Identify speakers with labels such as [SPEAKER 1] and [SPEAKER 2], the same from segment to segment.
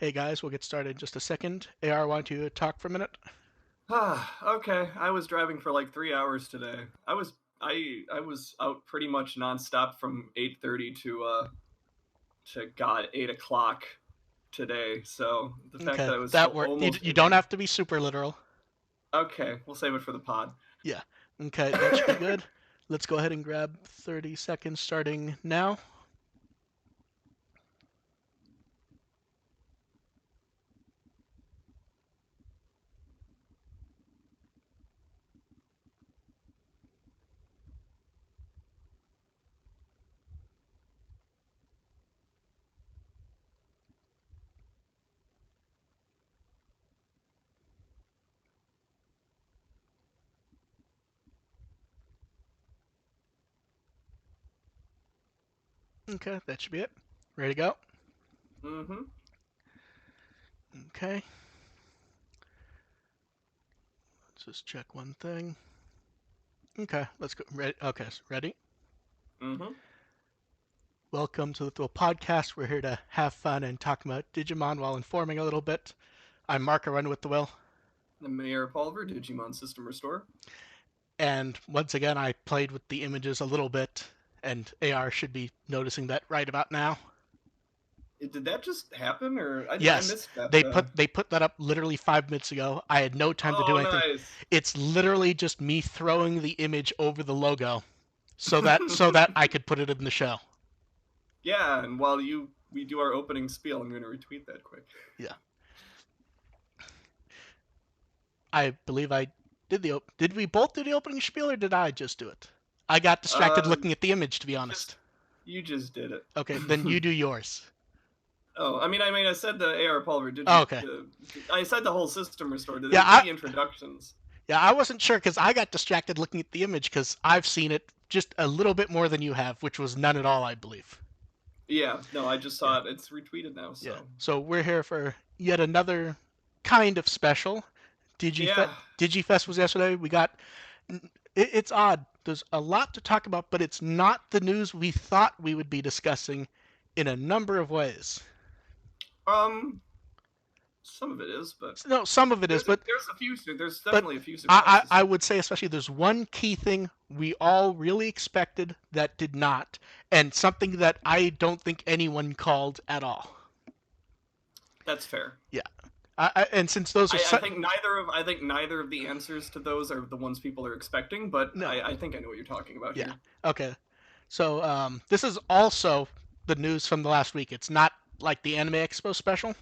[SPEAKER 1] Hey guys, we'll get started in just a second. AR, want you to talk for a minute?
[SPEAKER 2] Okay. I was driving for like 3 hours today. I was out pretty much nonstop from 8:30 to God 8 o'clock today. So the fact
[SPEAKER 1] Okay,
[SPEAKER 2] that I was
[SPEAKER 1] that
[SPEAKER 2] still
[SPEAKER 1] work. You,
[SPEAKER 2] almost
[SPEAKER 1] you don't
[SPEAKER 2] able.
[SPEAKER 1] have to be super literal.
[SPEAKER 2] Okay, we'll save it for the pod.
[SPEAKER 1] Yeah. Okay, that should be good. Let's go ahead and grab 30 seconds starting now. Okay, that should be it. Ready to go?
[SPEAKER 2] Mm-hmm.
[SPEAKER 1] Okay. Let's just check one thing. Okay, let's go. Ready? Okay, ready?
[SPEAKER 2] Mm-hmm.
[SPEAKER 1] Welcome to the podcast. We're here to have fun and talk about Digimon while informing a little bit. I'm Mark, I run with the will.
[SPEAKER 2] The Mayor Pulver, Digimon System Restore.
[SPEAKER 1] And once again, I played with the images a little bit, and AR should be noticing that right about now.
[SPEAKER 2] Did that just happen, or I
[SPEAKER 1] Yes,
[SPEAKER 2] missed that?
[SPEAKER 1] they put that up literally 5 minutes ago. I had no time to do
[SPEAKER 2] Oh,
[SPEAKER 1] anything.
[SPEAKER 2] nice.
[SPEAKER 1] It's literally just me throwing the image over the logo, so that I could put it in the show.
[SPEAKER 2] Yeah, and while we do our opening spiel, I'm going to retweet that quick.
[SPEAKER 1] Yeah, I believe I did the. Did we both do the opening spiel, or did I just do it? I got distracted
[SPEAKER 2] Uh,
[SPEAKER 1] looking at the image, to be honest.
[SPEAKER 2] just you just did it.
[SPEAKER 1] Okay, then you do yours.
[SPEAKER 2] Oh, I said the AR Pulver.
[SPEAKER 1] Oh, okay.
[SPEAKER 2] I said the whole system restored. Did
[SPEAKER 1] Yeah,
[SPEAKER 2] we do the introductions?
[SPEAKER 1] I wasn't sure because I got distracted looking at the image because I've seen it just a little bit more than you have, which was none at all, I believe.
[SPEAKER 2] Yeah, no, I just
[SPEAKER 1] Yeah,
[SPEAKER 2] saw it. It's retweeted now,
[SPEAKER 1] yeah.
[SPEAKER 2] so.
[SPEAKER 1] So we're here for yet another kind of special.
[SPEAKER 2] Yeah.
[SPEAKER 1] DigiFest was yesterday. We got. It's odd. There's a lot to talk about, but it's not the news we thought we would be discussing in a number of ways.
[SPEAKER 2] Um, some of it is, but
[SPEAKER 1] No, some of it is,
[SPEAKER 2] there's
[SPEAKER 1] but
[SPEAKER 2] definitely a few
[SPEAKER 1] I
[SPEAKER 2] surprises.
[SPEAKER 1] would say especially there's one key thing we all really expected that did not, and something that I don't think anyone called at all.
[SPEAKER 2] That's fair.
[SPEAKER 1] Yeah, and since those are
[SPEAKER 2] I think neither of the answers to those are the ones people are expecting, but
[SPEAKER 1] no,
[SPEAKER 2] I think I know what you're talking about
[SPEAKER 1] yeah,
[SPEAKER 2] here.
[SPEAKER 1] okay. So this is also the news from the last week. It's not like the Anime Expo special,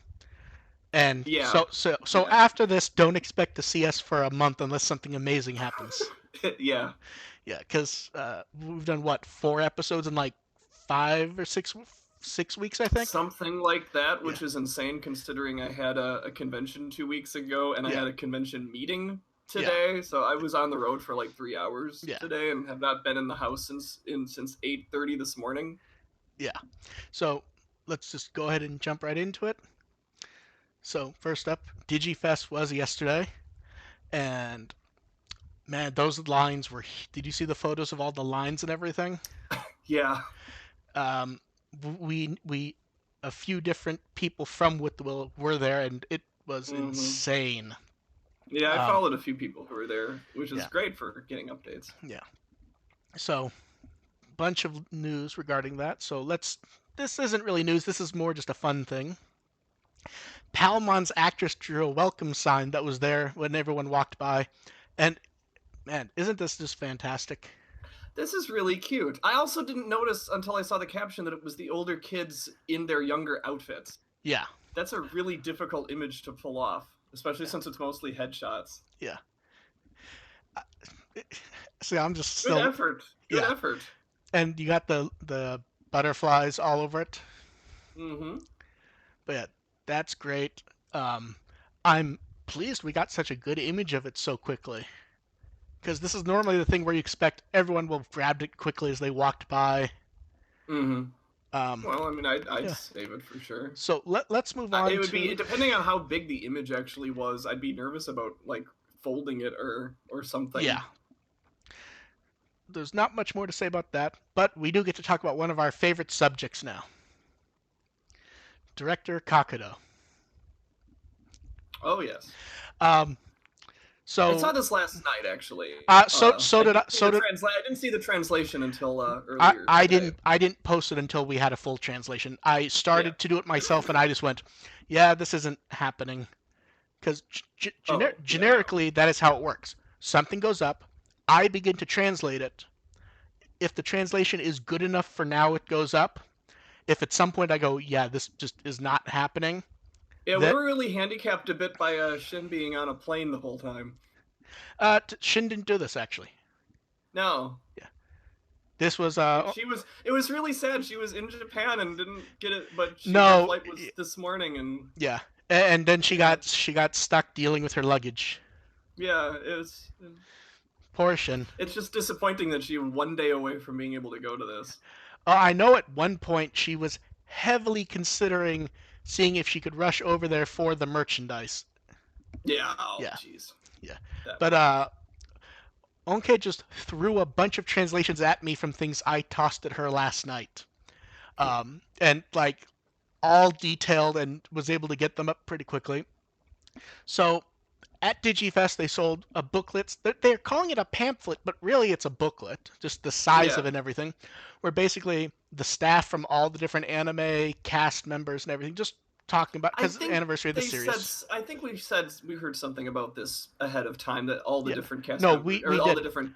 [SPEAKER 1] and
[SPEAKER 2] Yeah,
[SPEAKER 1] so
[SPEAKER 2] yeah,
[SPEAKER 1] after this, don't expect to see us for a month unless something amazing happens.
[SPEAKER 2] yeah.
[SPEAKER 1] Yeah, because we've done what 4 episodes in like 5 or 6 weeks, I think.
[SPEAKER 2] Something like that,
[SPEAKER 1] Yeah,
[SPEAKER 2] which is insane considering I had a convention 2 weeks ago and I
[SPEAKER 1] yeah,
[SPEAKER 2] had a convention meeting
[SPEAKER 1] yeah,
[SPEAKER 2] today. So I was on the road for like 3 hours
[SPEAKER 1] yeah,
[SPEAKER 2] today and have not been in the house since 8:30 this morning.
[SPEAKER 1] yeah. So let's just go ahead and jump right into it. So first up, DigiFest was yesterday, and man, those lines were. Did you see the photos of all the lines and everything?
[SPEAKER 2] Yeah,
[SPEAKER 1] Um, we a few different people from With the Will were there, and it was
[SPEAKER 2] hmm
[SPEAKER 1] insane.
[SPEAKER 2] yeah. I
[SPEAKER 1] Um,
[SPEAKER 2] followed a few people who were there, which is
[SPEAKER 1] yeah,
[SPEAKER 2] great for getting updates.
[SPEAKER 1] yeah. So bunch of news regarding that. So let's. This isn't really news. This is more just a fun thing. Palmon's actress drew a welcome sign that was there when everyone walked by, and man, isn't this just fantastic?
[SPEAKER 2] This is really cute. I also didn't notice until I saw the caption that it was the older kids in their younger outfits.
[SPEAKER 1] Yeah,
[SPEAKER 2] That's a really difficult image to pull off, especially
[SPEAKER 1] yeah,
[SPEAKER 2] since it's mostly headshots.
[SPEAKER 1] yeah. See, I'm just
[SPEAKER 2] Good
[SPEAKER 1] still.
[SPEAKER 2] effort. Good
[SPEAKER 1] Yeah,
[SPEAKER 2] effort.
[SPEAKER 1] and you got the butterflies all over it.
[SPEAKER 2] Mm-hmm.
[SPEAKER 1] But yeah, that's great. Um, I'm pleased we got such a good image of it so quickly. Because this is normally the thing where you expect everyone will grab it quickly as they walked by.
[SPEAKER 2] Mm-hmm.
[SPEAKER 1] Um,
[SPEAKER 2] Well, I'd
[SPEAKER 1] yeah.
[SPEAKER 2] save it for sure.
[SPEAKER 1] So let's move
[SPEAKER 2] It
[SPEAKER 1] on
[SPEAKER 2] would be
[SPEAKER 1] to.
[SPEAKER 2] depending on how big the image actually was. I'd be nervous about like folding it or
[SPEAKER 1] Yeah,
[SPEAKER 2] something.
[SPEAKER 1] there's not much more to say about that, but we do get to talk about one of our favorite subjects now. Director Kakudo.
[SPEAKER 2] Oh yes.
[SPEAKER 1] Um,
[SPEAKER 2] I saw
[SPEAKER 1] so
[SPEAKER 2] this last night actually.
[SPEAKER 1] so
[SPEAKER 2] I
[SPEAKER 1] did
[SPEAKER 2] didn't see the I didn't see the translation until earlier today.
[SPEAKER 1] I didn't post it until we had a full translation. I
[SPEAKER 2] Yeah.
[SPEAKER 1] started to do it myself, and I just went, yeah, this isn't happening because
[SPEAKER 2] Oh yeah, no.
[SPEAKER 1] generically that is how it works. Something goes up, I begin to translate it. If the translation is good enough for now, it goes up. If at some point I go, yeah, this just is not happening,
[SPEAKER 2] Yeah, we
[SPEAKER 1] that
[SPEAKER 2] were really handicapped a bit by Shin being on a plane the whole time.
[SPEAKER 1] Shin didn't do this actually.
[SPEAKER 2] No,
[SPEAKER 1] Yeah, this was
[SPEAKER 2] she was. It was really sad. She was in Japan and didn't get it, but her
[SPEAKER 1] no,
[SPEAKER 2] flight was this morning, and
[SPEAKER 1] yeah, and then
[SPEAKER 2] yeah,
[SPEAKER 1] she got stuck dealing with her luggage.
[SPEAKER 2] yeah,
[SPEAKER 1] Poor Shin.
[SPEAKER 2] it's just disappointing that she was one day away from being able to go to this.
[SPEAKER 1] I know at one point she was heavily considering seeing if she could rush over there for the merchandise.
[SPEAKER 2] Yeah. Oh,
[SPEAKER 1] Yeah,
[SPEAKER 2] jeez.
[SPEAKER 1] yeah.
[SPEAKER 2] That
[SPEAKER 1] But
[SPEAKER 2] poor.
[SPEAKER 1] Onke just threw a bunch of translations at me from things I tossed at her last night. And like all detailed and was able to get them up pretty quickly. So at DigiFest they sold a booklet. They're calling it a pamphlet, but really it's a booklet, just the size of
[SPEAKER 2] Yeah.
[SPEAKER 1] it and everything, where basically the staff from all the different anime cast members and everything just talking about
[SPEAKER 2] I
[SPEAKER 1] because the
[SPEAKER 2] think
[SPEAKER 1] anniversary of the
[SPEAKER 2] they said.
[SPEAKER 1] series.
[SPEAKER 2] I think we heard something about this ahead of time that all the
[SPEAKER 1] Yeah,
[SPEAKER 2] different cast
[SPEAKER 1] no,
[SPEAKER 2] members or
[SPEAKER 1] we
[SPEAKER 2] all the
[SPEAKER 1] did.
[SPEAKER 2] different.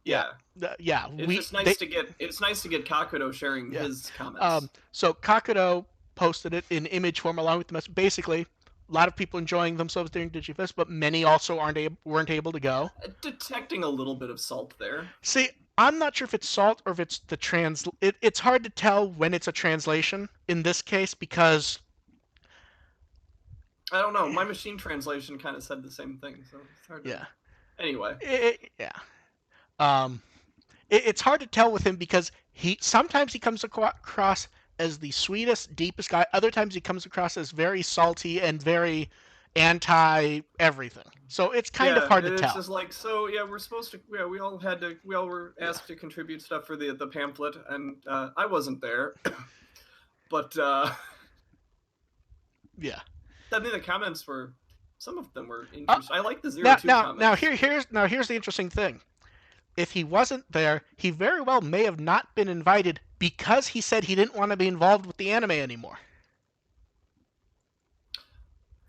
[SPEAKER 1] Yeah,
[SPEAKER 2] Yeah.
[SPEAKER 1] yeah,
[SPEAKER 2] It's just
[SPEAKER 1] they
[SPEAKER 2] nice to get. It's nice to get Kakudo sharing
[SPEAKER 1] yeah.
[SPEAKER 2] his comments.
[SPEAKER 1] So Kakudo posted it in image form along with the message. Basically, a lot of people enjoying themselves during DigiFest, but many also weren't able to go.
[SPEAKER 2] Detecting a little bit of salt there.
[SPEAKER 1] See, I'm not sure if it's salt or if it's the it's hard to tell when it's a translation in this case because
[SPEAKER 2] I don't know. My machine translation kind of said the same thing, so it's hard to.
[SPEAKER 1] yeah,
[SPEAKER 2] Anyway.
[SPEAKER 1] yeah. Um, it's hard to tell with him because he sometimes he comes across as the sweetest, deepest guy. Other times he comes across as very salty and very anti everything. So it's kind of
[SPEAKER 2] Yeah,
[SPEAKER 1] hard to
[SPEAKER 2] it's
[SPEAKER 1] tell.
[SPEAKER 2] just like so. Yeah, we're supposed to. Yeah, we all had to. We all were
[SPEAKER 1] Yeah,
[SPEAKER 2] asked to contribute stuff for the pamphlet, and I wasn't there. But
[SPEAKER 1] yeah.
[SPEAKER 2] I mean, the comments were. Some of them were
[SPEAKER 1] Uh,
[SPEAKER 2] interesting. I like the 02 comments.
[SPEAKER 1] here's the interesting thing. If he wasn't there, he very well may have not been invited because he said he didn't want to be involved with the anime anymore.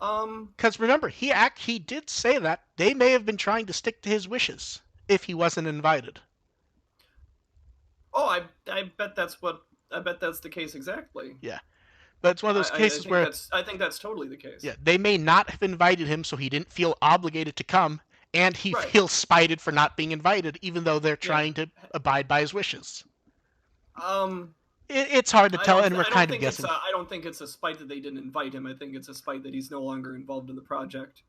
[SPEAKER 2] Um.
[SPEAKER 1] Because remember, he did say that they may have been trying to stick to his wishes if he wasn't invited.
[SPEAKER 2] Oh, I bet that's what. I bet that's the case exactly.
[SPEAKER 1] Yeah, but it's one of those
[SPEAKER 2] I
[SPEAKER 1] cases
[SPEAKER 2] think
[SPEAKER 1] where
[SPEAKER 2] that's. I think that's totally the case.
[SPEAKER 1] yeah, they may not have invited him, so he didn't feel obligated to come, and he
[SPEAKER 2] Right.
[SPEAKER 1] feels spited for not being invited, even though they're
[SPEAKER 2] Yeah.
[SPEAKER 1] trying to abide by his wishes.
[SPEAKER 2] Um.
[SPEAKER 1] It's hard to tell, and we're
[SPEAKER 2] I don't
[SPEAKER 1] kind of
[SPEAKER 2] think it's.
[SPEAKER 1] guessing.
[SPEAKER 2] I don't think it's a spite that they didn't invite him. I think it's a spite that he's no longer involved in the project.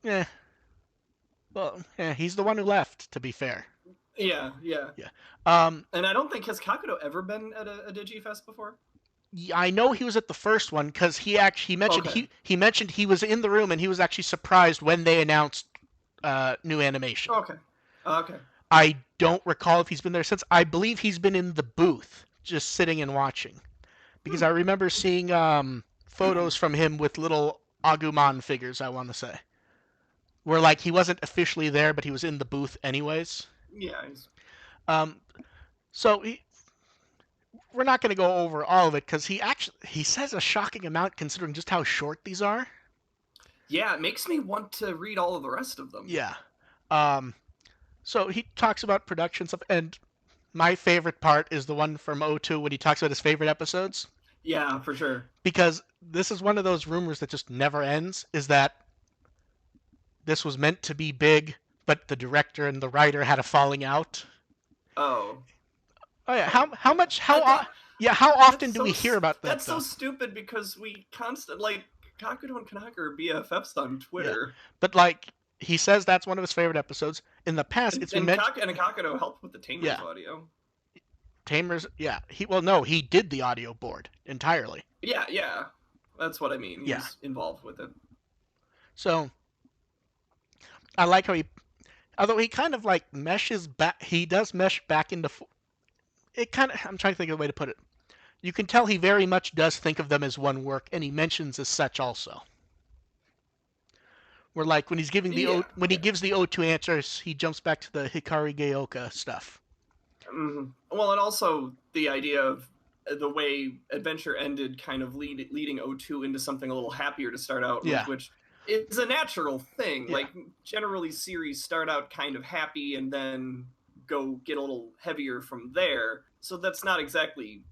[SPEAKER 1] Yeah, well, yeah, he's the one who left. To be fair.
[SPEAKER 2] Yeah. Yeah.
[SPEAKER 1] Yeah. Um,
[SPEAKER 2] And I don't think has Kakudo ever been at a Digi Fest before.
[SPEAKER 1] I know he was at the first one because he mentioned
[SPEAKER 2] Okay.
[SPEAKER 1] he mentioned he was in the room and he was actually surprised when they announced new animation.
[SPEAKER 2] Okay. Okay.
[SPEAKER 1] I don't recall if he's been there since. I believe he's been in the booth, just sitting and watching, because
[SPEAKER 2] Hmm.
[SPEAKER 1] I remember seeing photos from him with little Agumon figures. I want to say where like he wasn't officially there, but he was in the booth anyways.
[SPEAKER 2] Yeah.
[SPEAKER 1] Um, so we're not going to go over all of it because he says a shocking amount considering just how short these are.
[SPEAKER 2] Yeah. It makes me want to read all of the rest of them.
[SPEAKER 1] Yeah. Um, so he talks about production stuff, and my favorite part is the one from O2 when he talks about his favorite episodes.
[SPEAKER 2] Yeah, for sure.
[SPEAKER 1] Because this is one of those rumors that just never ends, is that this was meant to be big, but the director and the writer had a falling out.
[SPEAKER 2] Oh.
[SPEAKER 1] Oh yeah,
[SPEAKER 2] Oh.
[SPEAKER 1] how often
[SPEAKER 2] That's
[SPEAKER 1] do we hear about that
[SPEAKER 2] that's so
[SPEAKER 1] though?
[SPEAKER 2] stupid because we constant like Kakudo and Kanaka are BFFs on
[SPEAKER 1] Yeah,
[SPEAKER 2] Twitter.
[SPEAKER 1] but like he says that's one of his favorite episodes. In the past, it's been mentioned.
[SPEAKER 2] And Kakudo helped with the Tamers
[SPEAKER 1] Yeah,
[SPEAKER 2] audio.
[SPEAKER 1] Tamers. Yeah, he did the audio board entirely.
[SPEAKER 2] Yeah, yeah. That's what I mean.
[SPEAKER 1] Yeah.
[SPEAKER 2] He's involved with it.
[SPEAKER 1] So I like how although he kind of like meshes back, he does mesh back into it. Kind of, I'm trying to think of a way to put it. You can tell he very much does think of them as one work, and he mentions as such also. Where like when he's giving
[SPEAKER 2] Yeah,
[SPEAKER 1] when he
[SPEAKER 2] yeah.
[SPEAKER 1] gives the O2 answers, he jumps back to the Hikari Gaoka stuff.
[SPEAKER 2] Well, and also the idea of the way Adventure ended, kind of leading O2 into something a little happier to start out with,
[SPEAKER 1] Yeah,
[SPEAKER 2] which is a natural thing.
[SPEAKER 1] yeah,
[SPEAKER 2] Like generally, series start out kind of happy and then go get a little heavier from there. So that's not exactly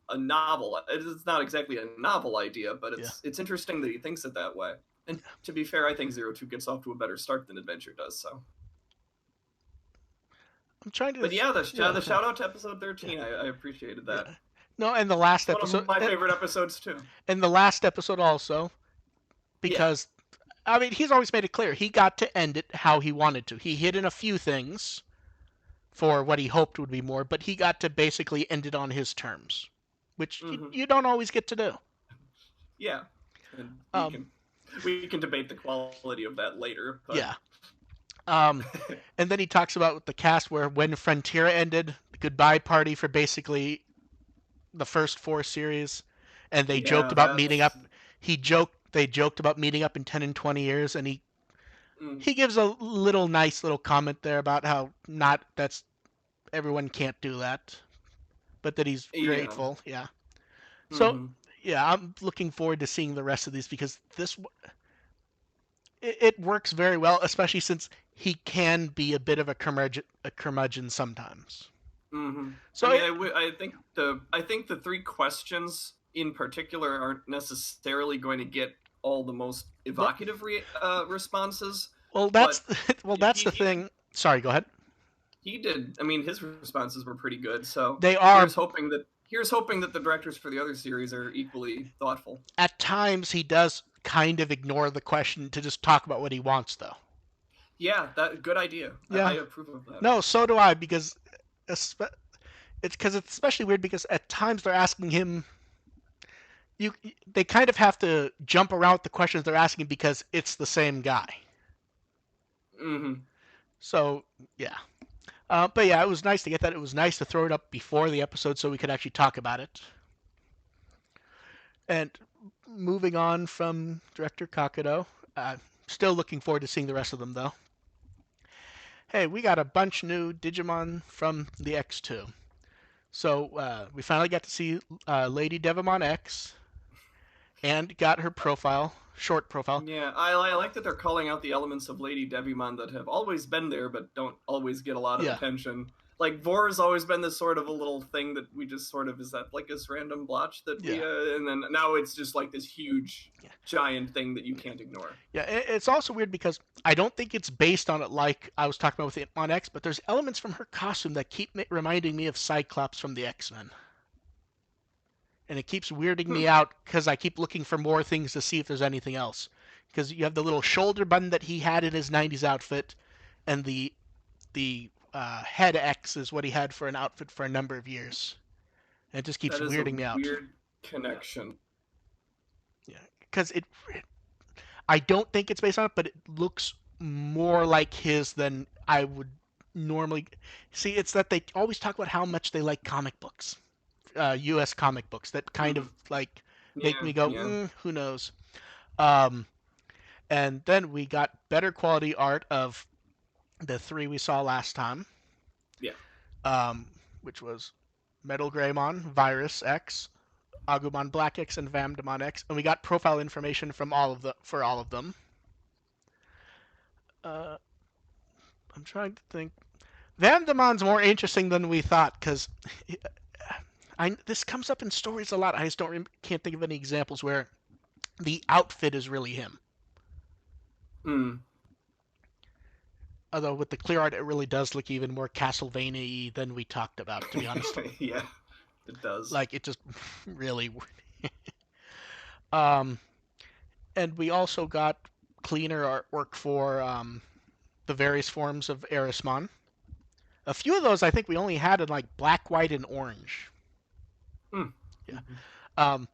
[SPEAKER 2] a novel. It's not exactly a novel idea, but
[SPEAKER 1] yeah.
[SPEAKER 2] it's interesting that he thinks it that way. And to be fair, I think Zero Two gets off to a better start than Adventure does. So,
[SPEAKER 1] I'm trying to.
[SPEAKER 2] but yeah,
[SPEAKER 1] Yeah,
[SPEAKER 2] the
[SPEAKER 1] yeah,
[SPEAKER 2] shout out to episode
[SPEAKER 1] yeah,
[SPEAKER 2] 13, I appreciated that.
[SPEAKER 1] yeah. No, and the last
[SPEAKER 2] It's one
[SPEAKER 1] episode,
[SPEAKER 2] of my favorite episodes too.
[SPEAKER 1] and the last episode also,
[SPEAKER 2] Yeah.
[SPEAKER 1] because I mean he's always made it clear he got to end it how he wanted to. He hid in a few things for what he hoped would be more, but he got to basically end it on his terms, which
[SPEAKER 2] Hmm.
[SPEAKER 1] you don't always get to do.
[SPEAKER 2] Yeah, and
[SPEAKER 1] Um,
[SPEAKER 2] we can debate the quality of that later, but
[SPEAKER 1] yeah. Um, and then he talks about the cast where when Frontiera ended, the goodbye party for basically the first four series, and they joked
[SPEAKER 2] yeah,
[SPEAKER 1] about meeting
[SPEAKER 2] that's
[SPEAKER 1] up. They joked about meeting up in 10 and 20 years, and
[SPEAKER 2] mm,
[SPEAKER 1] he gives a little nice little comment there about how not that's everyone can't do that, but that he's
[SPEAKER 2] yeah.
[SPEAKER 1] grateful. Yeah. So
[SPEAKER 2] Hmm.
[SPEAKER 1] yeah, I'm looking forward to seeing the rest of these because it works very well, especially since he can be a bit of a curmudgeon sometimes.
[SPEAKER 2] Hmm. I
[SPEAKER 1] So
[SPEAKER 2] mean,
[SPEAKER 1] it,
[SPEAKER 2] I think the three questions in particular aren't necessarily going to get all the most
[SPEAKER 1] well,
[SPEAKER 2] evocative responses,
[SPEAKER 1] well
[SPEAKER 2] but
[SPEAKER 1] that's well that's the
[SPEAKER 2] he
[SPEAKER 1] thing. Sorry, go ahead.
[SPEAKER 2] he did. I mean, his responses were pretty good. So
[SPEAKER 1] They are
[SPEAKER 2] here's hoping that the directors for the other series are equally thoughtful.
[SPEAKER 1] at times he does kind of ignore the question to just talk about what he wants though.
[SPEAKER 2] Yeah, that good idea. I
[SPEAKER 1] Yeah.
[SPEAKER 2] approve of that.
[SPEAKER 1] No, so do I because it's because it's especially weird because at times they're asking him you they kind of have to jump around with the questions they're asking because it's the same guy.
[SPEAKER 2] Hmm.
[SPEAKER 1] So yeah, but yeah, it was nice to get that. It was nice to throw it up before the episode so we could actually talk about it. And moving on from director Kakudo, still looking forward to seeing the rest of them though. Hey, we got a bunch new Digimon from the X2. So we finally got to see Lady Devimon X and got her profile, short profile.
[SPEAKER 2] Yeah, I like that they're calling out the elements of Lady Devimon that have always been there, but don't always get a lot of
[SPEAKER 1] Yeah,
[SPEAKER 2] attention. Like Vor has always been this sort of a little thing that we just sort of is that like this random blotch that we
[SPEAKER 1] yeah,
[SPEAKER 2] and then now it's just like this huge
[SPEAKER 1] yeah.
[SPEAKER 2] giant thing that you can't ignore.
[SPEAKER 1] Yeah, it's also weird because I don't think it's based on it like I was talking about with Mon X, but there's elements from her costume that keep reminding me of Cyclops from the X-Men. And it keeps weirding
[SPEAKER 2] Hmm.
[SPEAKER 1] me out because I keep looking for more things to see if there's anything else. Because you have the little shoulder button that he had in his '90s outfit, and the head X is what he had for an outfit for a number of years. And it just keeps
[SPEAKER 2] That is a
[SPEAKER 1] weirding me out.
[SPEAKER 2] weird connection.
[SPEAKER 1] Yeah, because I don't think it's based on it, but it looks more like his than I would normally see. It's that they always talk about how much they like comic books, U.S. comic books that kind
[SPEAKER 2] Hmm.
[SPEAKER 1] of like make
[SPEAKER 2] Yeah,
[SPEAKER 1] me go,
[SPEAKER 2] yeah,
[SPEAKER 1] who knows. Um, and then we got better quality art of the three we saw last time,
[SPEAKER 2] yeah.
[SPEAKER 1] um, which was Metal Greymon, Virus X, Agumon Black X, and Vamdemon X, and we got profile information from all of them. Uh, I'm trying to think. Vandemon's more interesting than we thought because this comes up in stories a lot. I just can't think of any examples where the outfit is really him.
[SPEAKER 2] Mm.
[SPEAKER 1] Although with the clear art, it really does look even more Castlevania-y than we talked about. To be honest,
[SPEAKER 2] Yeah, it does.
[SPEAKER 1] like it just really. um, and we also got cleaner artwork for the various forms of Erismon. A few of those I think we only had in like black, white, and orange.
[SPEAKER 2] Mm.
[SPEAKER 1] Yeah.
[SPEAKER 2] Hmm.
[SPEAKER 1] Um,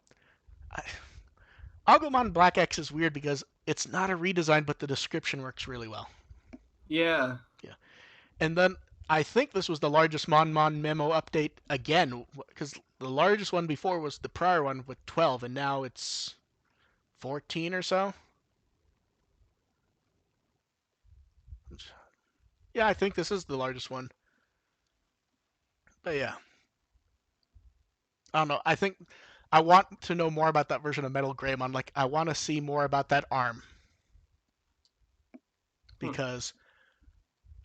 [SPEAKER 1] Agumon Black X is weird because it's not a redesign, but the description works really well.
[SPEAKER 2] Yeah.
[SPEAKER 1] Yeah. And then I think this was the largest Mon memo update again, because the largest one before was the prior one with 12, and now it's 14 or so. Yeah, I think this is the largest one. But yeah, I don't know. I think I want to know more about that version of Metal Greymon. Like, I want to see more about that arm
[SPEAKER 2] Hmm.
[SPEAKER 1] because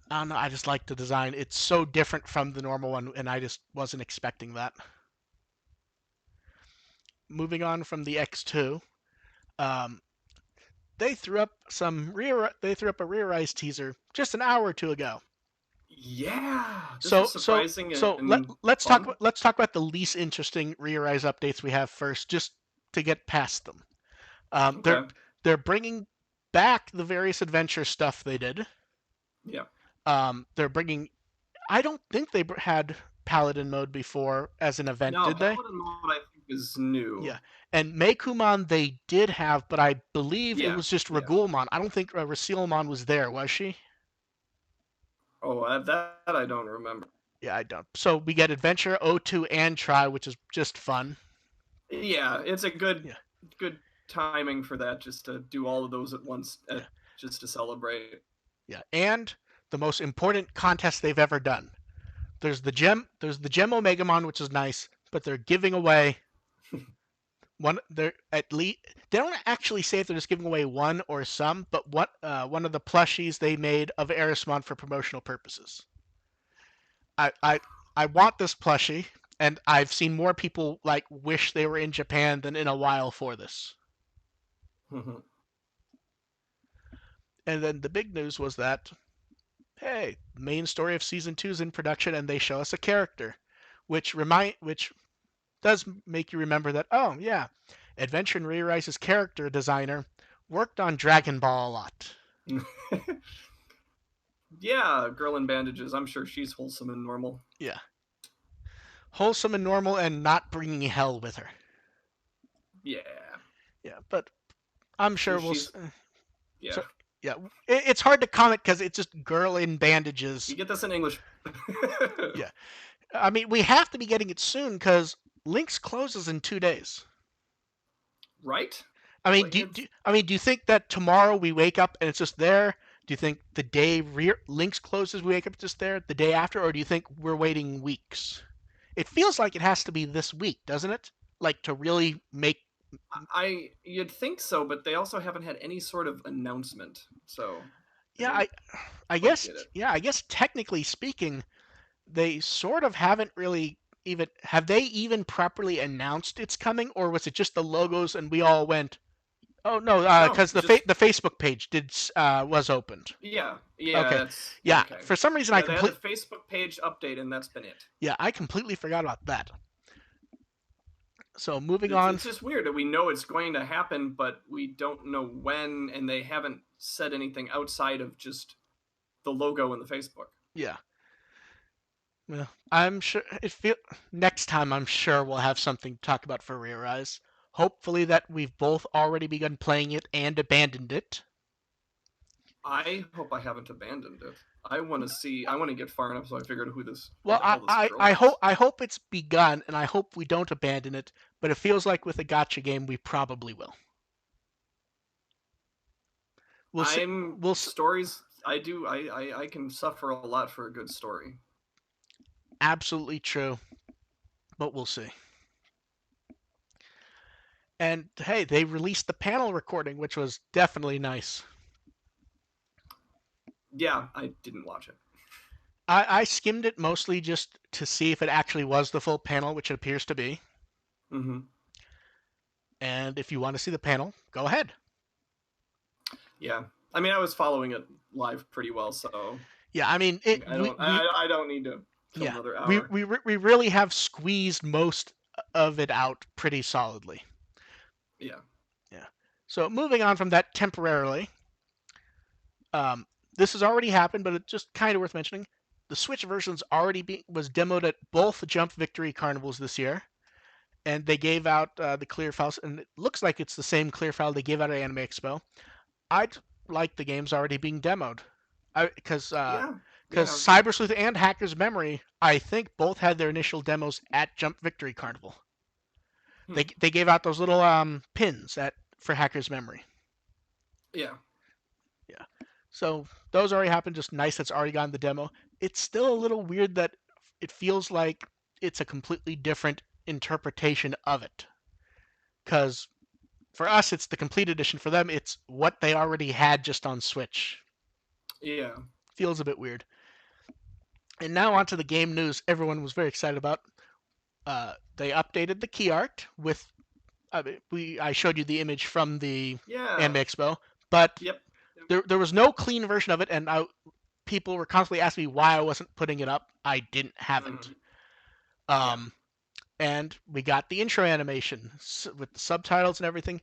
[SPEAKER 1] I don't know. I just like the design. It's so different from the normal one, and I just wasn't expecting that. Moving on from the X2, um, they threw up a ReArise teaser just an hour or two ago.
[SPEAKER 2] Yeah, this was
[SPEAKER 1] So so
[SPEAKER 2] surprising
[SPEAKER 1] so
[SPEAKER 2] and fun.
[SPEAKER 1] let's talk about the least interesting ReArise updates we have first, just to get past them. Um, they're
[SPEAKER 2] Okay.
[SPEAKER 1] they're bringing back the various adventure stuff they did.
[SPEAKER 2] Yeah.
[SPEAKER 1] They're bringing. I don't think they had Paladin mode before as an event,
[SPEAKER 2] No,
[SPEAKER 1] did they?
[SPEAKER 2] Paladin mode I think is new.
[SPEAKER 1] Yeah. And Meikumon they did have, but I believe it
[SPEAKER 2] Yeah.
[SPEAKER 1] was just
[SPEAKER 2] Yeah.
[SPEAKER 1] Ragulmon. I don't think Rasilmon was there, was she?
[SPEAKER 2] Oh, that I don't remember.
[SPEAKER 1] Yeah, I don't. So we get Adventure, O2, and Try, which is just fun.
[SPEAKER 2] Yeah, it's a
[SPEAKER 1] Yeah,
[SPEAKER 2] good timing for that, just to do all of those at once,
[SPEAKER 1] yeah,
[SPEAKER 2] just to celebrate.
[SPEAKER 1] yeah. And the most important contest they've ever done. There's the Gem Omegamon, which is nice, but they're giving away one. They're at least they don't actually say if they're just giving away one or some, but what one of the plushies they made of Erismon for promotional purposes. I I I want this plushie, and I've seen more people like wish they were in Japan than in a while for this. And then the big news was that hey, main story of season 2 is in production, and they show us a character, which does make you remember that oh yeah, Adventure and ReArise's character designer worked on Dragon Ball a lot.
[SPEAKER 2] Yeah, girl in bandages. I'm sure she's wholesome and normal.
[SPEAKER 1] Yeah, wholesome and normal, and not bringing hell with her.
[SPEAKER 2] Yeah,
[SPEAKER 1] Yeah, but I'm sure we'll.
[SPEAKER 2] she's yeah.
[SPEAKER 1] So yeah, it's hard to comment because it's just girl in bandages.
[SPEAKER 2] You get this in English.
[SPEAKER 1] Yeah, I mean we have to be getting it soon because Links closes in 2 days.
[SPEAKER 2] Right?
[SPEAKER 1] I mean,
[SPEAKER 2] Like it's
[SPEAKER 1] do you think that tomorrow we wake up and it's just there? Do you think the day Links closes we wake up just there the day after, or do you think we're waiting weeks? It feels like it has to be this week, doesn't it? Like to really make.
[SPEAKER 2] I you'd think so, but they also haven't had any sort of announcement, so I
[SPEAKER 1] Yeah,
[SPEAKER 2] don't
[SPEAKER 1] I
[SPEAKER 2] quite
[SPEAKER 1] guess
[SPEAKER 2] get it.
[SPEAKER 1] yeah, I guess technically speaking, they sort of haven't really even have they even properly announced it's coming, or was it just the logos and we all went, oh no,
[SPEAKER 2] No,
[SPEAKER 1] because
[SPEAKER 2] just
[SPEAKER 1] the Facebook page did was opened.
[SPEAKER 2] yeah, yeah.
[SPEAKER 1] Okay.
[SPEAKER 2] That's
[SPEAKER 1] Yeah.
[SPEAKER 2] okay.
[SPEAKER 1] For some reason,
[SPEAKER 2] Yeah, they had the Facebook page update, and that's been it.
[SPEAKER 1] I completely forgot about that. So moving
[SPEAKER 2] It's
[SPEAKER 1] on.
[SPEAKER 2] it's just weird that we know it's going to happen, but we don't know when, and they haven't said anything outside of just the logo and the Facebook.
[SPEAKER 1] Yeah. Well, I'm sure it feel next time. I'm sure we'll have something to talk about for ReArise. Hopefully that we've both already begun playing it and abandoned it.
[SPEAKER 2] I hope I haven't abandoned it. I want to see. I want to get far enough so I figure out who
[SPEAKER 1] Well,
[SPEAKER 2] the hell this girl is.
[SPEAKER 1] I hope it's begun, and I hope we don't abandon it. But it feels like with a gotcha game, we probably will. We'll see.
[SPEAKER 2] I'm
[SPEAKER 1] We'll s
[SPEAKER 2] stories. I do. I can suffer a lot for a good story.
[SPEAKER 1] Absolutely true, but we'll see. And hey, they released the panel recording, which was definitely nice.
[SPEAKER 2] Yeah, I didn't watch it.
[SPEAKER 1] I skimmed it mostly just to see if it actually was the full panel, which it appears to be.
[SPEAKER 2] Mm-hmm.
[SPEAKER 1] And if you want to see the panel, go ahead.
[SPEAKER 2] Yeah, I mean, I was following it live pretty well, so
[SPEAKER 1] Yeah, I mean it.
[SPEAKER 2] I don't need to kill
[SPEAKER 1] Yeah,
[SPEAKER 2] another hour.
[SPEAKER 1] we really have squeezed most of it out pretty solidly.
[SPEAKER 2] Yeah.
[SPEAKER 1] Yeah. So moving on from that temporarily, this has already happened, but it's just kind of worth mentioning. The Switch version's was demoed at both Jump Victory Carnivals this year, and they gave out the clear files, and it looks like it's the same clear file they gave out at Anime Expo. I'd like the games already being demoed, because
[SPEAKER 2] Yeah.
[SPEAKER 1] because
[SPEAKER 2] Yeah.
[SPEAKER 1] Cyber Sleuth and Hacker's Memory, I think both had their initial demos at Jump Victory Carnival.
[SPEAKER 2] Hmm.
[SPEAKER 1] They gave out those little pins for Hacker's Memory.
[SPEAKER 2] Yeah.
[SPEAKER 1] Yeah. So those already happened. Just nice that's already gotten the demo. It's still a little weird that it feels like it's a completely different interpretation of it. Because for us, it's the complete edition. For them, it's what they already had just on Switch.
[SPEAKER 2] Yeah.
[SPEAKER 1] Feels a bit weird. And now onto the game news everyone was very excited about. They updated the key art with I showed you the image from the
[SPEAKER 2] Yeah.
[SPEAKER 1] Anime Expo, but
[SPEAKER 2] Yep.
[SPEAKER 1] there was no clean version of it, and people were constantly asking me why I wasn't putting it up. I didn't have it.
[SPEAKER 2] Mhm. Yeah.
[SPEAKER 1] Um, and we got the intro animation with the subtitles and everything,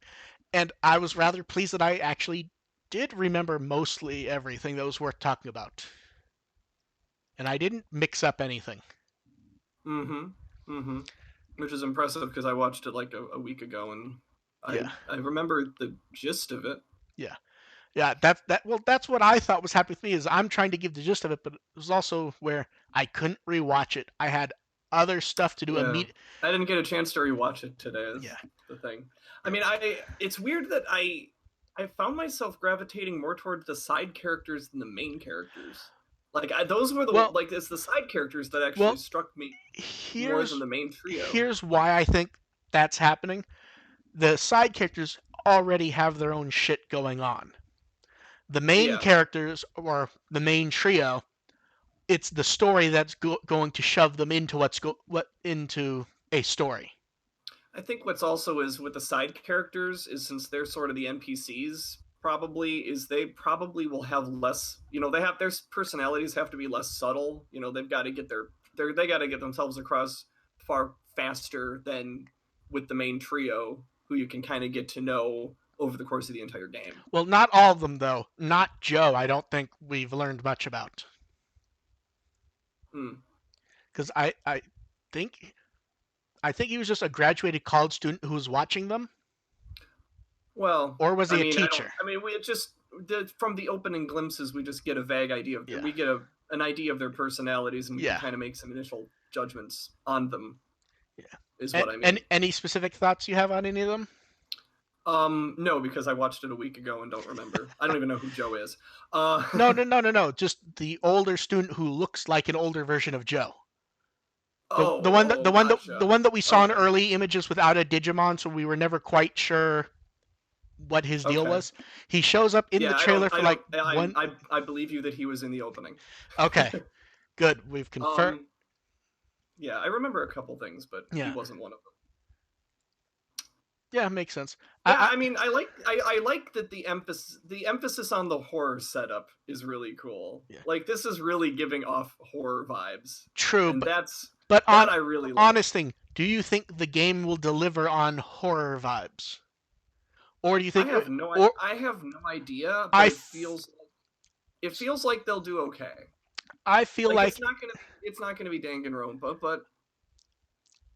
[SPEAKER 1] and I was rather pleased that I actually did remember mostly everything that was worth talking about, and I didn't mix up anything.
[SPEAKER 2] Mhm. Mhm. Which is impressive because I watched it like a week ago and
[SPEAKER 1] Yeah,
[SPEAKER 2] I remember the gist of it.
[SPEAKER 1] yeah. Yeah, that's what I thought was happening with me is I'm trying to give the gist of it, but it was also where I couldn't rewatch it. I had other stuff to do
[SPEAKER 2] Yeah.
[SPEAKER 1] immediate.
[SPEAKER 2] I didn't get a chance to rewatch it today
[SPEAKER 1] Yeah,
[SPEAKER 2] is the thing. I
[SPEAKER 1] yeah.
[SPEAKER 2] mean, it's weird that I found myself gravitating more towards the side characters than the main characters. Like those were the
[SPEAKER 1] Well,
[SPEAKER 2] like it's the side characters that actually
[SPEAKER 1] well,
[SPEAKER 2] struck me more than
[SPEAKER 1] here's
[SPEAKER 2] the main trio.
[SPEAKER 1] here's why I think that's happening. The side characters already have their own shit going on. The main
[SPEAKER 2] Yeah.
[SPEAKER 1] characters or the main trio, it's the story that's going to shove them into what into a story.
[SPEAKER 2] I think what's also is with the side characters is since they're sort of the NPCs probably is they probably will have less, they have their personalities have to be less subtle. They've got to get they got to get themselves across far faster than with the main trio who you can kind of get to know over the course of the entire game.
[SPEAKER 1] Well, not all of them though. Not Joe. I don't think we've learned much about
[SPEAKER 2] Hmm.
[SPEAKER 1] because think I think he was just a graduated college student who was watching them,
[SPEAKER 2] Well,
[SPEAKER 1] or was
[SPEAKER 2] I
[SPEAKER 1] he a
[SPEAKER 2] mean, I don't.
[SPEAKER 1] teacher?
[SPEAKER 2] I mean, we just from the opening glimpses, we just get a vague idea of.
[SPEAKER 1] Yeah,
[SPEAKER 2] We get an idea of their personalities, and we can
[SPEAKER 1] yeah,
[SPEAKER 2] kind of make some initial judgments on them.
[SPEAKER 1] yeah.
[SPEAKER 2] Is
[SPEAKER 1] And,
[SPEAKER 2] what I
[SPEAKER 1] and
[SPEAKER 2] mean.
[SPEAKER 1] any specific thoughts you have on any of them?
[SPEAKER 2] No, because I watched it a week ago and don't remember. I don't even know who Joe is.
[SPEAKER 1] No, no, no, no, no. Just the older student who looks like an older version of Joe.
[SPEAKER 2] oh,
[SPEAKER 1] The
[SPEAKER 2] gotcha.
[SPEAKER 1] one that we saw in
[SPEAKER 2] Okay,
[SPEAKER 1] early images without a Digimon, so we were never quite sure what his deal
[SPEAKER 2] okay.
[SPEAKER 1] was. He shows up in the
[SPEAKER 2] Yeah,
[SPEAKER 1] trailer for
[SPEAKER 2] I
[SPEAKER 1] like
[SPEAKER 2] don't,
[SPEAKER 1] one.
[SPEAKER 2] I believe you that he was in the opening.
[SPEAKER 1] Okay, good. We've confirmed.
[SPEAKER 2] um, yeah, I remember a couple things, but he
[SPEAKER 1] Yeah,
[SPEAKER 2] wasn't one of them.
[SPEAKER 1] yeah, makes sense.
[SPEAKER 2] Yeah,
[SPEAKER 1] I
[SPEAKER 2] I mean, I like that the emphasis on the horror setup is really cool.
[SPEAKER 1] yeah,
[SPEAKER 2] Like this is really giving off horror vibes,
[SPEAKER 1] true,
[SPEAKER 2] and that's
[SPEAKER 1] but
[SPEAKER 2] that
[SPEAKER 1] on
[SPEAKER 2] I really like.
[SPEAKER 1] honest thing, do you think the game will deliver on horror vibes, or do you think, or
[SPEAKER 2] I have no idea, but
[SPEAKER 1] I
[SPEAKER 2] it feels like they'll do okay.
[SPEAKER 1] I feel
[SPEAKER 2] Like
[SPEAKER 1] like
[SPEAKER 2] it's not gonna be Danganronpa, but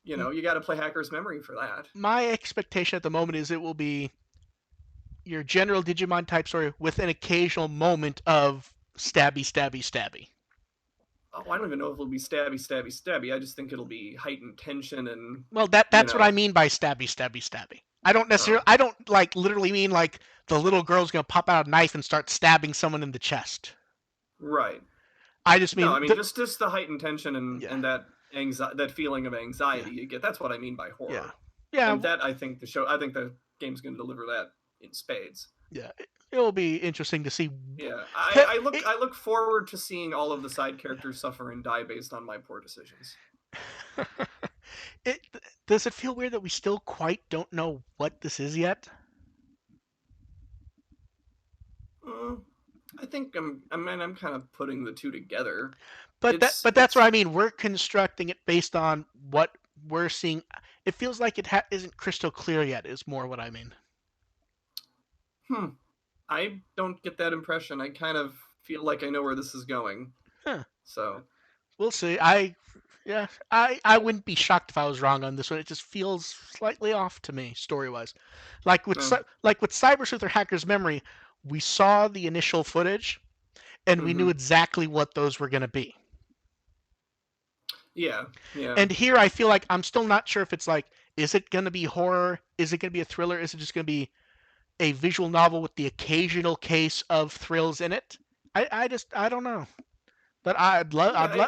[SPEAKER 2] you got to play Hacker's Memory for that.
[SPEAKER 1] my expectation at the moment is it will be your general Digimon type story with an occasional moment of stabby, stabby, stabby.
[SPEAKER 2] Oh, I don't even know if it'll be stabby, stabby, stabby. I just think it'll be heightened tension and
[SPEAKER 1] Well,
[SPEAKER 2] you
[SPEAKER 1] that's what I
[SPEAKER 2] know.
[SPEAKER 1] mean by stabby, stabby, stabby.
[SPEAKER 2] Oh,
[SPEAKER 1] I don't like literally mean like the little girl's gonna pop out a knife and start stabbing someone in the chest.
[SPEAKER 2] right.
[SPEAKER 1] I just
[SPEAKER 2] No,
[SPEAKER 1] mean
[SPEAKER 2] I mean just the heightened tension
[SPEAKER 1] yeah,
[SPEAKER 2] and that feeling of
[SPEAKER 1] yeah,
[SPEAKER 2] anxiety you get. That's what I mean by
[SPEAKER 1] yeah,
[SPEAKER 2] horror,
[SPEAKER 1] yeah,
[SPEAKER 2] and that I think the game's going to deliver that in spades.
[SPEAKER 1] yeah. It will be interesting to see.
[SPEAKER 2] Yeah,
[SPEAKER 1] It,
[SPEAKER 2] I look forward to seeing all of the side characters suffer and die based on my poor decisions.
[SPEAKER 1] it does it feel weird that we still quite don't know what this is yet?
[SPEAKER 2] Mm, I think I'm kind of putting the two together.
[SPEAKER 1] But that's what
[SPEAKER 2] It's
[SPEAKER 1] I mean. We're constructing it based on what we're seeing. It feels like it isn't crystal clear yet. Is more what I mean.
[SPEAKER 2] hmm. I don't get that impression. I kind of feel like I know where this is going.
[SPEAKER 1] Huh.
[SPEAKER 2] So,
[SPEAKER 1] We'll see. Yeah, I wouldn't be shocked if I was wrong on this one. It just feels slightly off to me story wise.
[SPEAKER 2] uh,
[SPEAKER 1] Like with Cyber Sleuth or Hacker's Memory, we saw the initial footage and we knew
[SPEAKER 2] mm-hmm.
[SPEAKER 1] exactly what those were going to be.
[SPEAKER 2] Yeah, yeah.
[SPEAKER 1] And here I feel like I'm still not sure if it's like, is it going to be horror? Is it going to be a thriller? Is it just going to be a visual novel with the occasional case of thrills in it? I don't know, but I'd love
[SPEAKER 2] Yeah,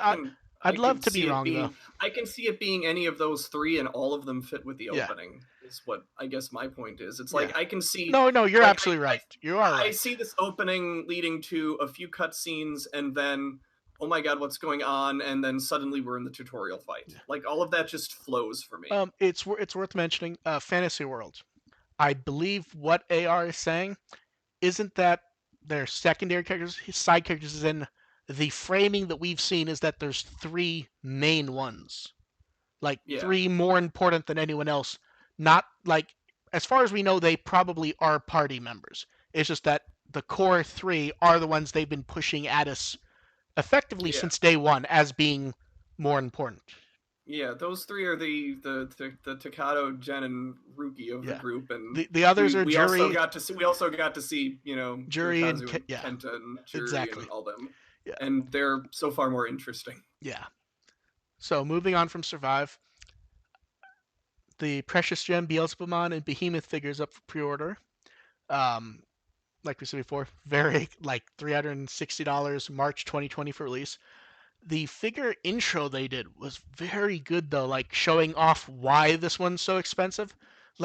[SPEAKER 2] I
[SPEAKER 1] I'd love
[SPEAKER 2] can
[SPEAKER 1] to be
[SPEAKER 2] see it
[SPEAKER 1] wrong though.
[SPEAKER 2] being I can see it being any of those three, and all of them fit with the
[SPEAKER 1] Yeah,
[SPEAKER 2] opening. Is what I guess my point is. It's
[SPEAKER 1] yeah.
[SPEAKER 2] like I can see,
[SPEAKER 1] No, no, you're
[SPEAKER 2] like
[SPEAKER 1] absolutely right. You are
[SPEAKER 2] I
[SPEAKER 1] right.
[SPEAKER 2] see this opening leading to a few cutscenes, and then oh my god, what's going on? And then suddenly we're in the tutorial fight.
[SPEAKER 1] Yeah.
[SPEAKER 2] Like all of that just flows for me.
[SPEAKER 1] It's worth mentioning. Fantasy World. I believe what AR is saying isn't that their secondary characters, his side characters, is in the framing that we've seen is that there's three main ones, like
[SPEAKER 2] Yeah,
[SPEAKER 1] three more important than anyone else. Not like, as far as we know, they probably are party members. It's just that the core three are the ones they've been pushing at us effectively
[SPEAKER 2] yeah.
[SPEAKER 1] since day one as being more important.
[SPEAKER 2] Yeah, those three are the Takato, Jen, and Ruki of the
[SPEAKER 1] Yeah.
[SPEAKER 2] group, and
[SPEAKER 1] The others are
[SPEAKER 2] we also got to see
[SPEAKER 1] And
[SPEAKER 2] Urikazu and
[SPEAKER 1] Yeah,
[SPEAKER 2] Kenta and Juri
[SPEAKER 1] exactly.
[SPEAKER 2] and all them,
[SPEAKER 1] Yeah,
[SPEAKER 2] and they're so far more interesting.
[SPEAKER 1] yeah. So moving on from Survive, the Precious Gem, Beelzebumon, and Behemoth figures up for pre-order. Um, like we said before, very like $360, March 2020 for release. The figure intro they did was very good though, like showing off why this one's so expensive.
[SPEAKER 2] Mm-hmm.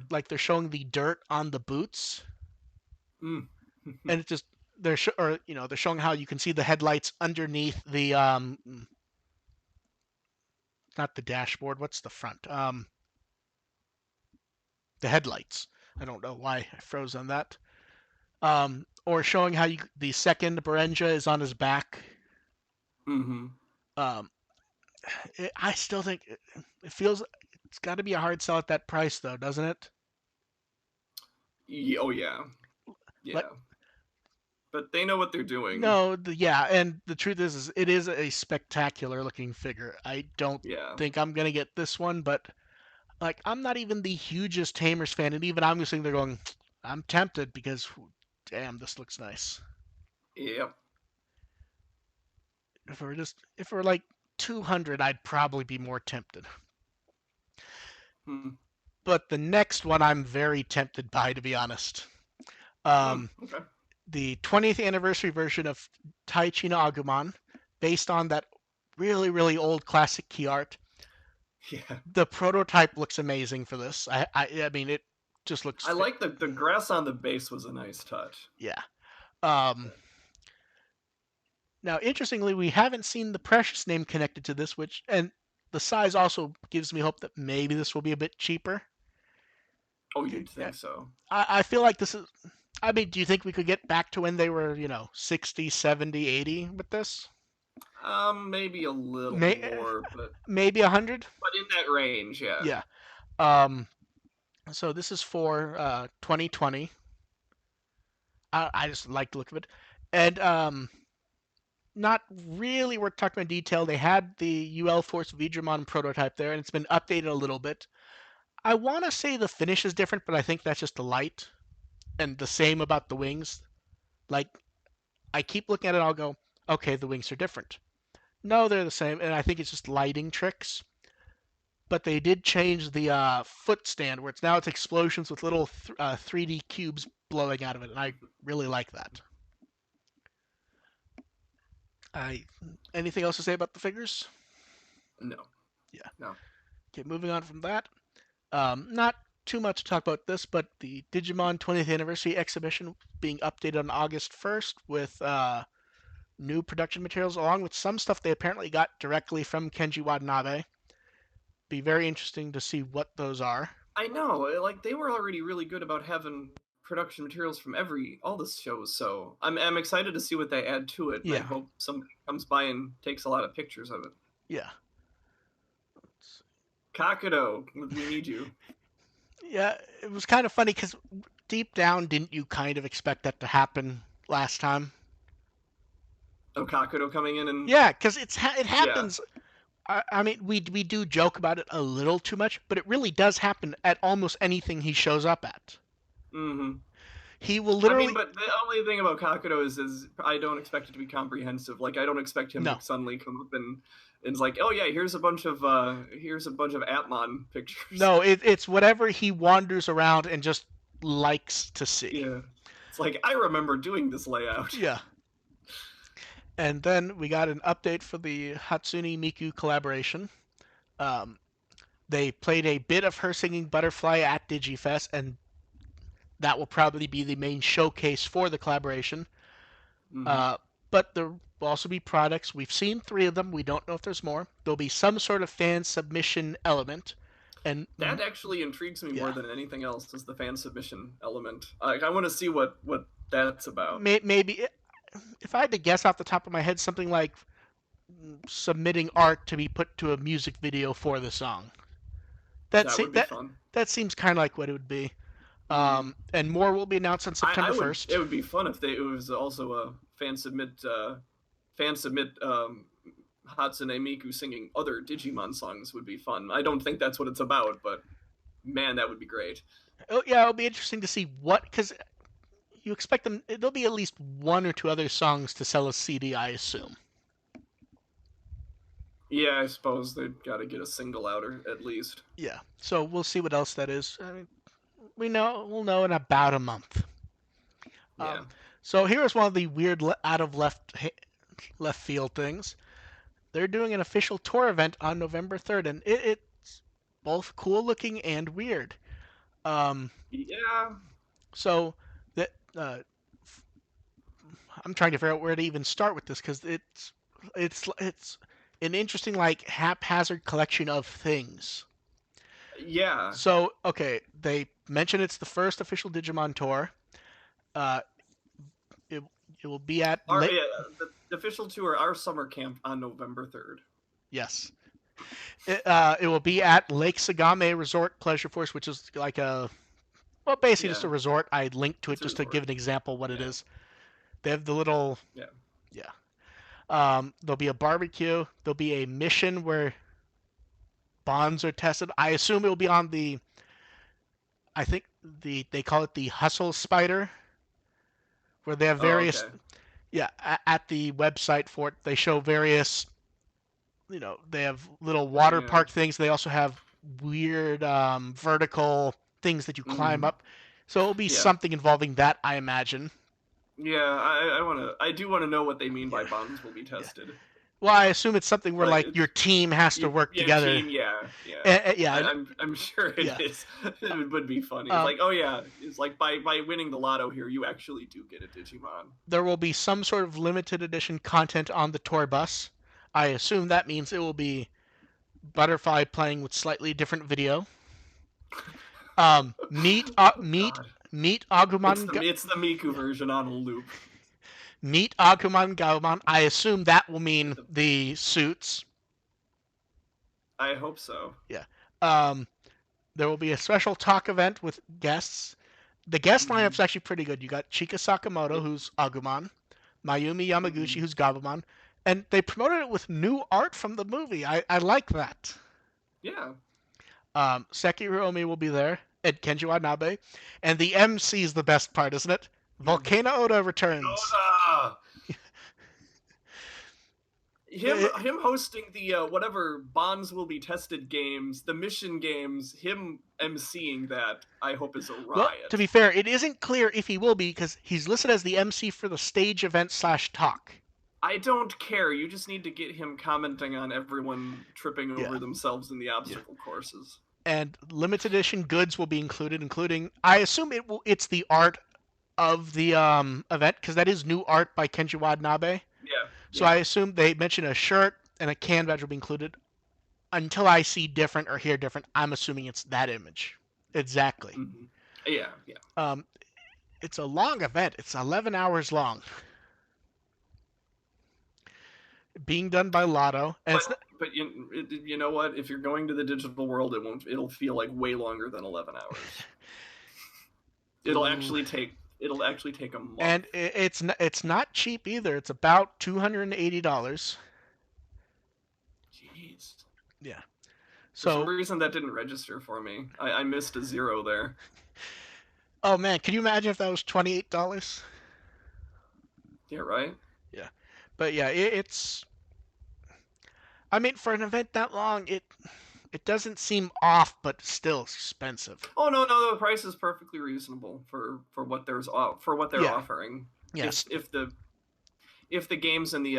[SPEAKER 1] Like they're showing the dirt on the boots,
[SPEAKER 2] Mm.
[SPEAKER 1] and it just or they're showing how you can see the headlights underneath the not the dashboard. What's the front? The headlights. I don't know why I froze on that. Or showing how the second Berenja is on his back.
[SPEAKER 2] Mm-hmm.
[SPEAKER 1] Um, I still think it feels it's got to be a hard sell at that price though, doesn't it?
[SPEAKER 2] Oh yeah,
[SPEAKER 1] Like
[SPEAKER 2] yeah. But they know what they're doing.
[SPEAKER 1] no, yeah, and the truth is it is a spectacular looking figure. I don't
[SPEAKER 2] Yeah.
[SPEAKER 1] think I'm gonna get this one, but like I'm not even the hugest Tamers fan, and even I'm just sitting there going, I'm tempted because damn, this looks nice.
[SPEAKER 2] Yep.
[SPEAKER 1] If it were like 200, I'd probably be more tempted.
[SPEAKER 2] Mm.
[SPEAKER 1] But the next one I'm very tempted by, to be honest.
[SPEAKER 2] Mm.
[SPEAKER 1] Um,
[SPEAKER 2] Okay.
[SPEAKER 1] the 20th anniversary version of Taichi no Agumon, based on that really, really old classic key art.
[SPEAKER 2] Yeah.
[SPEAKER 1] The prototype looks amazing for this. I mean, it just looks,
[SPEAKER 2] I like the grass on the base was a nice touch.
[SPEAKER 1] yeah. Um, Now, interestingly, we haven't seen the Precious name connected to this, and the size also gives me hope that maybe this will be a bit cheaper.
[SPEAKER 2] Oh, you'd think so.
[SPEAKER 1] I feel like this is. I mean, do you think we could get back to when they were, 60, 70, 80 with this?
[SPEAKER 2] Maybe a little
[SPEAKER 1] May,
[SPEAKER 2] more,
[SPEAKER 1] maybe 100?
[SPEAKER 2] but in that range, yeah.
[SPEAKER 1] Yeah. Um, so this is for 2020. I just like the look of it. And not really worth talking about in detail. They had the UL Force Vidramon prototype there, and it's been updated a little bit. I want to say the finish is different, but I think that's just the light. And the same about the wings. Like, I keep looking at it, I'll go, okay, the wings are different. No, they're the same, and I think it's just lighting tricks. But they did change the foot stand, where it's explosions with little 3D cubes blowing out of it, and I really like that. I Anything else to say about the figures?
[SPEAKER 2] No,
[SPEAKER 1] Yeah.
[SPEAKER 2] no.
[SPEAKER 1] Okay, moving on from that. Not too much to talk about this, but the Digimon 20th Anniversary exhibition being updated on August 1st with new production materials, along with some stuff they apparently got directly from Kenji Watanabe. Be very interesting to see what those are.
[SPEAKER 2] I know, like they were already really good about having production materials from all the shows, so I'm excited to see what they add to it, and I
[SPEAKER 1] Yeah,
[SPEAKER 2] hope somebody comes by and takes a lot of pictures of it.
[SPEAKER 1] yeah,
[SPEAKER 2] Kakudo, we need you.
[SPEAKER 1] yeah. It was kind of funny because deep down, didn't you kind of expect that to happen last time?
[SPEAKER 2] Oh, Kakudo coming in and
[SPEAKER 1] Yeah, because it
[SPEAKER 2] yeah.
[SPEAKER 1] happens. I mean, we do joke about it a little too much, but it really does happen at almost anything he shows up at.
[SPEAKER 2] Mm-hmm.
[SPEAKER 1] He will
[SPEAKER 2] I mean,
[SPEAKER 1] literally
[SPEAKER 2] but the only thing about Kakudo is I don't expect it to be comprehensive. Like I don't expect him to
[SPEAKER 1] no,
[SPEAKER 2] suddenly come up and it's like, oh yeah, here's a bunch of Atmon pictures.
[SPEAKER 1] no. It's whatever he wanders around and just likes to see.
[SPEAKER 2] Yeah, it's like I remember doing this layout.
[SPEAKER 1] Yeah. And then we got an update for the Hatsune Miku collaboration. Um, they played a bit of her singing Butterfly at Digi Fest, and that will probably be the main showcase for the collaboration.
[SPEAKER 2] Hmm.
[SPEAKER 1] Uh, but there will also be products. We've seen 3 of them. We don't know if there's more. There'll be some sort of fan submission element, and
[SPEAKER 2] That actually intrigues me more
[SPEAKER 1] yeah,
[SPEAKER 2] than anything else. Is the fan submission element? I want to see what that's about.
[SPEAKER 1] maybe if I had to guess off the top of my head, something like submitting art to be put to a music video for the song. That
[SPEAKER 2] That
[SPEAKER 1] se-
[SPEAKER 2] would be
[SPEAKER 1] that
[SPEAKER 2] fun.
[SPEAKER 1] that seems kind of like what it would be.
[SPEAKER 2] Hmm.
[SPEAKER 1] And more will be announced on
[SPEAKER 2] I
[SPEAKER 1] September
[SPEAKER 2] would. It
[SPEAKER 1] 1st.
[SPEAKER 2] would be fun if it was also a fan submit Hatsune Miku singing other Digimon songs would be fun. I don't think that's what it's about, but man, that would be great.
[SPEAKER 1] Oh yeah, it'll be interesting to see what because you expect them. There'll be at least 1 or 2 other songs to sell a CD, I assume.
[SPEAKER 2] Yeah, I suppose they've got to get a single out or at least.
[SPEAKER 1] Yeah. So we'll see what else that is. I mean, we'll know in about a month.
[SPEAKER 2] Yeah.
[SPEAKER 1] So here's one of the weird out of left field things. They're doing an official tour event on November 3rd, and it's both cool looking and weird. Um,
[SPEAKER 2] Yeah.
[SPEAKER 1] so that I'm trying to figure out where to even start with this because it's an interesting like haphazard collection of things.
[SPEAKER 2] Yeah.
[SPEAKER 1] So okay, they mention it's the first official Digimon tour. Uh, it it will be at
[SPEAKER 2] Our
[SPEAKER 1] late.
[SPEAKER 2] yeah, the official tour, our summer camp on November 3rd.
[SPEAKER 1] Yes, it will be at Lake Sagame Resort Pleasure Force, which is like a well, basically just
[SPEAKER 2] Yeah.
[SPEAKER 1] a resort. I linked to it
[SPEAKER 2] It's a
[SPEAKER 1] just to give
[SPEAKER 2] resort.
[SPEAKER 1] an example what it
[SPEAKER 2] Yeah.
[SPEAKER 1] is. They have the little
[SPEAKER 2] Yeah.
[SPEAKER 1] yeah. There'll be a barbecue. There'll be a mission where bonds are tested. I assume it will be on the. I think they call it the Hustle Spider, where they have
[SPEAKER 2] Oh,
[SPEAKER 1] various
[SPEAKER 2] okay.
[SPEAKER 1] yeah at the website for it. They show various they have little water
[SPEAKER 2] Yeah.
[SPEAKER 1] park things. They also have weird vertical things that you climb
[SPEAKER 2] Hmm.
[SPEAKER 1] up. So it'll be
[SPEAKER 2] Yeah.
[SPEAKER 1] something involving that, I imagine.
[SPEAKER 2] Yeah. I do want to know what they mean by
[SPEAKER 1] Yeah,
[SPEAKER 2] bonds will be
[SPEAKER 1] yeah.
[SPEAKER 2] tested.
[SPEAKER 1] Well, I assume it's something where
[SPEAKER 2] Like
[SPEAKER 1] like your team has to work
[SPEAKER 2] yeah,
[SPEAKER 1] together.
[SPEAKER 2] team, yeah, yeah.
[SPEAKER 1] Yeah,
[SPEAKER 2] I'm sure it
[SPEAKER 1] yeah.
[SPEAKER 2] is. It would be funny. It's
[SPEAKER 1] Um,
[SPEAKER 2] like, oh yeah, it's like by winning the lotto here, you actually do get a Digimon.
[SPEAKER 1] there will be some sort of limited edition content on the tour bus. I assume that means it will be Butterfly playing with slightly different video.
[SPEAKER 2] Oh God,
[SPEAKER 1] Meet
[SPEAKER 2] it's the Miku
[SPEAKER 1] yeah,
[SPEAKER 2] version on a loop.
[SPEAKER 1] Meet Agumon Gaumon. I assume that will
[SPEAKER 2] With
[SPEAKER 1] mean
[SPEAKER 2] the,
[SPEAKER 1] the suits.
[SPEAKER 2] I hope so.
[SPEAKER 1] Yeah. Um, there will be a special talk event with guests. The guest lineup's
[SPEAKER 2] Hmm.
[SPEAKER 1] actually pretty good. You got Chika Sakamoto, who's Agumon, Mayumi Yamaguchi,
[SPEAKER 2] Hmm.
[SPEAKER 1] who's Gabumon, and they promoted it with new art from the movie. I like that.
[SPEAKER 2] Yeah.
[SPEAKER 1] Seki Hiromi will be there, and Kenji Watanabe, and the MC is the best part, isn't it?
[SPEAKER 2] Hmm.
[SPEAKER 1] Volcano Oda returns.
[SPEAKER 2] Yoda!
[SPEAKER 1] Eh,
[SPEAKER 2] Him hosting the whatever bonds will be tested games, the mission games, him emceeing that, I hope is a
[SPEAKER 1] well, to
[SPEAKER 2] riot.
[SPEAKER 1] be fair, it isn't clear if he will be because he's listed as the MC for the stage event slash talk.
[SPEAKER 2] I don't care. You just need to get him commenting on everyone tripping
[SPEAKER 1] Yeah,
[SPEAKER 2] over themselves in the
[SPEAKER 1] yeah.
[SPEAKER 2] obstacle courses.
[SPEAKER 1] And limited edition goods will be included, including I assume it's the art of the event because that is new art by Kenji Watanabe.
[SPEAKER 2] Yeah,
[SPEAKER 1] So
[SPEAKER 2] yeah.
[SPEAKER 1] I assume they mentioned a shirt and a can badge will be included. Until I see different or hear different, I'm assuming it's that image. Exactly.
[SPEAKER 2] Hmm. Yeah, yeah.
[SPEAKER 1] Um, it's a long event. It's 11 hours long. Being done by Lotto, and
[SPEAKER 2] But
[SPEAKER 1] it's not,
[SPEAKER 2] you know what? If you're going to the digital world, it won't. It'll feel like way longer than 11 hours.
[SPEAKER 1] ooh,
[SPEAKER 2] It'll actually take a month.
[SPEAKER 1] and it's not cheap either. It's about $280.
[SPEAKER 2] Jeez.
[SPEAKER 1] Yeah.
[SPEAKER 2] For some
[SPEAKER 1] So,
[SPEAKER 2] reason, that didn't register for me. I missed a zero there.
[SPEAKER 1] oh man, can you imagine if that was $28?
[SPEAKER 2] Yeah, right.
[SPEAKER 1] Yeah. But yeah, it's. I mean, for an event that long, it doesn't seem off, but still expensive.
[SPEAKER 2] Oh no, no, the price is perfectly reasonable for what they're
[SPEAKER 1] Yeah.
[SPEAKER 2] offering.
[SPEAKER 1] Yes.
[SPEAKER 2] If the if the games and the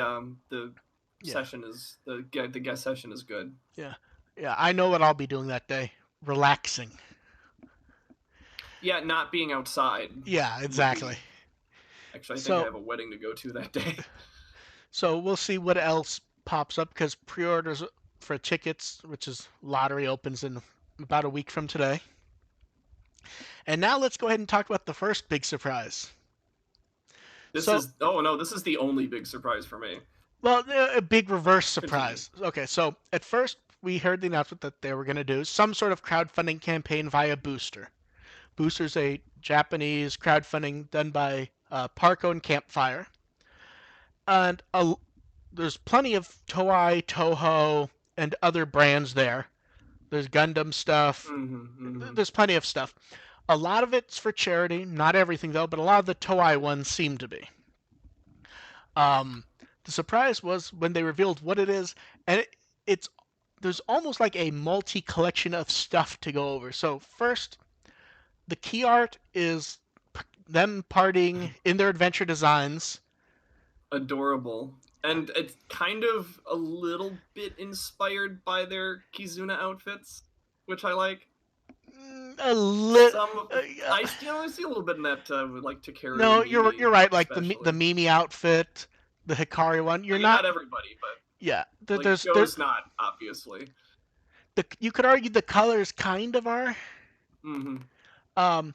[SPEAKER 1] Yeah,
[SPEAKER 2] session is the guest session is good.
[SPEAKER 1] yeah, yeah. I know what I'll be doing that day. Relaxing.
[SPEAKER 2] Yeah, not being outside
[SPEAKER 1] Yeah,
[SPEAKER 2] would
[SPEAKER 1] exactly.
[SPEAKER 2] be. Actually, I think I
[SPEAKER 1] So
[SPEAKER 2] have a wedding to go to that day.
[SPEAKER 1] so we'll see what else pops up because pre-orders for tickets, which is lottery, opens in about a week from today. And now let's go ahead and talk about the first big surprise.
[SPEAKER 2] This
[SPEAKER 1] So,
[SPEAKER 2] is oh no, this is the only big surprise for me.
[SPEAKER 1] well, a big reverse
[SPEAKER 2] Continue.
[SPEAKER 1] surprise. Okay, so at first we heard the announcement that they were going to do some sort of crowdfunding campaign via Booster. Booster's a Japanese crowdfunding done by Parco and Campfire. And there's plenty of Toei, Toho, and other brands there. There's Gundam stuff.
[SPEAKER 2] Mm-hmm.
[SPEAKER 1] There's plenty of stuff. A lot of it's for charity, not everything though, but a lot of the Toei ones seem to be. Um, the surprise was when they revealed what it is, and it's there's almost like a multi collection of stuff to go over. So first, the key art is them partying in their adventure designs.
[SPEAKER 2] Adorable. And it's kind of a little bit inspired by their Kizuna outfits, which I like.
[SPEAKER 1] A little.
[SPEAKER 2] Some I see a little bit in that with like Takeru
[SPEAKER 1] No,
[SPEAKER 2] and
[SPEAKER 1] you're
[SPEAKER 2] Mimi,
[SPEAKER 1] right. Like the
[SPEAKER 2] especially.
[SPEAKER 1] Mimi outfit, the Hikari one. You're
[SPEAKER 2] Like
[SPEAKER 1] not.
[SPEAKER 2] not everybody, but
[SPEAKER 1] Yeah,
[SPEAKER 2] like
[SPEAKER 1] there.
[SPEAKER 2] Joe's not obviously.
[SPEAKER 1] You could argue the colors kind of are.
[SPEAKER 2] Mm-hmm.
[SPEAKER 1] Um,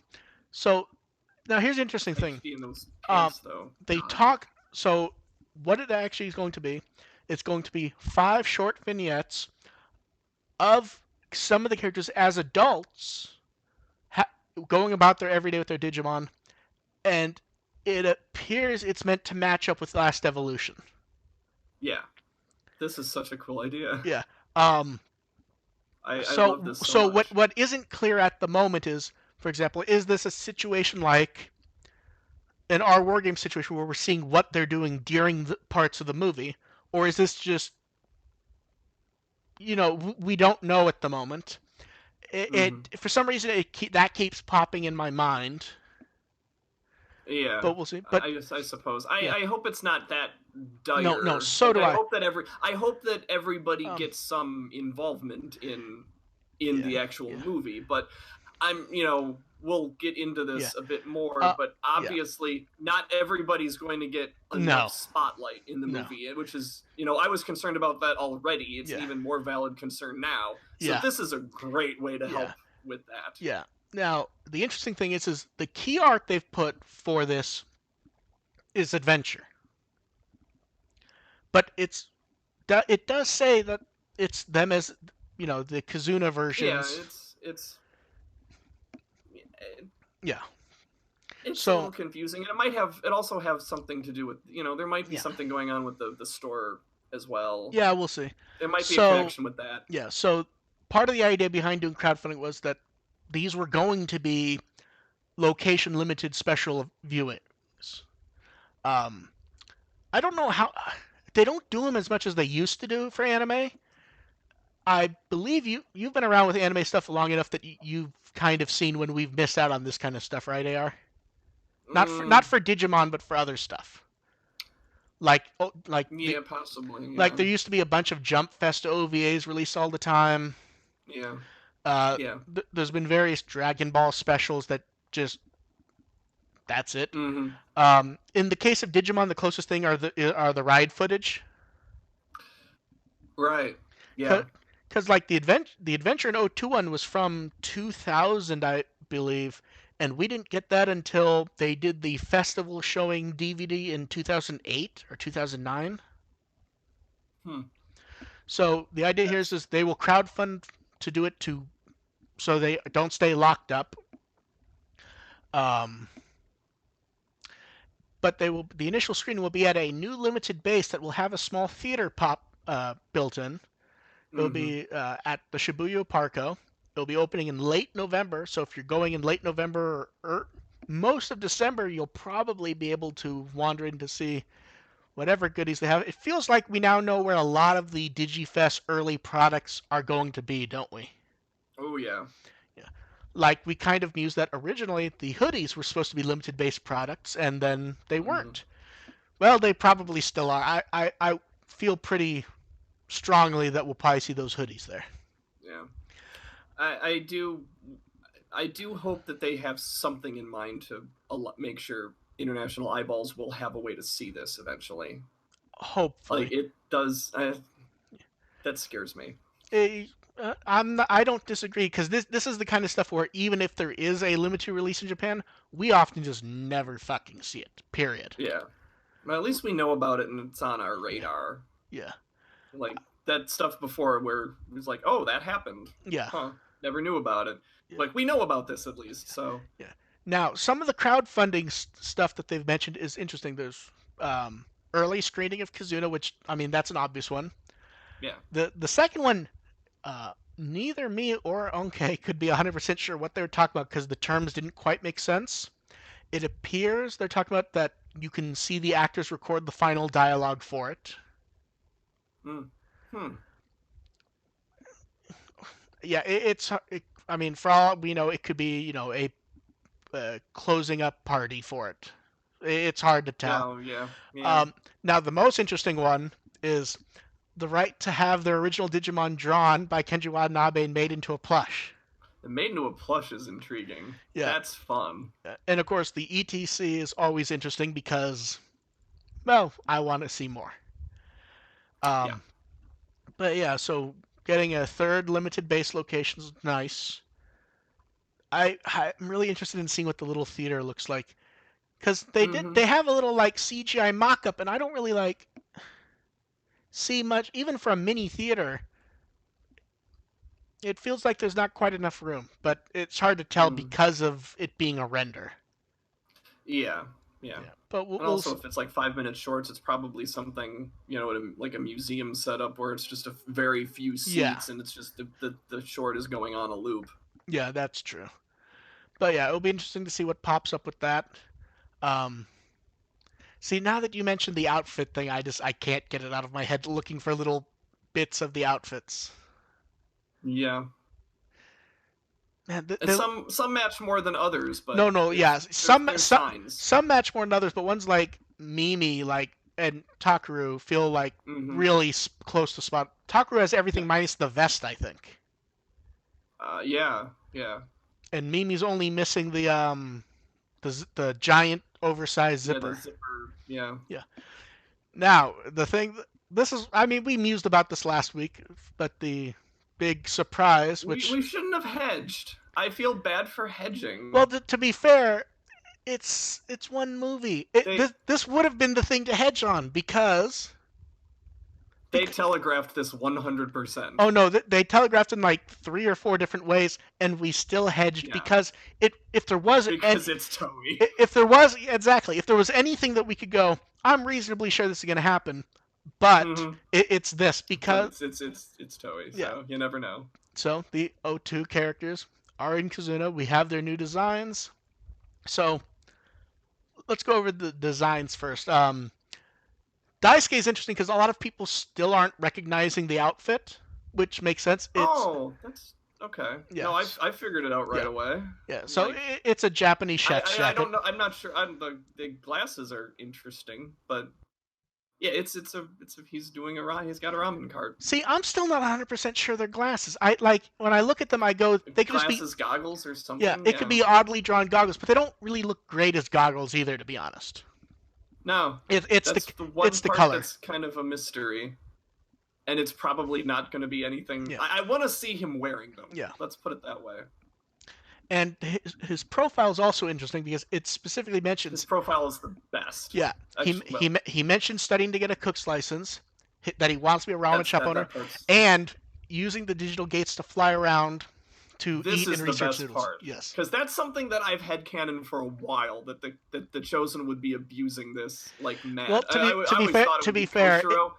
[SPEAKER 1] so now here's the interesting
[SPEAKER 2] I
[SPEAKER 1] thing.
[SPEAKER 2] see in those
[SPEAKER 1] Um,
[SPEAKER 2] pants though.
[SPEAKER 1] they
[SPEAKER 2] God.
[SPEAKER 1] talk. So what it actually is going to be, it's going to be 5 short vignettes of some of the characters as adults ha- going about their everyday with their Digimon, and it appears it's meant to match up with Last Evolution.
[SPEAKER 2] Yeah. This is such a cool idea.
[SPEAKER 1] Yeah. Um,
[SPEAKER 2] I love
[SPEAKER 1] so
[SPEAKER 2] this so
[SPEAKER 1] so
[SPEAKER 2] much.
[SPEAKER 1] what isn't clear at the moment is, for example, is this a situation like an R war game situation where we're seeing what they're doing during the parts of the movie, or is this just we don't know at the moment.
[SPEAKER 2] Mm-hmm.
[SPEAKER 1] For some reason that keeps popping in my mind,
[SPEAKER 2] Yeah,
[SPEAKER 1] but we'll see. But
[SPEAKER 2] I suppose
[SPEAKER 1] yeah,
[SPEAKER 2] I hope it's not that
[SPEAKER 1] no,
[SPEAKER 2] dire.
[SPEAKER 1] so
[SPEAKER 2] Like
[SPEAKER 1] do I.
[SPEAKER 2] I hope that everybody
[SPEAKER 1] Um,
[SPEAKER 2] gets some involvement in
[SPEAKER 1] yeah,
[SPEAKER 2] the actual
[SPEAKER 1] yeah,
[SPEAKER 2] movie. But we'll get into
[SPEAKER 1] yeah,
[SPEAKER 2] this a bit more.
[SPEAKER 1] uh,
[SPEAKER 2] But
[SPEAKER 1] yeah.
[SPEAKER 2] obviously, not everybody's going to get enough
[SPEAKER 1] No,
[SPEAKER 2] spotlight in the
[SPEAKER 1] no,
[SPEAKER 2] movie, which is I was concerned about that already. It's an
[SPEAKER 1] yeah,
[SPEAKER 2] even more valid concern now. So
[SPEAKER 1] yeah,
[SPEAKER 2] this is a great way to
[SPEAKER 1] yeah,
[SPEAKER 2] help with that.
[SPEAKER 1] yeah. Now the interesting thing is the key art they've put for this is adventure, but it does say that it's them as the Kizuna
[SPEAKER 2] Yeah,
[SPEAKER 1] versions. Yeah.
[SPEAKER 2] it's a little
[SPEAKER 1] So
[SPEAKER 2] confusing, and it also have something to do with there might be
[SPEAKER 1] yeah,
[SPEAKER 2] something going on with the store as well.
[SPEAKER 1] yeah, we'll see.
[SPEAKER 2] There might be a
[SPEAKER 1] So
[SPEAKER 2] connection with that.
[SPEAKER 1] yeah, so part of the idea behind doing crowdfunding was that these were going to be location limited special viewings. Um, I don't know how they don't do them as much as they used to do for anime. I believe you've been around with anime stuff long enough that you've kind of seen when we've missed out on this kind of stuff, right, AR? Not
[SPEAKER 2] Mm,
[SPEAKER 1] for Digimon, but for other stuff. Like
[SPEAKER 2] yeah, possibly.
[SPEAKER 1] like
[SPEAKER 2] Yeah,
[SPEAKER 1] there used to be a bunch of Jump Fest OVAs released all the time.
[SPEAKER 2] yeah,
[SPEAKER 1] Uh,
[SPEAKER 2] yeah.
[SPEAKER 1] there's been various Dragon Ball specials that just that's it.
[SPEAKER 2] Mm-hmm.
[SPEAKER 1] In the case of Digimon, the closest thing are the ride footage,
[SPEAKER 2] Right. Yeah.
[SPEAKER 1] because like the adventure in 021 was from 2000, I believe, and we didn't get that until they did the festival showing DVD in 2008 or 2009.
[SPEAKER 2] Hmm.
[SPEAKER 1] So the idea here is they will crowdfund to do it so they don't stay locked up. Um, but the initial screening will be at a new limited base that will have a small theater pop built in. It'll
[SPEAKER 2] Mm-hmm.
[SPEAKER 1] be at the Shibuya Parco. It'll be opening in late November. So if you're going in late November or most of December, you'll probably be able to wander in to see whatever goodies they have. It feels like we now know where a lot of the DigiFest early products are going to be, don't we?
[SPEAKER 2] Oh yeah.
[SPEAKER 1] Yeah. Like we kind of mused that originally the hoodies were supposed to be limited base products and then they
[SPEAKER 2] Mm-hmm.
[SPEAKER 1] weren't. Well, they probably still are. I feel pretty strongly that we'll probably see those hoodies there.
[SPEAKER 2] Yeah, I do. I do hope that they have something in mind to make sure international eyeballs will have a way to see this eventually. Like
[SPEAKER 1] Hopefully.
[SPEAKER 2] it does. That scares me.
[SPEAKER 1] Eh, I don't disagree because this is the kind of stuff where even if there is a limited release in Japan, we often just never fucking see it. Period.
[SPEAKER 2] Yeah, but at least we know about it and it's on our
[SPEAKER 1] Yeah.
[SPEAKER 2] radar.
[SPEAKER 1] Yeah.
[SPEAKER 2] Like that stuff before where it was like, oh, that happened.
[SPEAKER 1] Yeah.
[SPEAKER 2] Huh. Never knew about it.
[SPEAKER 1] Yeah.
[SPEAKER 2] Like we know about this at least. So
[SPEAKER 1] Yeah. Now, some of the crowdfunding stuff that they've mentioned is interesting. There's early screening of Kizuna, which I mean that's an obvious one.
[SPEAKER 2] yeah.
[SPEAKER 1] The second one, neither me or Onke could be 100% sure what they were talking about because the terms didn't quite make sense. It appears they're talking about that you can see the actors record the final dialogue for it.
[SPEAKER 2] Mm. Hmm.
[SPEAKER 1] Yeah, I mean, for all we know, it could be a closing up party for it. It's hard to tell.
[SPEAKER 2] Oh yeah. Yeah.
[SPEAKER 1] Um, Now, the most interesting one is the right to have their original Digimon drawn by Kenji Watanabe and made into a plush.
[SPEAKER 2] The made into a plush is intriguing.
[SPEAKER 1] Yeah,
[SPEAKER 2] That's fun.
[SPEAKER 1] and of course the ETC is always interesting because, well, I want to see more.
[SPEAKER 2] Yeah.
[SPEAKER 1] Um, but yeah, so getting a third limited base location is nice. I'm really interested in seeing what the little theater looks like because
[SPEAKER 2] Mm-hmm.
[SPEAKER 1] they have a little like CGI mock-up, and I don't really like see much even for a mini theater. It feels like there's not quite enough room, but it's hard to tell
[SPEAKER 2] Mm.
[SPEAKER 1] because of it being a render.
[SPEAKER 2] Yeah. Yeah.
[SPEAKER 1] Yeah, but
[SPEAKER 2] And also, if it's like 5 minute shorts, it's probably something like a museum setup where it's just a very few
[SPEAKER 1] yeah,
[SPEAKER 2] seats and it's just the short is going on a loop.
[SPEAKER 1] yeah, that's true. But yeah, it'll be interesting to see what pops up with that. Um, See, now that you mentioned the outfit thing, I can't get it out of my head looking for little bits of the outfits.
[SPEAKER 2] Yeah.
[SPEAKER 1] Man,
[SPEAKER 2] And some match more than others, but
[SPEAKER 1] no, yeah,
[SPEAKER 2] there's signs.
[SPEAKER 1] some match more than others, but ones like Mimi, and Takaru feel like
[SPEAKER 2] Mm-hmm.
[SPEAKER 1] really close to spot. Takaru has
[SPEAKER 2] Yeah.
[SPEAKER 1] everything minus the vest, I think,
[SPEAKER 2] Yeah. Yeah.
[SPEAKER 1] and Mimi's only missing the giant oversized
[SPEAKER 2] Yeah. The
[SPEAKER 1] zipper.
[SPEAKER 2] zipper. Yeah.
[SPEAKER 1] Yeah. Now the thing, this is, I mean, we mused about this last week, but the big surprise, which,
[SPEAKER 2] We shouldn't have hedged. I feel bad for
[SPEAKER 1] well,
[SPEAKER 2] hedging.
[SPEAKER 1] to be fair, it's one movie.
[SPEAKER 2] They
[SPEAKER 1] This would have been the thing to hedge on
[SPEAKER 2] they
[SPEAKER 1] because
[SPEAKER 2] telegraphed this 100%.
[SPEAKER 1] oh no, they telegraphed in like three or four different ways, and we still hedged
[SPEAKER 2] Yeah.
[SPEAKER 1] because it if there was
[SPEAKER 2] Because it's Toei.
[SPEAKER 1] if there was exactly if there was anything that we could go, I'm reasonably sure this is going to happen, but
[SPEAKER 2] Mm-hmm.
[SPEAKER 1] it's this
[SPEAKER 2] But
[SPEAKER 1] because
[SPEAKER 2] it's Toei,
[SPEAKER 1] yeah.
[SPEAKER 2] so you never know.
[SPEAKER 1] So the O2 characters are in Kizuna. We have their new designs. So let's go over the designs first. Daisuke is interesting because a lot of people still aren't recognizing the outfit, which makes sense. It's
[SPEAKER 2] Oh, that's okay. No,
[SPEAKER 1] yes,
[SPEAKER 2] I figured it out right
[SPEAKER 1] yeah,
[SPEAKER 2] away.
[SPEAKER 1] yeah. So
[SPEAKER 2] Like
[SPEAKER 1] it's a Japanese chef's
[SPEAKER 2] I
[SPEAKER 1] jacket.
[SPEAKER 2] don't know. I'm not sure. The glasses are interesting, but yeah, he's doing he's got a ramen cart.
[SPEAKER 1] See, I'm still not 100% sure they're glasses. I like when I look at them, I go, they could just be
[SPEAKER 2] Glasses, goggles, or
[SPEAKER 1] yeah,
[SPEAKER 2] something.
[SPEAKER 1] it could
[SPEAKER 2] Yeah.
[SPEAKER 1] be oddly drawn goggles, but they don't really look great as goggles either, to be honest.
[SPEAKER 2] No,
[SPEAKER 1] It's
[SPEAKER 2] that's the
[SPEAKER 1] it's
[SPEAKER 2] one
[SPEAKER 1] the
[SPEAKER 2] part
[SPEAKER 1] color.
[SPEAKER 2] that's kind of a mystery, and it's probably not going to be anything.
[SPEAKER 1] Yeah,
[SPEAKER 2] I want to see him wearing them.
[SPEAKER 1] yeah.
[SPEAKER 2] Let's put it that way.
[SPEAKER 1] And his profile is also interesting because it specifically
[SPEAKER 2] His
[SPEAKER 1] mentions,
[SPEAKER 2] profile is the best.
[SPEAKER 1] yeah,
[SPEAKER 2] Actually, well,
[SPEAKER 1] he mentioned studying to get a cook's license, that he wants to be a ramen shop owner,
[SPEAKER 2] that part's.
[SPEAKER 1] and using the digital gates to fly around to
[SPEAKER 2] This
[SPEAKER 1] eat and
[SPEAKER 2] is the
[SPEAKER 1] research
[SPEAKER 2] best
[SPEAKER 1] noodles.
[SPEAKER 2] part
[SPEAKER 1] Yes.
[SPEAKER 2] because that's something that I've had canon for a while that the chosen would be abusing this like mad.
[SPEAKER 1] Well,
[SPEAKER 2] I always thought it
[SPEAKER 1] to
[SPEAKER 2] would
[SPEAKER 1] be
[SPEAKER 2] be
[SPEAKER 1] fair,
[SPEAKER 2] Koshiro.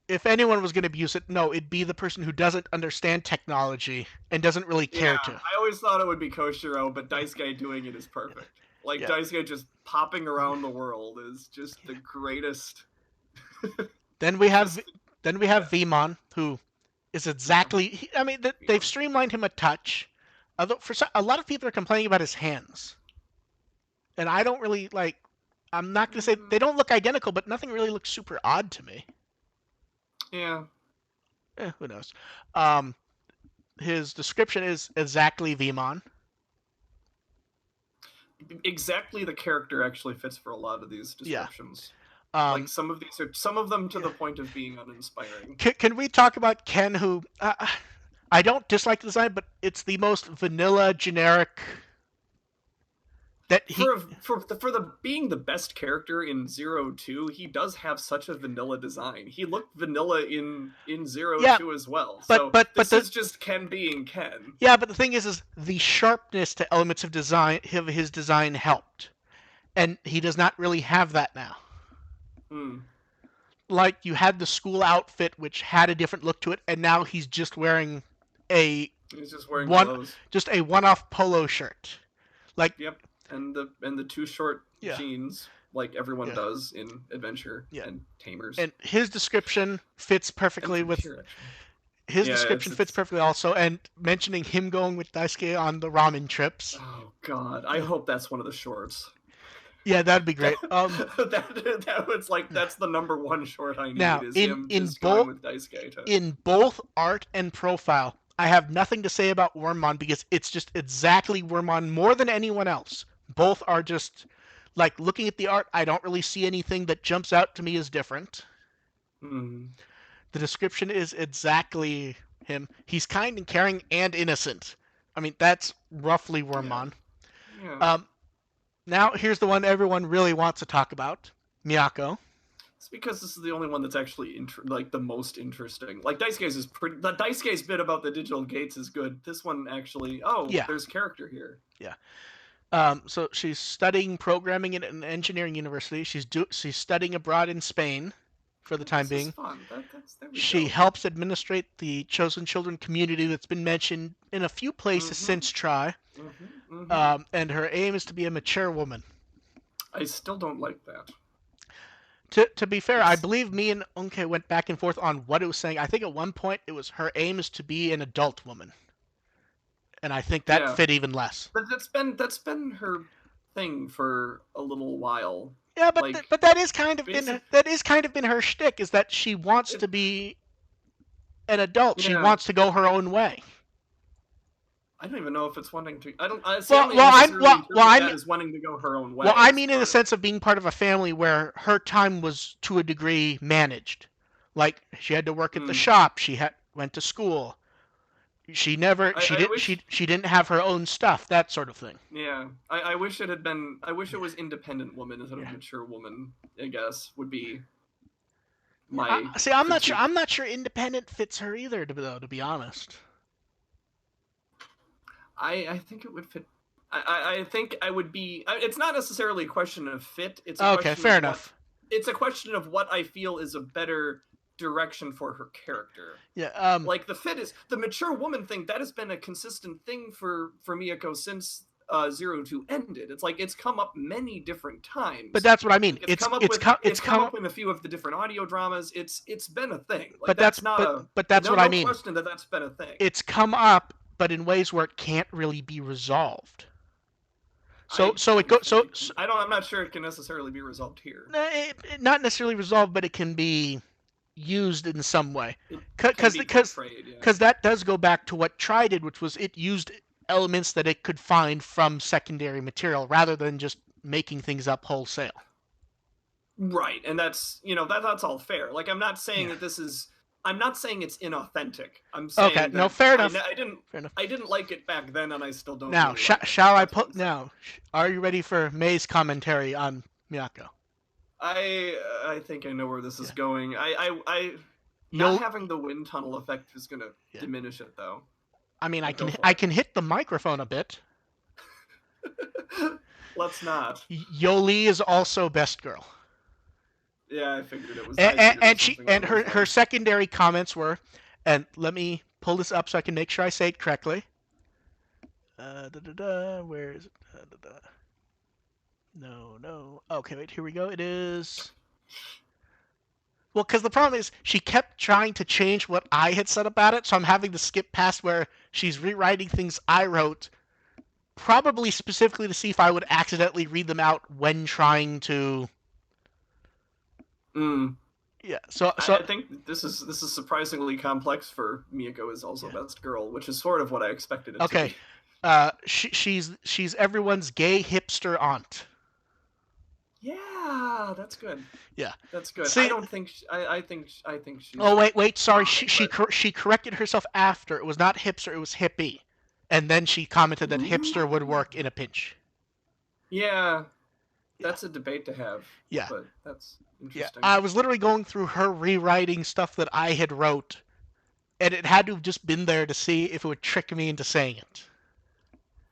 [SPEAKER 1] if anyone was going to abuse it, no, it'd be the person who doesn't understand technology and doesn't really
[SPEAKER 2] Yeah,
[SPEAKER 1] care to.
[SPEAKER 2] I always thought it would be Koshiro, but Daisuke doing it is perfect. Like
[SPEAKER 1] Yeah.
[SPEAKER 2] Daisuke just popping around the world is just the greatest.
[SPEAKER 1] Then we have
[SPEAKER 2] Just,
[SPEAKER 1] Vmon, who is exactly. I mean, they've streamlined him a touch. Although a lot of people are complaining about his hands, and I don't really like. I'm not gonna say they don't look identical, but nothing really looks super odd to me.
[SPEAKER 2] Yeah.
[SPEAKER 1] Who knows? Um, his description is exactly Vmon.
[SPEAKER 2] Exactly, the character actually fits for a lot of these
[SPEAKER 1] Yeah.
[SPEAKER 2] descriptions. Like
[SPEAKER 1] Um,
[SPEAKER 2] some of them to
[SPEAKER 1] yeah.
[SPEAKER 2] the point of being uninspiring.
[SPEAKER 1] Can we talk about Ken, who I don't dislike the design, but it's the most vanilla, generic that he.
[SPEAKER 2] For the being the best character in 02, he does have such a vanilla design. He looked vanilla in
[SPEAKER 1] Yeah,
[SPEAKER 2] 02 as well.
[SPEAKER 1] but
[SPEAKER 2] So
[SPEAKER 1] but but
[SPEAKER 2] this
[SPEAKER 1] the
[SPEAKER 2] is just Ken being Ken.
[SPEAKER 1] yeah, but the thing is the sharpness to elements of design of his design helped, and he does not really have that now.
[SPEAKER 2] Hmm.
[SPEAKER 1] Like you had the school outfit, which had a different look to it, and now he's just wearing a
[SPEAKER 2] He's just wearing
[SPEAKER 1] one,
[SPEAKER 2] clothes.
[SPEAKER 1] just a one-off polo shirt. Like
[SPEAKER 2] Yep. And the too short
[SPEAKER 1] yeah,
[SPEAKER 2] jeans like everyone
[SPEAKER 1] yeah,
[SPEAKER 2] does in Adventure
[SPEAKER 1] yeah.
[SPEAKER 2] and Tamers.
[SPEAKER 1] And his description fits
[SPEAKER 2] And
[SPEAKER 1] perfectly with
[SPEAKER 2] Frontier, actually.
[SPEAKER 1] his
[SPEAKER 2] Yeah,
[SPEAKER 1] description fits perfectly also, and mentioning him going with Daisuke on the ramen trips.
[SPEAKER 2] oh god, I hope that's one of the shorts.
[SPEAKER 1] Yeah, that'd be great.
[SPEAKER 2] That was like that's the number one short I need
[SPEAKER 1] Now
[SPEAKER 2] is
[SPEAKER 1] in
[SPEAKER 2] him
[SPEAKER 1] in
[SPEAKER 2] just going
[SPEAKER 1] both
[SPEAKER 2] with Daisuke to...
[SPEAKER 1] in both art and profile, I have nothing to say about Wormmon because it's just exactly Wormmon more than anyone else. Both are just like looking at the art, I don't really see anything that jumps out to me as different.
[SPEAKER 2] Mm.
[SPEAKER 1] The description is exactly him. He's kind and caring and innocent. I mean, that's roughly
[SPEAKER 2] Yeah.
[SPEAKER 1] Wormmon.
[SPEAKER 2] Yeah.
[SPEAKER 1] Now here's the one everyone really wants to talk about, Miyako.
[SPEAKER 2] It's because this is the only one that's actually like the most interesting. Like Daisuke's is pretty. The Daisuke's bit about the digital gates is good. This one actually,
[SPEAKER 1] Yeah.
[SPEAKER 2] there's character here.
[SPEAKER 1] Yeah. So she's studying programming at an engineering university. She's studying abroad in Spain for the time
[SPEAKER 2] This is
[SPEAKER 1] being.
[SPEAKER 2] fun. That's there we
[SPEAKER 1] She
[SPEAKER 2] go.
[SPEAKER 1] helps administrate the Chosen Children community that's been mentioned in a few places since Try. And her aim is to be a mature woman.
[SPEAKER 2] I still don't like that.
[SPEAKER 1] To be fair, I believe me and Unke went back and forth on what it was saying. I think at one point it was her aim is to be an adult woman, and I think that
[SPEAKER 2] Yeah,
[SPEAKER 1] fit even less.
[SPEAKER 2] but that's been her thing for a little while.
[SPEAKER 1] Yeah, but
[SPEAKER 2] Like
[SPEAKER 1] but that is kind of
[SPEAKER 2] basic.
[SPEAKER 1] been her shtick is that she wants
[SPEAKER 2] It,
[SPEAKER 1] to be an adult. She
[SPEAKER 2] yeah,
[SPEAKER 1] wants to go her own way.
[SPEAKER 2] I don't even know if it's wanting to. I don't. I
[SPEAKER 1] Well,
[SPEAKER 2] only
[SPEAKER 1] well,
[SPEAKER 2] necessarily interpret
[SPEAKER 1] I
[SPEAKER 2] that
[SPEAKER 1] mean,
[SPEAKER 2] as wanting to go her own way.
[SPEAKER 1] well, I
[SPEAKER 2] As
[SPEAKER 1] mean in the
[SPEAKER 2] far as
[SPEAKER 1] sense of being part of a family where her time was to a degree managed. Like she had to work at the shop. She went to school. She never
[SPEAKER 2] I wish.
[SPEAKER 1] she didn't have her own stuff. That sort of thing.
[SPEAKER 2] Yeah, I wish it had been. I wish it
[SPEAKER 1] Yeah.
[SPEAKER 2] was independent woman instead of
[SPEAKER 1] Yeah.
[SPEAKER 2] mature woman. I guess would be
[SPEAKER 1] Yeah,
[SPEAKER 2] my
[SPEAKER 1] see, I'm not sure.
[SPEAKER 2] critique.
[SPEAKER 1] I'm not sure independent fits her either. To be honest.
[SPEAKER 2] I think it would fit. I think I would be. It's not necessarily a question of fit. It's a
[SPEAKER 1] Okay,
[SPEAKER 2] question
[SPEAKER 1] fair
[SPEAKER 2] of what.
[SPEAKER 1] enough.
[SPEAKER 2] It's a question of what I feel is a better direction for her character.
[SPEAKER 1] Yeah.
[SPEAKER 2] Like the fit is the mature woman thing. That has been a consistent thing for Miyako since 02 ended. It's like it's come up many different times.
[SPEAKER 1] But that's what I mean.
[SPEAKER 2] It's come up in a few of the different audio dramas. It's been a thing. Like
[SPEAKER 1] but
[SPEAKER 2] that's not
[SPEAKER 1] but that's what I mean.
[SPEAKER 2] No question that that's been a thing.
[SPEAKER 1] It's come up, but in ways where it can't really be resolved. So it goes.
[SPEAKER 2] I'm not sure it can necessarily be resolved here.
[SPEAKER 1] Not necessarily resolved, but it can be used in some way.
[SPEAKER 2] Because
[SPEAKER 1] That does go back to what Try did, which was it used elements that it could find from secondary material rather than just making things up wholesale.
[SPEAKER 2] Right, and that's that's all fair. Like I'm not saying that this is. I'm not saying it's inauthentic. I'm saying
[SPEAKER 1] okay.
[SPEAKER 2] That
[SPEAKER 1] No, fair enough.
[SPEAKER 2] Fair enough. I didn't like it back then, and I still don't.
[SPEAKER 1] Now,
[SPEAKER 2] really like
[SPEAKER 1] shall I put now? Are you ready for May's commentary on Miyako?
[SPEAKER 2] I think I know where this is going. Not having the wind tunnel effect is gonna diminish it, though.
[SPEAKER 1] I mean, I can hit the microphone a bit.
[SPEAKER 2] Let's not.
[SPEAKER 1] Yoli is also best girl.
[SPEAKER 2] Yeah, I figured it was.
[SPEAKER 1] And her secondary comments were, and let me pull this up so I can make sure I say it correctly. Where is it? No. Okay, wait, here we go. It is. Well, because the problem is she kept trying to change what I had said about it, so I'm having to skip past where she's rewriting things I wrote probably specifically to see if I would accidentally read them out when trying to.
[SPEAKER 2] Mm.
[SPEAKER 1] Yeah. So
[SPEAKER 2] I think this is surprisingly complex for Miyako is also
[SPEAKER 1] yeah.
[SPEAKER 2] best girl, which is sort of what I expected it to
[SPEAKER 1] Okay.
[SPEAKER 2] be.
[SPEAKER 1] She's everyone's gay hipster aunt.
[SPEAKER 2] Yeah, that's good.
[SPEAKER 1] Yeah.
[SPEAKER 2] That's good. I
[SPEAKER 1] See.
[SPEAKER 2] don't think I think
[SPEAKER 1] Oh
[SPEAKER 2] she's
[SPEAKER 1] wait. Sorry.
[SPEAKER 2] fine, but
[SPEAKER 1] She corrected herself after. It was not hipster. It was hippie. And then she commented that hipster would
[SPEAKER 2] ooh.
[SPEAKER 1] work in a pinch.
[SPEAKER 2] Yeah,
[SPEAKER 1] Yeah.
[SPEAKER 2] that's a debate to have,
[SPEAKER 1] Yeah.
[SPEAKER 2] but that's
[SPEAKER 1] Yeah.
[SPEAKER 2] interesting.
[SPEAKER 1] I was literally going through her rewriting stuff that I had wrote, and it had to have just been there to see if it would trick me into saying it.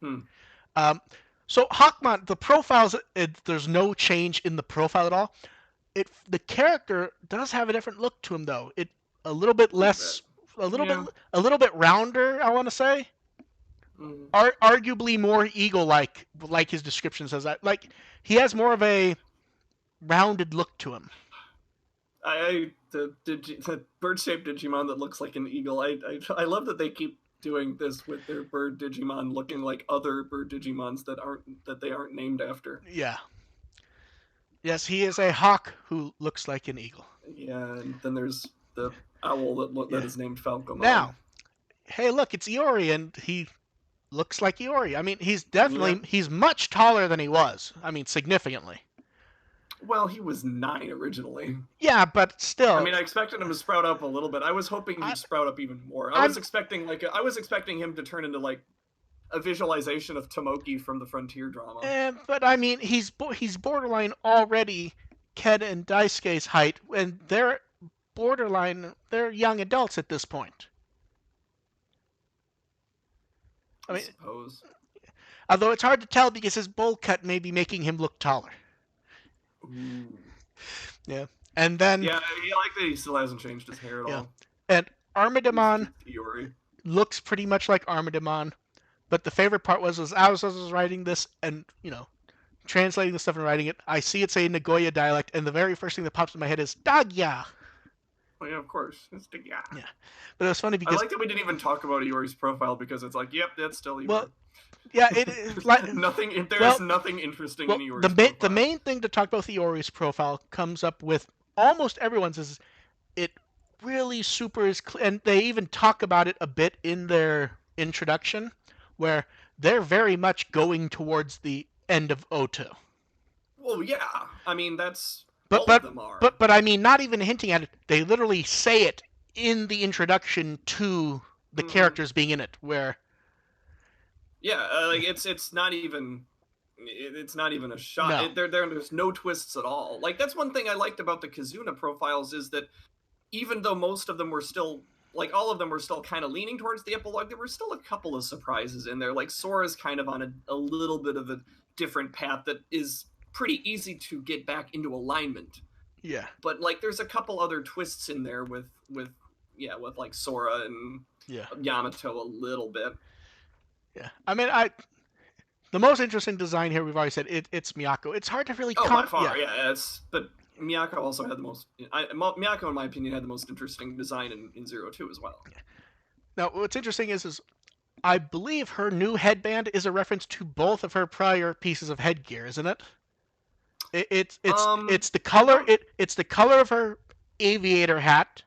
[SPEAKER 2] Hmm.
[SPEAKER 1] Um, so Hawkmon, the profiles, there's no change in the profile at all. The character does have a different look to him though. It a little bit
[SPEAKER 2] A little bit.
[SPEAKER 1] less, a little bit,
[SPEAKER 2] Yeah.
[SPEAKER 1] a little bit rounder. I want to say,
[SPEAKER 2] Mm.
[SPEAKER 1] arguably more eagle-like his description says that. Like he has more of a rounded look to him.
[SPEAKER 2] The bird-shaped Digimon that looks like an eagle. I love that they keep doing this with their bird Digimon looking like other bird Digimons that they aren't named after.
[SPEAKER 1] Yeah. Yes, he is a hawk who looks like an eagle.
[SPEAKER 2] Yeah, and then there's the owl that
[SPEAKER 1] Yeah.
[SPEAKER 2] is named Falcomon.
[SPEAKER 1] Now, hey, look, it's Iori, and he looks like Iori. I mean,
[SPEAKER 2] Yeah.
[SPEAKER 1] he's much taller than he was. I mean, significantly.
[SPEAKER 2] Well, he was 9 originally.
[SPEAKER 1] Yeah, but
[SPEAKER 2] I
[SPEAKER 1] still,
[SPEAKER 2] mean, I expected him to sprout up a little bit. I was hoping
[SPEAKER 1] I,
[SPEAKER 2] he'd sprout up even more. I
[SPEAKER 1] I'm.
[SPEAKER 2] was expecting him to turn into like a visualization of Tomoki from the Frontier drama.
[SPEAKER 1] But I mean, he's borderline already Ken and Daisuke's height, and they're borderline. They're young adults at this point. I
[SPEAKER 2] I
[SPEAKER 1] mean,
[SPEAKER 2] suppose.
[SPEAKER 1] although it's hard to tell because his bowl cut may be making him look taller.
[SPEAKER 2] Ooh.
[SPEAKER 1] Yeah, and then
[SPEAKER 2] Yeah, I like that he still hasn't changed his hair at
[SPEAKER 1] yeah,
[SPEAKER 2] all.
[SPEAKER 1] and
[SPEAKER 2] He's
[SPEAKER 1] Armadamon
[SPEAKER 2] just Iori.
[SPEAKER 1] looks pretty much like Armadamon. But the favorite part was as I was writing this and translating the stuff and writing it, I see it say Nagoya dialect, and the very first thing that pops in my head is Dagya.
[SPEAKER 2] Oh yeah, of course. It's yeah.
[SPEAKER 1] Yeah, but it was funny
[SPEAKER 2] I
[SPEAKER 1] because
[SPEAKER 2] like that we didn't even talk about Iori's profile because it's like, yep, that's still
[SPEAKER 1] well,
[SPEAKER 2] Iori.
[SPEAKER 1] yeah, it is like
[SPEAKER 2] nothing. There
[SPEAKER 1] well,
[SPEAKER 2] is nothing interesting
[SPEAKER 1] well
[SPEAKER 2] in Iori's
[SPEAKER 1] the
[SPEAKER 2] profile.
[SPEAKER 1] main thing to talk about the Iori's profile comes up with almost everyone's is it really super is and they even talk about it a bit in their introduction where they're very much going towards the end of O2.
[SPEAKER 2] Well, yeah. I mean, that's
[SPEAKER 1] But
[SPEAKER 2] all of
[SPEAKER 1] but
[SPEAKER 2] them are.
[SPEAKER 1] but I mean, not even hinting at it. They literally say it in the introduction to the
[SPEAKER 2] Mm-hmm.
[SPEAKER 1] characters being in it. Where
[SPEAKER 2] Yeah, like it's not even it's not even a shot.
[SPEAKER 1] no,
[SPEAKER 2] There's no twists at all. Like that's one thing I liked about the Kizuna profiles is that even though most of them were still like all of them were still kind of leaning towards the epilogue, there were still a couple of surprises in there. Like Sora's kind of on a little bit of a different path that is pretty easy to get back into alignment.
[SPEAKER 1] yeah,
[SPEAKER 2] But like there's a couple other twists in there with with like Sora and
[SPEAKER 1] yeah,
[SPEAKER 2] Yamato a little bit.
[SPEAKER 1] yeah. I mean, the most interesting design here we've already said it's Miyako. It's hard to really
[SPEAKER 2] Oh, by
[SPEAKER 1] yeah.
[SPEAKER 2] far, yeah. But Miyako also had the most. Miyako, in my opinion, had the most interesting design in Zero Two as well.
[SPEAKER 1] Now, what's interesting is I believe her new headband is a reference to both of her prior pieces of headgear, isn't it? It's the
[SPEAKER 2] I
[SPEAKER 1] color
[SPEAKER 2] don't.
[SPEAKER 1] it's the color of her aviator hat,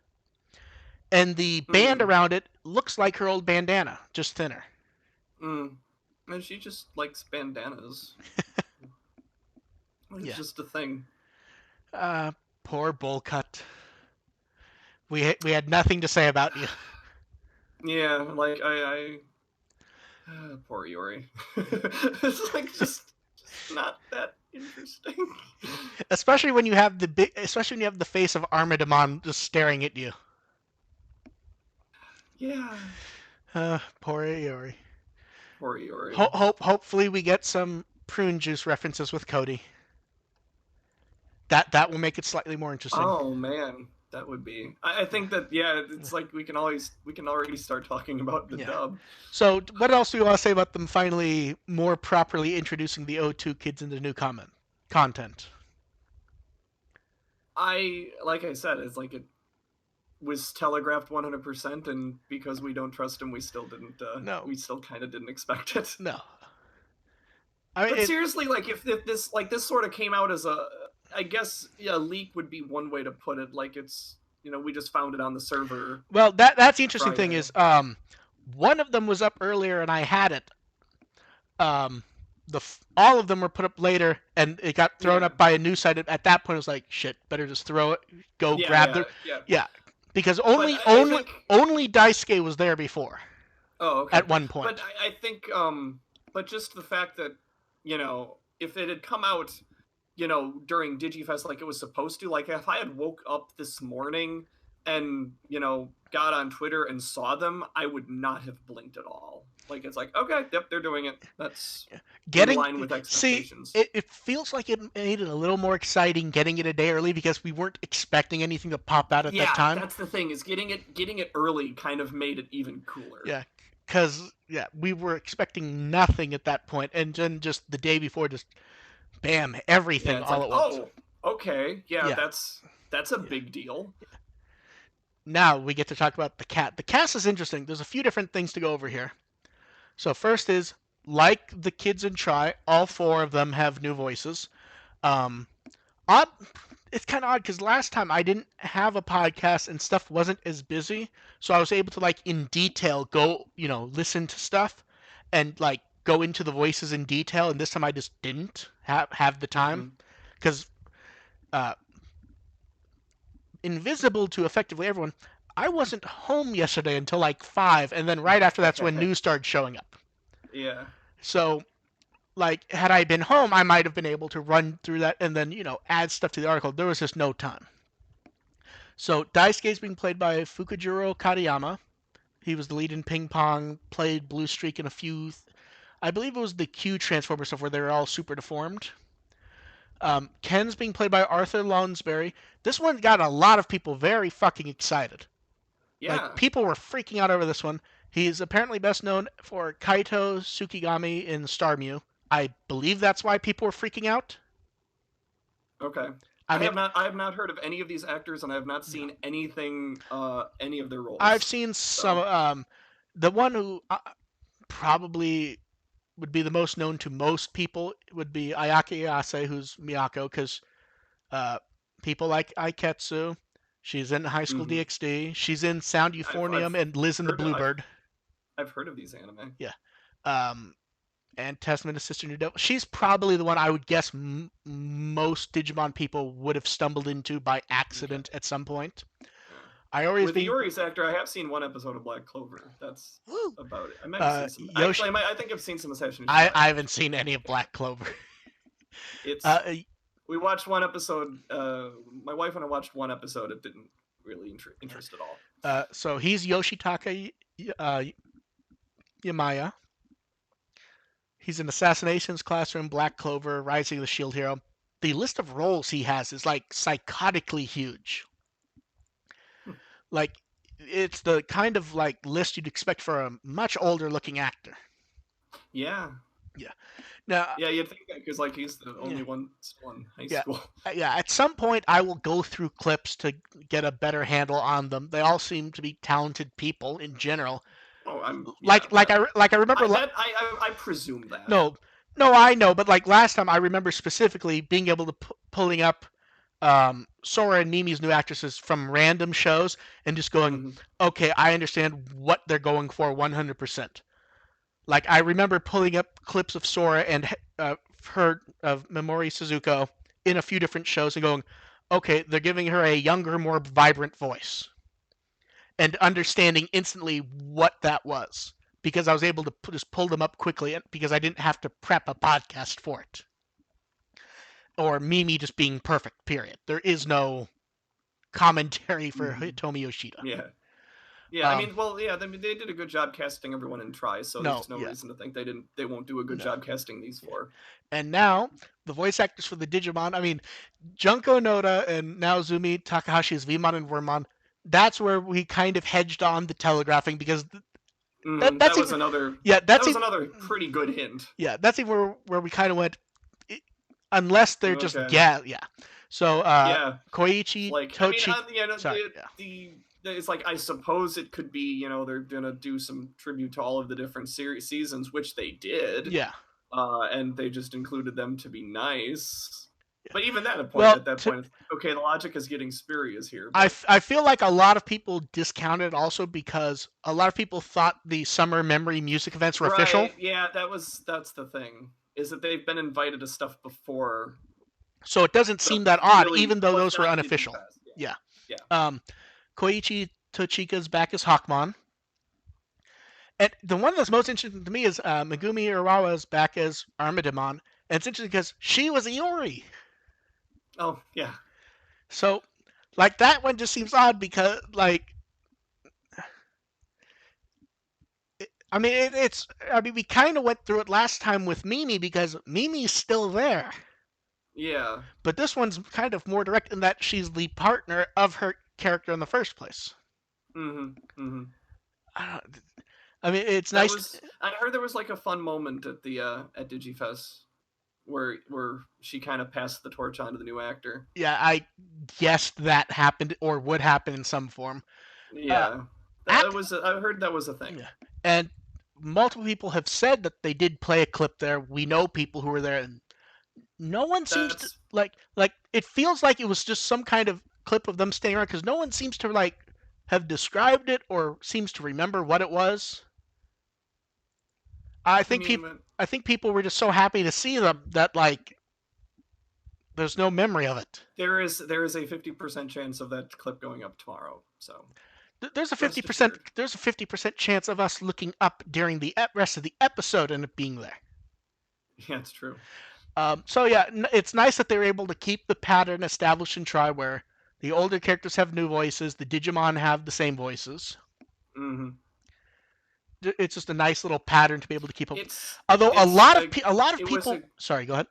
[SPEAKER 1] and the band
[SPEAKER 2] Mm,
[SPEAKER 1] around it looks like her old bandana, just thinner.
[SPEAKER 2] mm. And she just likes bandanas. It's
[SPEAKER 1] Yeah.
[SPEAKER 2] just a thing.
[SPEAKER 1] Uh, poor bowl cut. We had nothing to say about you.
[SPEAKER 2] Yeah, like poor Iori. It's like just not that interesting.
[SPEAKER 1] Especially when especially when you have the face of Armadamon just staring at you.
[SPEAKER 2] Yeah,
[SPEAKER 1] Poor Iori.
[SPEAKER 2] poor Iori.
[SPEAKER 1] Hopefully we get some prune juice references with Cody. That will make it slightly more interesting.
[SPEAKER 2] Oh man, that would be. I think that yeah, it's like we can already start talking about the
[SPEAKER 1] Yeah.
[SPEAKER 2] dub.
[SPEAKER 1] So what else do you want to say about them finally more properly introducing the O2 kids into new content?
[SPEAKER 2] Like I said, it's like it was telegraphed 100%, and because we don't trust him, we still didn't.
[SPEAKER 1] No.
[SPEAKER 2] We still kind of didn't expect it.
[SPEAKER 1] No. I mean,
[SPEAKER 2] But seriously, like if this sort of came out as a, I guess a leak would be one way to put it. Like it's we just found it on the server
[SPEAKER 1] well, that's the interesting thing
[SPEAKER 2] Friday.
[SPEAKER 1] is, one of them was up earlier and I had it. Um, all of them were put up later, and it got thrown
[SPEAKER 2] Yeah,
[SPEAKER 1] up by a news site. At that point, it was like, shit, better just throw it, go
[SPEAKER 2] yeah,
[SPEAKER 1] grab
[SPEAKER 2] yeah,
[SPEAKER 1] the,
[SPEAKER 2] yeah.
[SPEAKER 1] yeah, because
[SPEAKER 2] But
[SPEAKER 1] only
[SPEAKER 2] I
[SPEAKER 1] only
[SPEAKER 2] think.
[SPEAKER 1] only Daisuke was there before
[SPEAKER 2] Oh, okay.
[SPEAKER 1] at one
[SPEAKER 2] But
[SPEAKER 1] point.
[SPEAKER 2] I think, but just the fact that, if it had come out, during DigiFest like it was supposed to, like if I had woke up this morning and, got on Twitter and saw them, I would not have blinked at all. Like, it's like, okay, yep, they're doing it. That's in
[SPEAKER 1] Getting
[SPEAKER 2] line with
[SPEAKER 1] see,
[SPEAKER 2] expectations.
[SPEAKER 1] it feels like it made it a little more exciting getting it a day early because we weren't expecting anything to pop out at that
[SPEAKER 2] Yeah,
[SPEAKER 1] time.
[SPEAKER 2] that's the thing, is getting it early kind of made it even cooler.
[SPEAKER 1] Yeah, because we were expecting nothing at that point, and then just the day before, just bam,
[SPEAKER 2] Yeah,
[SPEAKER 1] everything
[SPEAKER 2] it's
[SPEAKER 1] all
[SPEAKER 2] like,
[SPEAKER 1] at once.
[SPEAKER 2] oh, okay, yeah,
[SPEAKER 1] Yeah.
[SPEAKER 2] that's a big deal.
[SPEAKER 1] Now we get to talk about the cat. The cast is interesting. There's a few different things to go over here. So first is, like the kids in Try, all four of them have new voices. Um, odd. It's kind of odd because last time I didn't have a podcast and stuff wasn't as busy, so I was able to like in detail go, listen to stuff and like go into the voices in detail. And this time I just didn't have the time
[SPEAKER 2] Hmm.
[SPEAKER 1] because uh, invisible to effectively everyone. I wasn't home yesterday until like 5, and then right after that's when news started showing up.
[SPEAKER 2] Yeah.
[SPEAKER 1] So, like, had I been home, I might have been able to run through that and then, add stuff to the article. There was just no time. So, Daisuke is being played by Fukujiro Katayama. He was the lead in Ping Pong, played Blue Streak in a few. I believe it was the Q Transformer stuff where they were all super deformed. Ken's being played by Arthur Lonsberry. This one got a lot of people very fucking excited. Like,
[SPEAKER 2] Yeah.
[SPEAKER 1] people were freaking out over this one. He's apparently best known for Kaito Tsukigami in Star Mew. I believe that's why people were freaking out.
[SPEAKER 2] Okay.
[SPEAKER 1] I mean,
[SPEAKER 2] I have not heard of any of these actors, and I have not seen anything, any of their
[SPEAKER 1] I've
[SPEAKER 2] roles.
[SPEAKER 1] seen some.
[SPEAKER 2] So.
[SPEAKER 1] The one who probably would be the most known to most people would be Ayaka Iyase, who's Miyako, because uh, people like Aiketsu. She's in High School
[SPEAKER 2] Hmm.
[SPEAKER 1] DxD. She's in Sound Euphonium
[SPEAKER 2] I've
[SPEAKER 1] and Liz and the
[SPEAKER 2] heard
[SPEAKER 1] Bluebird.
[SPEAKER 2] I've heard of these anime.
[SPEAKER 1] Yeah. Um, and Testament to Sister New Devil. She's probably the one I would guess most Digimon people would have stumbled into by
[SPEAKER 2] Okay.
[SPEAKER 1] accident at some point.
[SPEAKER 2] Yeah.
[SPEAKER 1] Iori's
[SPEAKER 2] With the
[SPEAKER 1] being
[SPEAKER 2] Yuri's actor, I have seen one episode of Black Clover. That's
[SPEAKER 1] woo.
[SPEAKER 2] about it. I might have seen some.
[SPEAKER 1] Yoshi.
[SPEAKER 2] Actually, I think I've seen some Assassination
[SPEAKER 1] I
[SPEAKER 2] Classroom.
[SPEAKER 1] haven't seen any of Black Clover.
[SPEAKER 2] It's
[SPEAKER 1] uh,
[SPEAKER 2] We watched one episode. My wife and I watched one episode. It didn't really interest at all.
[SPEAKER 1] so he's Yoshitaka Yamaya. He's in Assassinations Classroom, Black Clover, Rising of the Shield Hero. The list of roles he has is like psychotically huge. Like, it's the kind of like list you'd expect for a much older looking actor.
[SPEAKER 2] Yeah.
[SPEAKER 1] Yeah. Now,
[SPEAKER 2] Yeah, you'd think that because like he's the
[SPEAKER 1] yeah,
[SPEAKER 2] only one still in high
[SPEAKER 1] yeah,
[SPEAKER 2] school.
[SPEAKER 1] yeah. At some point, I will go through clips to get a better handle on them. They all seem to be talented people in general.
[SPEAKER 2] Oh,
[SPEAKER 1] Like, I remember.
[SPEAKER 2] I presume that.
[SPEAKER 1] No, no, I know, but like last time, I remember specifically being able to pulling up Sora and Mimi's new actresses from random shows and just going,
[SPEAKER 2] Hmm.
[SPEAKER 1] okay, I understand what they're going for 100%. Like, I remember pulling up clips of Sora and her of Memori Suzuko in a few different shows and going, okay, they're giving her a younger, more vibrant voice, and understanding instantly what that was because I was able to just pull them up quickly because I didn't have to prep a podcast for it. Or Mimi just being perfect, period. There is no commentary for
[SPEAKER 2] Hmm.
[SPEAKER 1] Hitomi Yoshida.
[SPEAKER 2] Yeah. Yeah, I
[SPEAKER 1] Um,
[SPEAKER 2] mean, well, yeah, they did a good job casting everyone in Try, so
[SPEAKER 1] no,
[SPEAKER 2] there's no
[SPEAKER 1] yeah,
[SPEAKER 2] reason to think they won't do a good
[SPEAKER 1] no.
[SPEAKER 2] job casting these four.
[SPEAKER 1] And now, the voice actors for the Digimon, I mean, Junko Noda and Naozumi Takahashi as Vmon and Wormmon, that's where we kind of hedged on the telegraphing because
[SPEAKER 2] Mm,
[SPEAKER 1] that's even, yeah,
[SPEAKER 2] that
[SPEAKER 1] that's
[SPEAKER 2] was
[SPEAKER 1] even,
[SPEAKER 2] another pretty good hint.
[SPEAKER 1] yeah, that's even where we kind of went, unless they're just
[SPEAKER 2] Okay.
[SPEAKER 1] yeah. So
[SPEAKER 2] Yeah, it's
[SPEAKER 1] Koichi
[SPEAKER 2] like, I mean,
[SPEAKER 1] Tochi, sorry, yeah,
[SPEAKER 2] it's like, I suppose it could be, they're gonna do some tribute to all of the different series seasons, which they did.
[SPEAKER 1] yeah.
[SPEAKER 2] and they just included them to be nice.
[SPEAKER 1] Yeah.
[SPEAKER 2] But even that
[SPEAKER 1] Well,
[SPEAKER 2] at that point, it's like, okay, the logic is getting spurious here. But
[SPEAKER 1] I feel like a lot of people discounted also because a lot of people thought the summer memory music events were official.
[SPEAKER 2] right, yeah, that's the thing, is that they've been invited to stuff before,
[SPEAKER 1] So it doesn't
[SPEAKER 2] but it
[SPEAKER 1] seem that
[SPEAKER 2] wasn't
[SPEAKER 1] odd,
[SPEAKER 2] really
[SPEAKER 1] even though
[SPEAKER 2] was
[SPEAKER 1] those were
[SPEAKER 2] not
[SPEAKER 1] unofficial.
[SPEAKER 2] DigiFest.
[SPEAKER 1] Yeah.
[SPEAKER 2] Yeah,
[SPEAKER 1] Um, Koichi Tochika's back as Hawkmon. And the one that's most interesting to me is Megumi Urawa's back as Armadimon. And it's interesting because she was Iori.
[SPEAKER 2] yeah. Oh yeah.
[SPEAKER 1] So, like, that one just seems odd because, like, I mean, we kind of went through it last time with Mimi because Mimi's still there.
[SPEAKER 2] Yeah.
[SPEAKER 1] But this one's kind of more direct in that she's the partner of her character in the first place.
[SPEAKER 2] Mhm. Mhm.
[SPEAKER 1] I, I mean, it's
[SPEAKER 2] That
[SPEAKER 1] nice.
[SPEAKER 2] was I heard there was like a fun moment at the at DigiFest where she kind of passed the torch on to the new actor.
[SPEAKER 1] Yeah, I guessed that happened or would happen in some form. Uh,
[SPEAKER 2] Yeah.
[SPEAKER 1] at
[SPEAKER 2] That was I heard that was a thing.
[SPEAKER 1] yeah, and multiple people have said that they did play a clip there. We know people who were there, and no one seems to
[SPEAKER 2] That's
[SPEAKER 1] like. It feels like it was just some kind of clip of them standing around because no one seems to like have described it or seems to remember what it was. I
[SPEAKER 2] I
[SPEAKER 1] think
[SPEAKER 2] mean,
[SPEAKER 1] people. I think people were just so happy to see them that like there's no memory of it.
[SPEAKER 2] there is a 50% chance of that clip going up tomorrow. So,
[SPEAKER 1] There's a fifty
[SPEAKER 2] rest
[SPEAKER 1] percent.
[SPEAKER 2] assured.
[SPEAKER 1] There's a 50% chance of us looking up during the rest of the episode and it being there.
[SPEAKER 2] Yeah, it's true.
[SPEAKER 1] So yeah, it's nice that they were able to keep the pattern established in Try, where the older characters have new voices, the Digimon have the same voices.
[SPEAKER 2] Mhm.
[SPEAKER 1] It's just a nice little pattern to be able to keep up.
[SPEAKER 2] It's
[SPEAKER 1] Although
[SPEAKER 2] it's
[SPEAKER 1] a lot of
[SPEAKER 2] it was
[SPEAKER 1] people,
[SPEAKER 2] a
[SPEAKER 1] sorry, go ahead.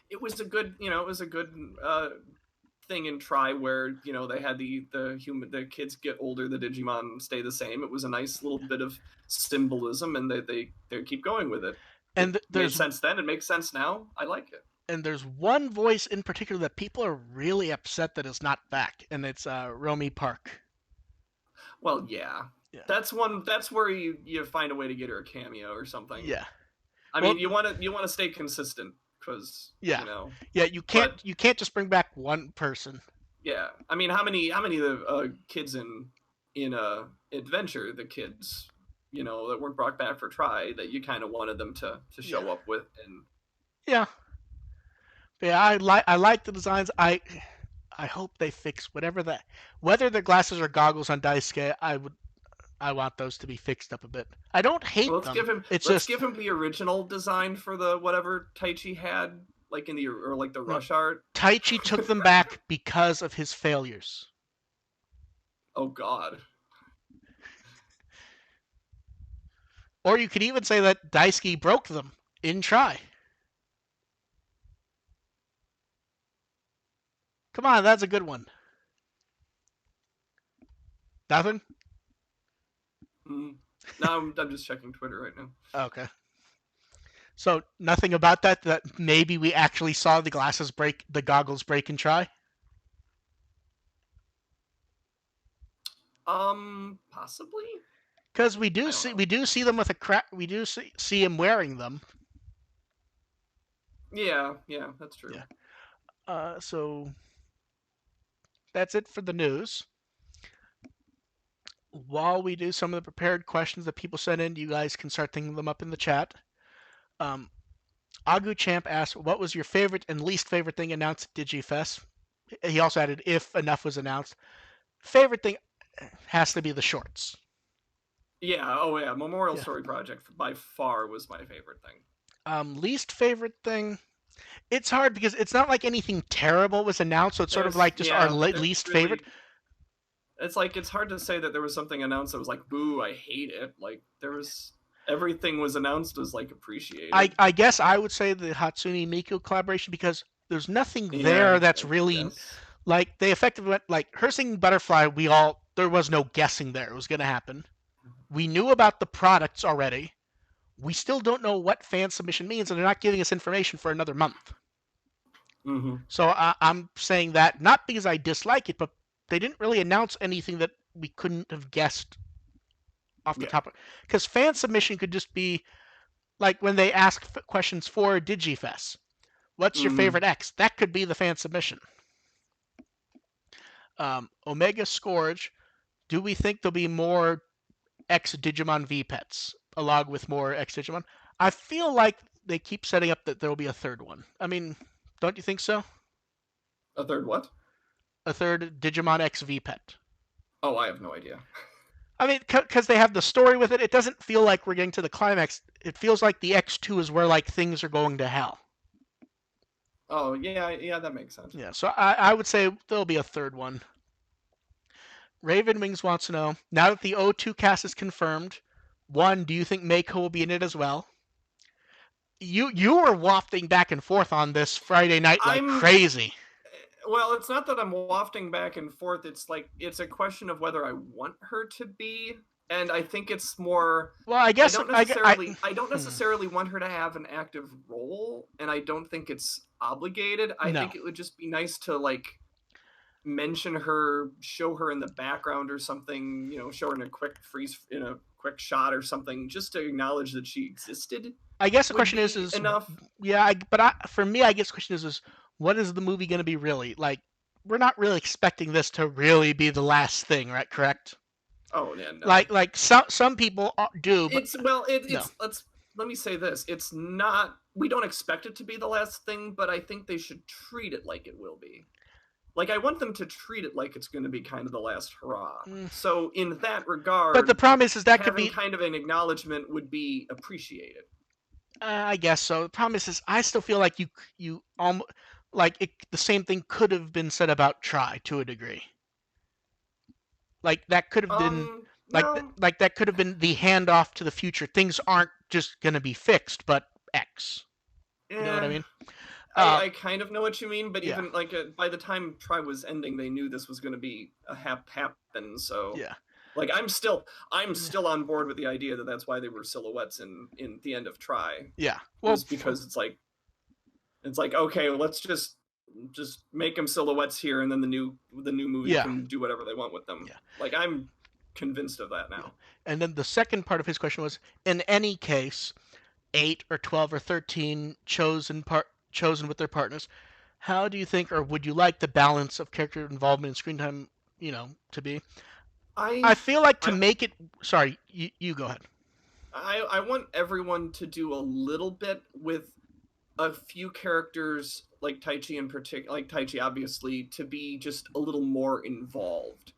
[SPEAKER 2] it was a good, it was a good thing in Try where, they had the kids get older, the Digimon stay the same. It was a nice little bit of symbolism, and they keep going with it. It
[SPEAKER 1] And
[SPEAKER 2] made sense then, it makes sense now. I like it.
[SPEAKER 1] there's one voice in particular that people are really upset that is not back, and it's Romy Park.
[SPEAKER 2] Well, yeah.
[SPEAKER 1] Yeah,
[SPEAKER 2] That's where you find a way to get her a cameo or something.
[SPEAKER 1] yeah.
[SPEAKER 2] I
[SPEAKER 1] Well,
[SPEAKER 2] mean, you want to stay consistent because,
[SPEAKER 1] yeah, yeah.
[SPEAKER 2] but
[SPEAKER 1] You can't just bring back one person.
[SPEAKER 2] yeah. I mean, how many of the kids in adventure, the kids, that weren't brought back for Try, that you kind of wanted them to
[SPEAKER 1] Yeah,
[SPEAKER 2] show up with. And
[SPEAKER 1] yeah, yeah. I like the designs. I hope they fix whatever that whether the glasses or goggles on Daisuke. I want those to be fixed up a bit. I don't
[SPEAKER 2] well,
[SPEAKER 1] hate
[SPEAKER 2] let's
[SPEAKER 1] them.
[SPEAKER 2] give him
[SPEAKER 1] It's
[SPEAKER 2] let's
[SPEAKER 1] just
[SPEAKER 2] give him the original design for the whatever Taichi had, like in the or like the
[SPEAKER 1] no.
[SPEAKER 2] rush art.
[SPEAKER 1] Taichi took them back because of his failures.
[SPEAKER 2] Oh God.
[SPEAKER 1] Or you could even say that Daisuke broke them in Try. Come on, that's a good one. Nothing?
[SPEAKER 2] Mm. No, I'm just checking Twitter right now.
[SPEAKER 1] Okay. So nothing about that maybe we actually saw the goggles break and Try?
[SPEAKER 2] Possibly.
[SPEAKER 1] Because
[SPEAKER 2] I don't know.
[SPEAKER 1] we do see them with we do see him wearing them.
[SPEAKER 2] Yeah, yeah, that's true.
[SPEAKER 1] Yeah. So that's it for the news. While we do some of the prepared questions that people sent in, you guys can start thinking them up in the chat. Um, Agu Champ asked, "What was your favorite and least favorite thing announced at DigiFest?" He also added, "If enough was announced." Favorite thing has to be the shorts.
[SPEAKER 2] Yeah. Oh yeah. Memorial
[SPEAKER 1] Yeah.
[SPEAKER 2] Story Project by far was my favorite thing.
[SPEAKER 1] Least favorite thing. It's hard because it's not like anything terrible was announced, so it's sort of
[SPEAKER 2] There's
[SPEAKER 1] like just our
[SPEAKER 2] yeah. There's
[SPEAKER 1] least favorite.
[SPEAKER 2] really. It's like it's hard to say that there was something announced that was like, "Boo, I hate it." Like there was everything was announced was like appreciated.
[SPEAKER 1] I guess I would say the Hatsune Miku collaboration because there's nothing
[SPEAKER 2] Yeah.
[SPEAKER 1] there that's
[SPEAKER 2] I
[SPEAKER 1] really
[SPEAKER 2] guess.
[SPEAKER 1] like they effectively went like her singing Butterfly. We all there was no guessing there it was going to happen. We knew about the products already. We still don't know what fan submission means, and they're not giving us information for another month.
[SPEAKER 2] Mm-hmm.
[SPEAKER 1] So I'm saying that not because I dislike it, but they didn't really announce anything that we couldn't have guessed off the
[SPEAKER 2] Yeah.
[SPEAKER 1] top. Because fan submission could just be Like when they ask questions for DigiFes. What's your
[SPEAKER 2] Mm,
[SPEAKER 1] favorite X? That could be the fan submission. Omega Scourge. Do we think there'll be more X Digimon V pets along with more X Digimon? I feel like they keep setting up that there will be a third one. I mean, don't you think so?
[SPEAKER 2] a third what?
[SPEAKER 1] A third Digimon X V pet.
[SPEAKER 2] Oh, I have no idea.
[SPEAKER 1] I mean, because they have the story with it, it doesn't feel like we're getting to the climax. It feels like the X2 is where like things are going to hell.
[SPEAKER 2] Oh, yeah, yeah, that makes sense.
[SPEAKER 1] Yeah, so I would say there'll be a third one. Raven Wings wants to know, now that the O2 cast is confirmed, one, do you think Mako will be in it as well? You were wafting back and forth on this Friday night like
[SPEAKER 2] I'm
[SPEAKER 1] crazy.
[SPEAKER 2] well, it's not that I'm wafting back and forth. It's like it's a question of whether I want her to be, and I think it's more.
[SPEAKER 1] Well, I
[SPEAKER 2] I
[SPEAKER 1] guess
[SPEAKER 2] don't
[SPEAKER 1] I
[SPEAKER 2] necessarily I don't necessarily want her to have an active role, and I don't think it's obligated. I
[SPEAKER 1] no.
[SPEAKER 2] think it would just be nice to like mention her, show her in the background or something, show her in a quick freeze in a quick shot or something, just to acknowledge that she existed
[SPEAKER 1] I guess the
[SPEAKER 2] would
[SPEAKER 1] question
[SPEAKER 2] be
[SPEAKER 1] is
[SPEAKER 2] enough.
[SPEAKER 1] yeah, for me I guess the question is what is the movie going to be really? Like we're not really expecting this to really be the last thing, right? Correct?
[SPEAKER 2] Oh yeah, no.
[SPEAKER 1] Like some people do, but
[SPEAKER 2] It's well,
[SPEAKER 1] no.
[SPEAKER 2] it's let me say this. It's not. We don't expect it to be the last thing, but I think they should treat it like it will be. Like I want them to treat it like it's going to be kind of the last hurrah.
[SPEAKER 1] Mm.
[SPEAKER 2] So in that
[SPEAKER 1] But the
[SPEAKER 2] regard,
[SPEAKER 1] problem is that could
[SPEAKER 2] having
[SPEAKER 1] be
[SPEAKER 2] kind of an acknowledgement would be appreciated.
[SPEAKER 1] I guess so. The problem is I still feel like you almost like the same thing could have been said about Try to a degree. Like that could have been
[SPEAKER 2] No,
[SPEAKER 1] like that could have been the handoff to the future. Things aren't just gonna be fixed, but X. You know what I
[SPEAKER 2] eh.
[SPEAKER 1] mean?
[SPEAKER 2] I kind of know what you mean, but
[SPEAKER 1] Yeah,
[SPEAKER 2] even like by the time Try was ending, they knew this was going to be a happen. So
[SPEAKER 1] yeah,
[SPEAKER 2] like I'm still on board with the idea that that's why they were silhouettes in the end of Try,
[SPEAKER 1] yeah. Well,
[SPEAKER 2] was because it's like okay, well, let's just make them silhouettes here, and then the new movie
[SPEAKER 1] yeah,
[SPEAKER 2] can do whatever they want with them.
[SPEAKER 1] yeah,
[SPEAKER 2] Like I'm convinced of that
[SPEAKER 1] yeah.
[SPEAKER 2] now.
[SPEAKER 1] And then the second part of his question was, in any case, 8 or 12 or 13 chosen with their partners. How do you think, or would you like the balance of character involvement and screen time, to be? I
[SPEAKER 2] I
[SPEAKER 1] feel like to
[SPEAKER 2] I
[SPEAKER 1] make it. Sorry, you go ahead.
[SPEAKER 2] I want everyone to do a little bit with a few characters like Taichi in particular, like Taichi obviously, to be just a little more involved.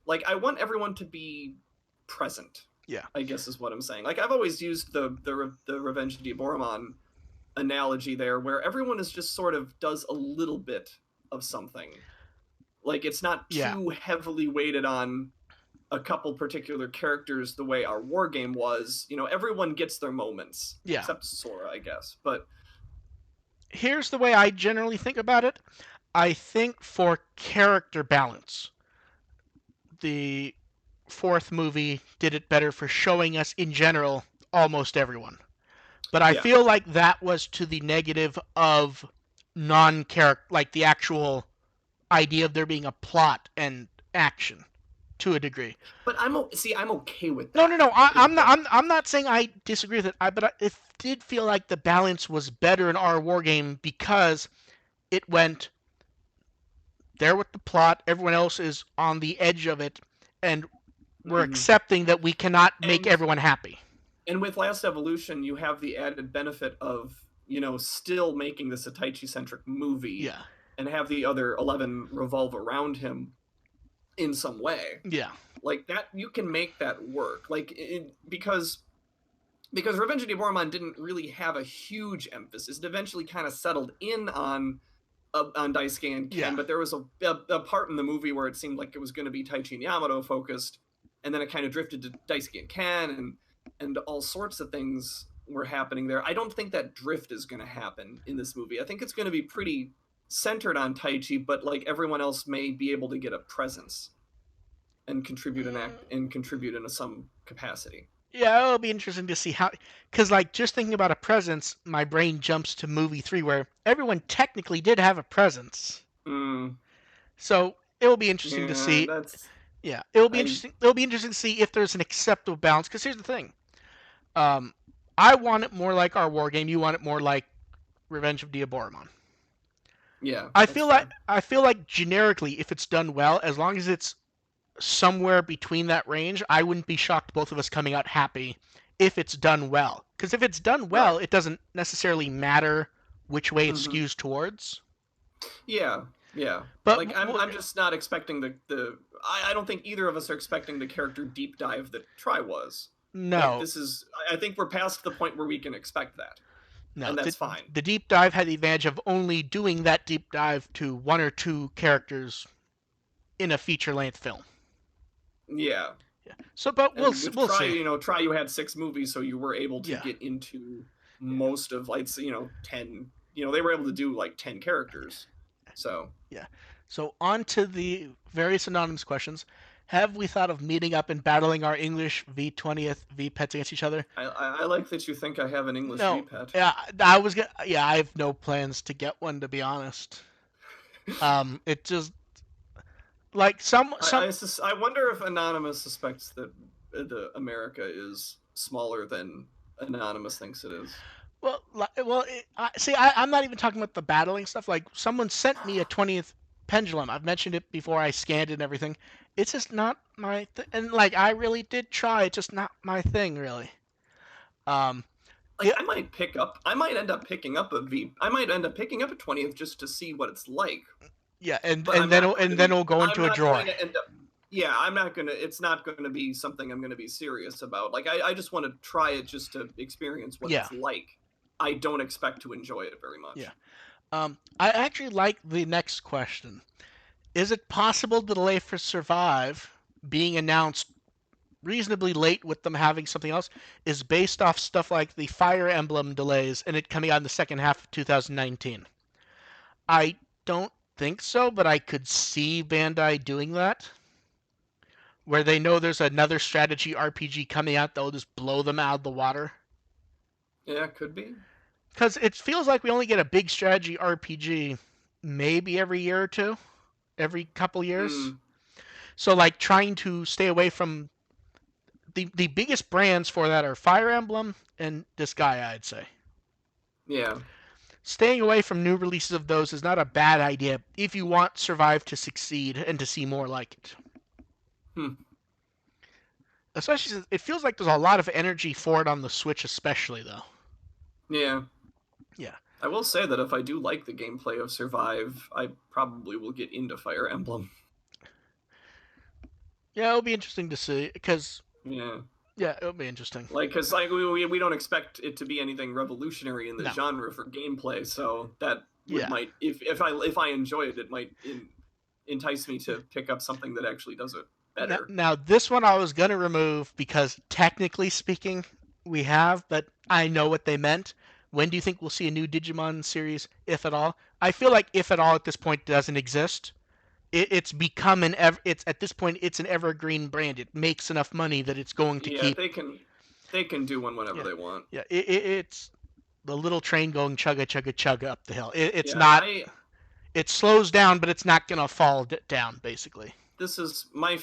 [SPEAKER 2] Like I want everyone to be present.
[SPEAKER 1] Yeah,
[SPEAKER 2] I guess is what I'm saying. Like I've always used the Revenge of Boromon analogy there, where everyone is just sort of does a little bit of something. Like it's not
[SPEAKER 1] yeah,
[SPEAKER 2] too heavily weighted on a couple particular characters the way our war game was. Everyone gets their moments
[SPEAKER 1] yeah.
[SPEAKER 2] except Sora, I guess. But
[SPEAKER 1] Here's the way I generally think about it. I think for character balance, the fourth movie did it better for showing us in general almost everyone. But I
[SPEAKER 2] yeah,
[SPEAKER 1] feel like that was to the negative of non-character, like the actual idea of there being a plot and action to a degree.
[SPEAKER 2] but I'm okay with
[SPEAKER 1] No, no,
[SPEAKER 2] that.
[SPEAKER 1] no.
[SPEAKER 2] Is
[SPEAKER 1] I'm not.
[SPEAKER 2] what
[SPEAKER 1] I'm not saying I disagree with it. It did feel like the balance was better in our war game because it went there with the plot. Everyone else is on the edge of it, and we're
[SPEAKER 2] mm-hmm.
[SPEAKER 1] accepting that we cannot make
[SPEAKER 2] and
[SPEAKER 1] everyone happy.
[SPEAKER 2] and with Last Evolution, you have the added benefit of still making this a Taichi centric movie,
[SPEAKER 1] Yeah,
[SPEAKER 2] and have the other 11 revolve around him in some way.
[SPEAKER 1] yeah,
[SPEAKER 2] Like that, you can make that work. Like because Revenge of the Boromon didn't really have a huge emphasis. It eventually kind of settled in on Daisuke and
[SPEAKER 1] yeah,
[SPEAKER 2] Ken, but there was a part in the movie where it seemed like it was going to be Taichi and Yamato focused, and then it kind of drifted to Daisuke and Ken, and all sorts of things were happening there. I don't think that drift is going to happen in this movie. I think it's going to be pretty centered on Taichi, but like everyone else may be able to get a presence and contribute in some capacity.
[SPEAKER 1] yeah. It'll be interesting to see how, because like just thinking about a presence, my brain jumps to movie three where everyone technically did have a presence.
[SPEAKER 2] Mm,
[SPEAKER 1] So it will be interesting to
[SPEAKER 2] yeah,
[SPEAKER 1] see.
[SPEAKER 2] that's
[SPEAKER 1] Yeah, it will be
[SPEAKER 2] I
[SPEAKER 1] interesting. It'll be interesting to see if there's an acceptable balance. Because here's the thing: um, I want it more like our war game. You want it more like Revenge of Diaboromon.
[SPEAKER 2] Yeah,
[SPEAKER 1] I
[SPEAKER 2] that's
[SPEAKER 1] feel like
[SPEAKER 2] fair.
[SPEAKER 1] I feel like generically, if it's done well, as long as it's somewhere between that range, I wouldn't be shocked both of us coming out happy if it's done well. Because if it's done well,
[SPEAKER 2] Right.
[SPEAKER 1] it doesn't necessarily matter which way it
[SPEAKER 2] Hmm.
[SPEAKER 1] skews towards.
[SPEAKER 2] Yeah, yeah.
[SPEAKER 1] But
[SPEAKER 2] Like I'm just not expecting the. I don't think either of us are expecting the character deep dive that Try was. Like
[SPEAKER 1] no,
[SPEAKER 2] this is. I think we're past the point where we can expect that,
[SPEAKER 1] no.
[SPEAKER 2] and
[SPEAKER 1] The,
[SPEAKER 2] that's fine.
[SPEAKER 1] the deep dive had the advantage of only doing that deep dive to one or two characters in a feature length film.
[SPEAKER 2] Yeah.
[SPEAKER 1] Yeah. So, but
[SPEAKER 2] And with
[SPEAKER 1] we'll
[SPEAKER 2] Try,
[SPEAKER 1] see.
[SPEAKER 2] Try you had 6 movies, so you were able to
[SPEAKER 1] Yeah.
[SPEAKER 2] get into
[SPEAKER 1] Yeah.
[SPEAKER 2] most of like 10. They were able to do like 10 characters. So
[SPEAKER 1] Yeah. So on to the various anonymous questions. Have we thought of meeting up and battling our English V20th V pets against each other?
[SPEAKER 2] I like that you think I have an English V
[SPEAKER 1] No.
[SPEAKER 2] pet.
[SPEAKER 1] Yeah, I was gonna. Yeah, I have no plans to get one to be honest. It just like some.
[SPEAKER 2] I wonder if Anonymous suspects that the America is smaller than Anonymous thinks it is.
[SPEAKER 1] See, I'm not even talking about the battling stuff. Like someone sent me a 20th pendulum. I've mentioned it before. I scanned it and everything. It's just not my and like I really did try. It's just not my thing, really. Um,
[SPEAKER 2] Like
[SPEAKER 1] yeah,
[SPEAKER 2] I might end up picking up a V. I might end up picking up a 20th just to see what it's like.
[SPEAKER 1] yeah, and
[SPEAKER 2] But
[SPEAKER 1] and then and then it'll go
[SPEAKER 2] I'm
[SPEAKER 1] into a
[SPEAKER 2] not
[SPEAKER 1] drawer.
[SPEAKER 2] going to end up. Yeah, I'm not gonna. It's not going to be something I'm going to be serious about. Like I just want to try it just to experience what
[SPEAKER 1] Yeah,
[SPEAKER 2] it's like. I don't expect to enjoy it very
[SPEAKER 1] yeah.
[SPEAKER 2] much.
[SPEAKER 1] I actually like the next question. Is it possible the delay for Survive being announced reasonably late with them having something else is based off stuff like the Fire Emblem delays and it coming out in the second half of 2019? I don't think so, but I could see Bandai doing that, where they know there's another strategy RPG coming out that will just blow them out of the water.
[SPEAKER 2] Yeah, could be.
[SPEAKER 1] Because it feels like we only get a big strategy RPG maybe every year or two, every couple years.
[SPEAKER 2] Hmm.
[SPEAKER 1] So like trying to stay away from the biggest brands for that are Fire Emblem and this guy, I'd say.
[SPEAKER 2] Yeah.
[SPEAKER 1] Staying away from new releases of those is not a bad idea if you want Survive to succeed and to see more like it.
[SPEAKER 2] Hmm.
[SPEAKER 1] Especially since it feels like there's a lot of energy for it on the Switch, especially though.
[SPEAKER 2] Yeah.
[SPEAKER 1] Yeah.
[SPEAKER 2] I will say that if I do like the gameplay of Survive, I probably will get into Fire Emblem.
[SPEAKER 1] Yeah, it'll be interesting to see because
[SPEAKER 2] Yeah.
[SPEAKER 1] yeah, it'll be interesting.
[SPEAKER 2] Like, because like we don't expect it to be anything revolutionary in the
[SPEAKER 1] No.
[SPEAKER 2] genre for gameplay, so that would
[SPEAKER 1] Yeah.
[SPEAKER 2] might if I enjoy it, it might entice me to pick up something that actually does it better.
[SPEAKER 1] Now this one I was gonna remove because technically speaking, we have, but I know what they meant. When do you think we'll see a new Digimon series, if at all? I feel like if at all at this point doesn't exist. It's become it's at this point it's an evergreen brand. It makes enough money that it's going to
[SPEAKER 2] Yeah,
[SPEAKER 1] keep.
[SPEAKER 2] they can do one whenever
[SPEAKER 1] Yeah,
[SPEAKER 2] they want.
[SPEAKER 1] yeah. It's the little train going chugga chugga chugga up the hill. It's
[SPEAKER 2] Yeah,
[SPEAKER 1] not. It slows down, but it's not gonna fall down. Basically.
[SPEAKER 2] this is my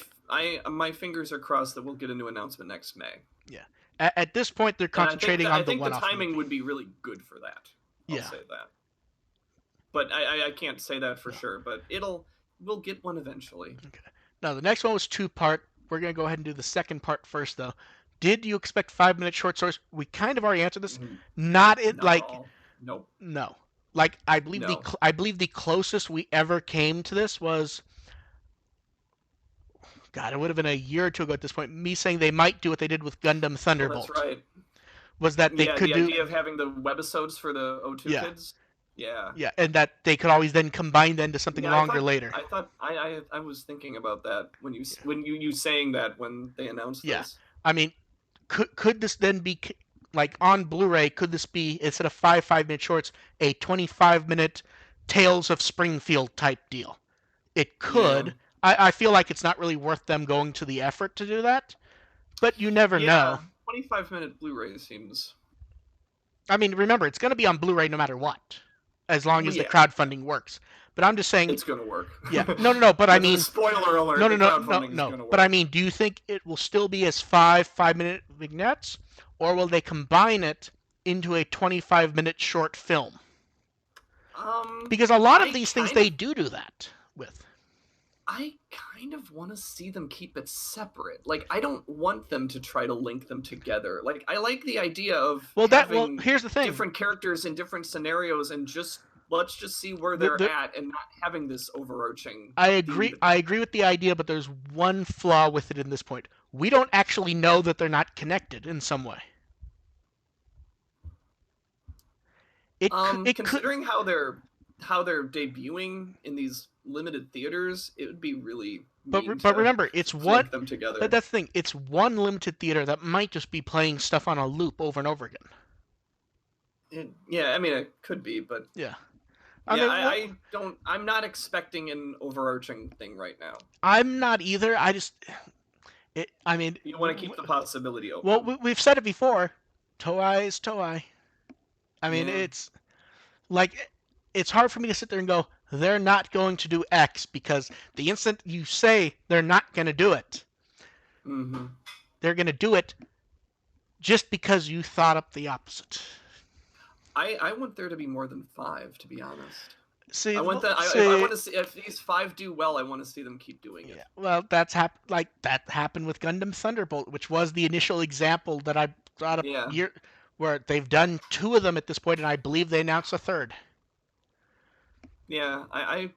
[SPEAKER 2] fingers are crossed that we'll get a new announcement next May.
[SPEAKER 1] Yeah. At this point, they're
[SPEAKER 2] And
[SPEAKER 1] concentrating on
[SPEAKER 2] I
[SPEAKER 1] the
[SPEAKER 2] think the
[SPEAKER 1] one-off
[SPEAKER 2] timing
[SPEAKER 1] movie.
[SPEAKER 2] would be really good for that. I'll
[SPEAKER 1] Yeah.
[SPEAKER 2] say that. But I can't say that for sure. But we'll get one eventually.
[SPEAKER 1] Okay. Now the next one was two-part. We're gonna go ahead and do the second part first, though. Did you expect 5-minute short stories? We kind of already answered this. Not it
[SPEAKER 2] Not at
[SPEAKER 1] like
[SPEAKER 2] all. Nope.
[SPEAKER 1] no. Like
[SPEAKER 2] No.
[SPEAKER 1] I believe the closest we ever came to this was God, it would have been a year or two ago at this point. Me saying they might do what they did with Gundam
[SPEAKER 2] Oh, that's
[SPEAKER 1] Thunderbolt
[SPEAKER 2] right.
[SPEAKER 1] was that they
[SPEAKER 2] Yeah,
[SPEAKER 1] could
[SPEAKER 2] the
[SPEAKER 1] do
[SPEAKER 2] idea of having the webisodes for the O2
[SPEAKER 1] yeah
[SPEAKER 2] kids. Yeah.
[SPEAKER 1] yeah, and that they could always then combine them into something
[SPEAKER 2] Yeah,
[SPEAKER 1] longer later.
[SPEAKER 2] I was thinking about that when
[SPEAKER 1] Yeah.
[SPEAKER 2] you saying that when they announced
[SPEAKER 1] Yeah,
[SPEAKER 2] this.
[SPEAKER 1] I mean, could this then be like on Blu-ray? Could this be instead of 5-minute shorts, a 25-minute Tales of Springfield type deal? It
[SPEAKER 2] Yeah.
[SPEAKER 1] could. I feel like it's not really worth them going to the effort to do that, but you never know.
[SPEAKER 2] Yeah. 25-minute Blu-ray seems.
[SPEAKER 1] I mean, remember, it's going to be on Blu-ray no matter what, as long
[SPEAKER 2] Well,
[SPEAKER 1] as the
[SPEAKER 2] yeah,
[SPEAKER 1] crowdfunding works. But I'm just saying,
[SPEAKER 2] it's gonna work.
[SPEAKER 1] yeah, no. But I
[SPEAKER 2] This is
[SPEAKER 1] mean,
[SPEAKER 2] a spoiler alert.
[SPEAKER 1] no,
[SPEAKER 2] The crowdfunding is
[SPEAKER 1] no.
[SPEAKER 2] gonna
[SPEAKER 1] But I
[SPEAKER 2] work.
[SPEAKER 1] mean, do you think it will still be as 5-minute vignettes, or will they combine it into a 25-minute short film? Because a lot of
[SPEAKER 2] I
[SPEAKER 1] these things
[SPEAKER 2] kind of
[SPEAKER 1] they do that with.
[SPEAKER 2] I kind of want to see them keep it separate. Like, I don't want them to try to link them together. Like, I like the idea of
[SPEAKER 1] Well,
[SPEAKER 2] having
[SPEAKER 1] here's the thing.
[SPEAKER 2] different characters in different scenarios and let's just see where they're at and not having this overarching theme.
[SPEAKER 1] I agree with the idea, but there's one flaw with it in this point. We don't actually know that they're not connected in some way.
[SPEAKER 2] Considering how they're debuting in these limited theaters, it would be really mean
[SPEAKER 1] but remember, it's one.
[SPEAKER 2] them together.
[SPEAKER 1] But that's the thing. It's one limited theater that might just be playing stuff on a loop over and over again.
[SPEAKER 2] Yeah, I mean, it could be, but
[SPEAKER 1] yeah.
[SPEAKER 2] I'm not expecting an overarching thing right now.
[SPEAKER 1] I'm not either. You
[SPEAKER 2] want to keep the possibility open.
[SPEAKER 1] Well, we've said it before. Toei is Toei. I mean, it's like, it's hard for me to sit there and go, they're not going to do X, because the instant you say they're not going to do it, they're going to do it just because you thought up the opposite.
[SPEAKER 2] I want there to be more than 5, to be honest.
[SPEAKER 1] See,
[SPEAKER 2] I want to see if these 5 do well. I want to see them keep doing it.
[SPEAKER 1] Well, that happened with Gundam Thunderbolt, which was the initial example that I brought up here, where they've done 2 of them at this point, and I believe they announced a 3rd.
[SPEAKER 2] Yeah,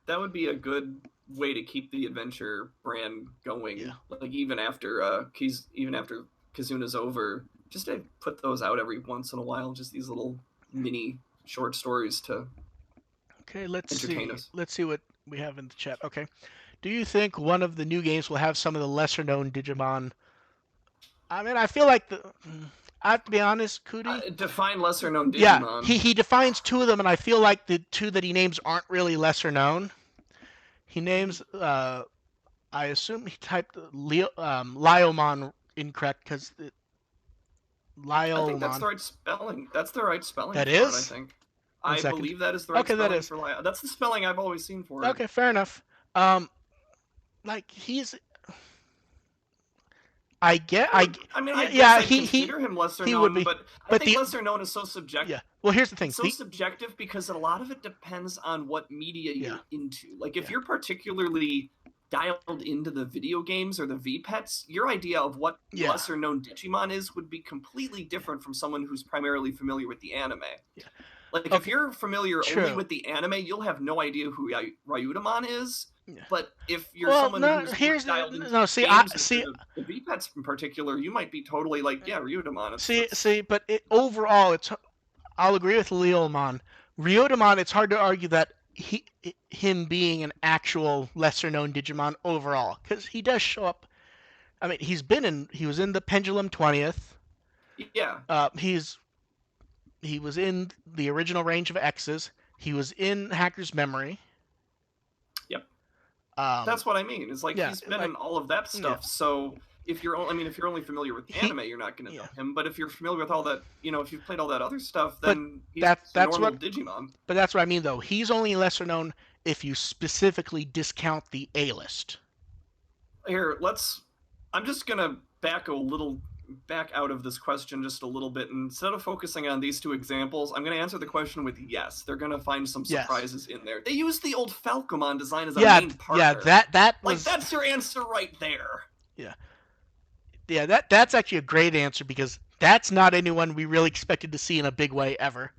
[SPEAKER 2] that would be a good way to keep the adventure brand going. Yeah. Like even after Kizuna's over, just to put those out every once in a while, just these little mini short stories to entertain us. Let's see
[SPEAKER 1] what we have in the chat. Okay. Do you think one of the new games will have some of the lesser known Digimon? I mean, I feel like I have to be honest, Cootie.
[SPEAKER 2] Define lesser known Digimon.
[SPEAKER 1] Yeah, he defines 2 of them, and I feel like the 2 that he names aren't really lesser known. He names, I assume he typed Liomon incorrect, because Liomon.
[SPEAKER 2] I think that's the right spelling. That's the right spelling.
[SPEAKER 1] That is?
[SPEAKER 2] I think. I believe that is the right spelling for Liomon. That's the spelling I've always seen for it.
[SPEAKER 1] Okay, fair enough. He's... I
[SPEAKER 2] consider him lesser known,
[SPEAKER 1] would be,
[SPEAKER 2] but I think lesser known is so subjective.
[SPEAKER 1] Yeah. Well, here's the thing.
[SPEAKER 2] It's so subjective because a lot of it depends on what media you're into. Like, if you're particularly dialed into the video games or the VPETs, your idea of what lesser known Digimon is would be completely different from someone who's primarily familiar with the anime. Yeah. Like, if you're familiar only with the anime, you'll have no idea who Ryutamon is. Yeah. But if you're someone who's dialed into the VPETs in particular, you might be totally like, Ryutamon.
[SPEAKER 1] But overall, I'll agree with Leomon. Ryutamon, it's hard to argue that him being an actual lesser-known Digimon overall, because he does show up. I mean, he was in the Pendulum 20th.
[SPEAKER 2] Yeah.
[SPEAKER 1] He was in the original Range of X's. He was in Hacker's Memory.
[SPEAKER 2] Yep. That's what I mean. It's like he's been in all of that stuff. Yeah. So if you're only familiar with anime, you're not going to know him. But if you're familiar with all that, if you've played all that other stuff, then that's normal Digimon.
[SPEAKER 1] But that's what I mean, though. He's only lesser known if you specifically discount the A-list.
[SPEAKER 2] Here, I'm just going to back out of this question just a little bit. And instead of focusing on these 2 examples, I'm going to answer the question with yes. They're going to find some surprises in there. They used the old Falcomon design as a main partner.
[SPEAKER 1] Yeah,
[SPEAKER 2] that's your answer right there.
[SPEAKER 1] Yeah, that's actually a great answer, because that's not anyone we really expected to see in a big way ever.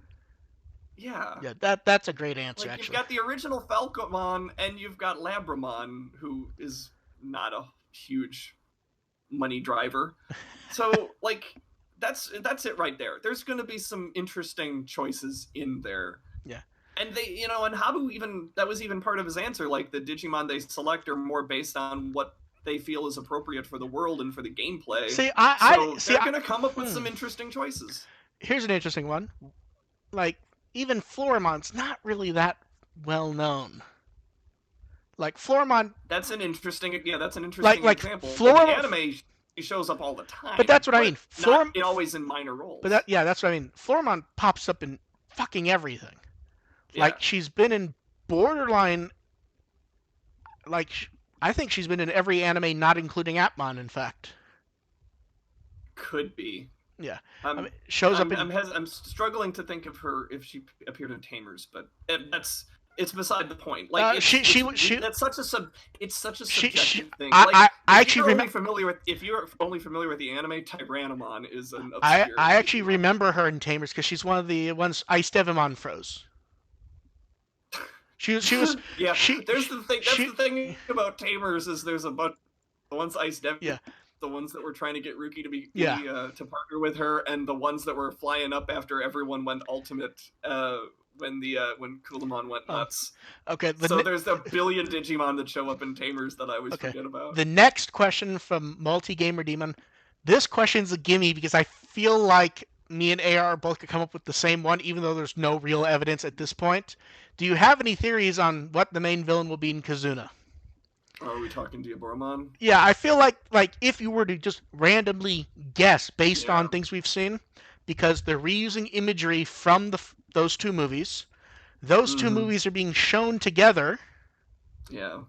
[SPEAKER 2] Yeah.
[SPEAKER 1] Yeah, that's a great answer, actually.
[SPEAKER 2] You've got the original Falcomon, and you've got Labramon, who is not a huge money driver. So, that's it right there. There's going to be some interesting choices in there.
[SPEAKER 1] Yeah.
[SPEAKER 2] And they, and Habu that was even part of his answer, like the Digimon they select are more based on what they feel is appropriate for the world and for the gameplay. They're going to come up with some interesting choices.
[SPEAKER 1] Here's an interesting one. Like, even Floramon's not really that well known. Like, Floramon...
[SPEAKER 2] That's an interesting example.
[SPEAKER 1] Floramon...
[SPEAKER 2] The anime, he shows up all the time.
[SPEAKER 1] But that's what I mean.
[SPEAKER 2] Not always in minor roles.
[SPEAKER 1] But that's what I mean. Floramon pops up in fucking everything. Yeah. Like, she's been in borderline... Like, I think she's been in every anime, not including Appmon, in fact.
[SPEAKER 2] Could be.
[SPEAKER 1] Yeah, I
[SPEAKER 2] I'm
[SPEAKER 1] mean, shows up
[SPEAKER 2] I'm
[SPEAKER 1] in.
[SPEAKER 2] I'm, I'm struggling to think of her if she appeared in Tamers, but it's beside the point. Like
[SPEAKER 1] She
[SPEAKER 2] that's such a it's such a
[SPEAKER 1] she
[SPEAKER 2] subjective thing.
[SPEAKER 1] I
[SPEAKER 2] Like
[SPEAKER 1] actually remember.
[SPEAKER 2] if you're only familiar with the anime, Tyrannomon is an
[SPEAKER 1] I
[SPEAKER 2] obscure
[SPEAKER 1] I actually
[SPEAKER 2] Digimon.
[SPEAKER 1] remember her in Tamers because she's one of the ones Ice Devimon froze. She was
[SPEAKER 2] Yeah,
[SPEAKER 1] she
[SPEAKER 2] there's the thing. That's
[SPEAKER 1] she
[SPEAKER 2] the thing about Tamers is there's a bunch the ones Ice Dev,
[SPEAKER 1] yeah
[SPEAKER 2] the ones that were trying to get Ruki to
[SPEAKER 1] yeah.
[SPEAKER 2] to partner with her, and the ones that were flying up after everyone went ultimate when Kulamon went
[SPEAKER 1] Oh,
[SPEAKER 2] nuts.
[SPEAKER 1] okay.
[SPEAKER 2] So there's a billion Digimon that show up in Tamers that I always
[SPEAKER 1] Okay.
[SPEAKER 2] forget about.
[SPEAKER 1] The next question from Multi Gamer Demon. This question's a gimme because I feel like me and AR both could come up with the same one, even though there's no real evidence at this point. Do you have any theories on what the main villain will be in Kizuna?
[SPEAKER 2] Are we talking Diaboromon?
[SPEAKER 1] Yeah, I feel like if you were to just randomly guess based
[SPEAKER 2] Yeah.
[SPEAKER 1] on things we've seen, because they're reusing imagery from those two movies. Those two
[SPEAKER 2] Mm-hmm.
[SPEAKER 1] movies are being shown together.
[SPEAKER 2] Yeah.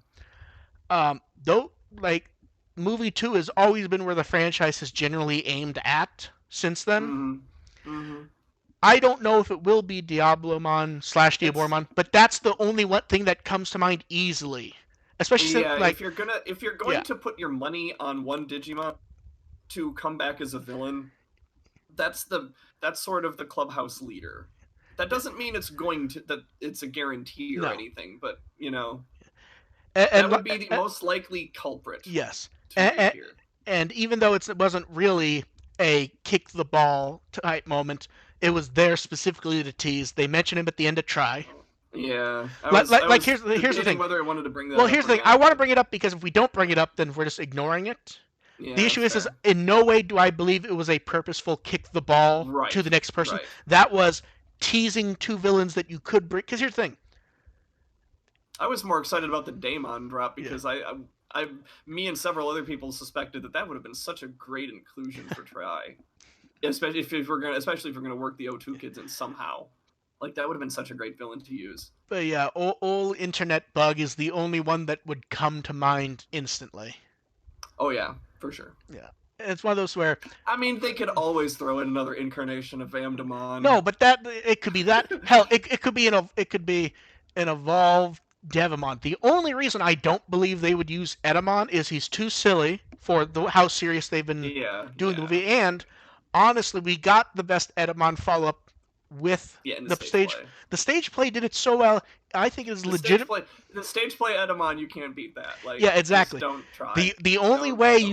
[SPEAKER 1] Though, like, movie two has always been where the franchise has generally aimed at since then.
[SPEAKER 2] Mm-hmm. Mm-hmm.
[SPEAKER 1] I don't know if it will be Diablomon slash
[SPEAKER 2] It's
[SPEAKER 1] Diaboromon, but that's the only one thing that comes to mind easily. Especially since,
[SPEAKER 2] yeah.
[SPEAKER 1] like,
[SPEAKER 2] If you're
[SPEAKER 1] yeah,
[SPEAKER 2] going to put your money on one Digimon to come back as a villain, that's that's sort of the clubhouse leader. That doesn't mean it's going to that it's a guarantee or
[SPEAKER 1] no,
[SPEAKER 2] anything, but you know
[SPEAKER 1] and,
[SPEAKER 2] that
[SPEAKER 1] and
[SPEAKER 2] would be the most likely culprit
[SPEAKER 1] yes,
[SPEAKER 2] to
[SPEAKER 1] and,
[SPEAKER 2] reappear.
[SPEAKER 1] and even though it wasn't really a kick the ball type moment, it was there specifically to tease. They mentioned him at the end of Try.
[SPEAKER 2] Yeah, I
[SPEAKER 1] Like
[SPEAKER 2] was
[SPEAKER 1] here's the
[SPEAKER 2] debating
[SPEAKER 1] thing.
[SPEAKER 2] whether I wanted to bring
[SPEAKER 1] Well,
[SPEAKER 2] that up
[SPEAKER 1] here's
[SPEAKER 2] or
[SPEAKER 1] the thing. I
[SPEAKER 2] not.
[SPEAKER 1] want to
[SPEAKER 2] But
[SPEAKER 1] bring it up because if we don't bring it up, then we're just ignoring it.
[SPEAKER 2] yeah,
[SPEAKER 1] The issue
[SPEAKER 2] that's
[SPEAKER 1] is
[SPEAKER 2] fair.
[SPEAKER 1] in no way do I believe it was a purposeful kick the ball to
[SPEAKER 2] Right,
[SPEAKER 1] the next person.
[SPEAKER 2] right.
[SPEAKER 1] That was teasing two villains that you could bring. Because here's the thing.
[SPEAKER 2] I was more excited about the Daemon drop
[SPEAKER 1] Yeah.
[SPEAKER 2] because me and several other people suspected that would have been such a great inclusion for Try, especially if we're gonna work the O2 kids in somehow. Like that would have been such a great villain to use.
[SPEAKER 1] But yeah, all internet bug is the only one that would come to mind instantly.
[SPEAKER 2] Oh yeah, for sure.
[SPEAKER 1] Yeah. It's one of those where
[SPEAKER 2] I mean, they could always throw in another incarnation of Vamdemon.
[SPEAKER 1] no, but that it could be that hell. It could be it could be an evolved Devimon. The only reason I don't believe they would use Edamon is he's too silly for how serious they've been
[SPEAKER 2] Yeah,
[SPEAKER 1] doing the
[SPEAKER 2] yeah,
[SPEAKER 1] movie. And honestly, we got the best Edamon follow up with
[SPEAKER 2] yeah. In the
[SPEAKER 1] the
[SPEAKER 2] stage
[SPEAKER 1] stage.
[SPEAKER 2] play,
[SPEAKER 1] The stage play did it so well. I think it is legit.
[SPEAKER 2] the stage play Edamon, you can't beat that.
[SPEAKER 1] Yeah,
[SPEAKER 2] Like, just
[SPEAKER 1] exactly.
[SPEAKER 2] don't try.
[SPEAKER 1] The only
[SPEAKER 2] Don't
[SPEAKER 1] way
[SPEAKER 2] don't.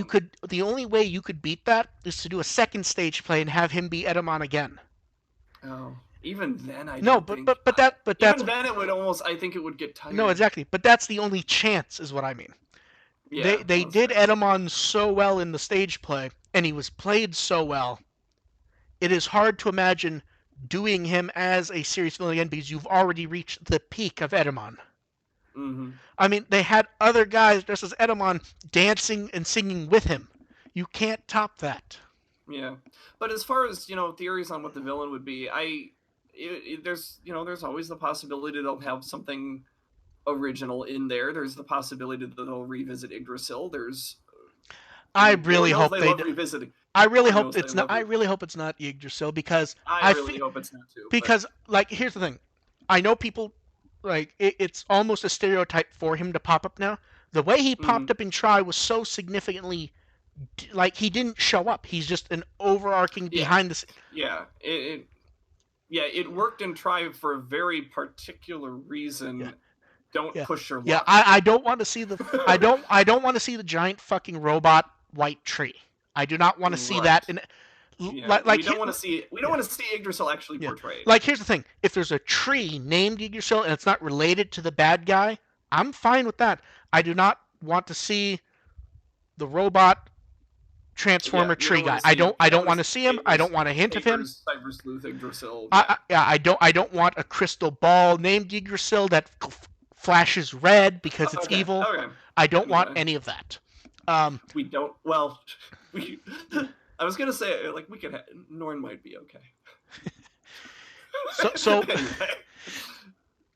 [SPEAKER 1] you could beat that is to do a second stage play and have him be Edamon again.
[SPEAKER 2] Oh, even then, I
[SPEAKER 1] No,
[SPEAKER 2] don't think.
[SPEAKER 1] but that's
[SPEAKER 2] Even then, it would almost. I think it would get
[SPEAKER 1] no,
[SPEAKER 2] tired.
[SPEAKER 1] exactly. But that's the only chance, is what I mean.
[SPEAKER 2] Yeah,
[SPEAKER 1] They
[SPEAKER 2] that's
[SPEAKER 1] did
[SPEAKER 2] fair.
[SPEAKER 1] Edamon so well in the stage play, and he was played so well. It is hard to imagine doing him as a serious villain again because you've already reached the peak of Edamon.
[SPEAKER 2] Mm-hmm.
[SPEAKER 1] I mean, they had other guys dressed as Edamon dancing and singing with him. You can't top that.
[SPEAKER 2] Yeah, but as far as theories on what the villain would be, there's there's always the possibility they'll have something original in there. There's the possibility that they'll revisit Yggdrasil. There's
[SPEAKER 1] I
[SPEAKER 2] Lord
[SPEAKER 1] really
[SPEAKER 2] knows
[SPEAKER 1] hope
[SPEAKER 2] they
[SPEAKER 1] they.
[SPEAKER 2] love revisiting.
[SPEAKER 1] I really
[SPEAKER 2] Lord
[SPEAKER 1] hope
[SPEAKER 2] knows they
[SPEAKER 1] it's not.
[SPEAKER 2] love.
[SPEAKER 1] I really hope it's not Yggdrasil because
[SPEAKER 2] I
[SPEAKER 1] I
[SPEAKER 2] really hope it's not too. But
[SPEAKER 1] because like here's the thing. I know people like it's almost a stereotype for him to pop up now. The way he
[SPEAKER 2] mm-hmm.
[SPEAKER 1] popped up in Try was so significantly like he didn't show up. He's just an overarching
[SPEAKER 2] Yeah,
[SPEAKER 1] behind the
[SPEAKER 2] yeah, it worked in Try for a very particular
[SPEAKER 1] yeah.
[SPEAKER 2] reason. Don't
[SPEAKER 1] Yeah.
[SPEAKER 2] push your
[SPEAKER 1] Yeah,
[SPEAKER 2] luck.
[SPEAKER 1] I don't want to see the I don't want to see the giant fucking robot white tree. I do not want to see that
[SPEAKER 2] Right.
[SPEAKER 1] in
[SPEAKER 2] Yeah,
[SPEAKER 1] like
[SPEAKER 2] we don't want to see
[SPEAKER 1] yeah,
[SPEAKER 2] Yggdrasil actually
[SPEAKER 1] yeah.
[SPEAKER 2] portrayed.
[SPEAKER 1] Like here's the thing. If there's a tree named Yggdrasil and it's not related to the bad guy, I'm fine with that. I do not want to see the robot
[SPEAKER 2] Yeah,
[SPEAKER 1] transformer
[SPEAKER 2] we
[SPEAKER 1] tree
[SPEAKER 2] don't want
[SPEAKER 1] guy.
[SPEAKER 2] to see
[SPEAKER 1] I
[SPEAKER 2] we don't
[SPEAKER 1] don't
[SPEAKER 2] want to
[SPEAKER 1] want to
[SPEAKER 2] see
[SPEAKER 1] see him. I don't want a hint of him.
[SPEAKER 2] Cyber Sleuth Yggdrasil. Yeah.
[SPEAKER 1] Yeah, I don't want a crystal ball named Yggdrasil that flashes red because it's
[SPEAKER 2] Okay.
[SPEAKER 1] evil.
[SPEAKER 2] Okay.
[SPEAKER 1] I don't want
[SPEAKER 2] Okay.
[SPEAKER 1] any of that.
[SPEAKER 2] We don't. Well, we. I was gonna say like we could. Norn might be okay.
[SPEAKER 1] So
[SPEAKER 2] Anyway.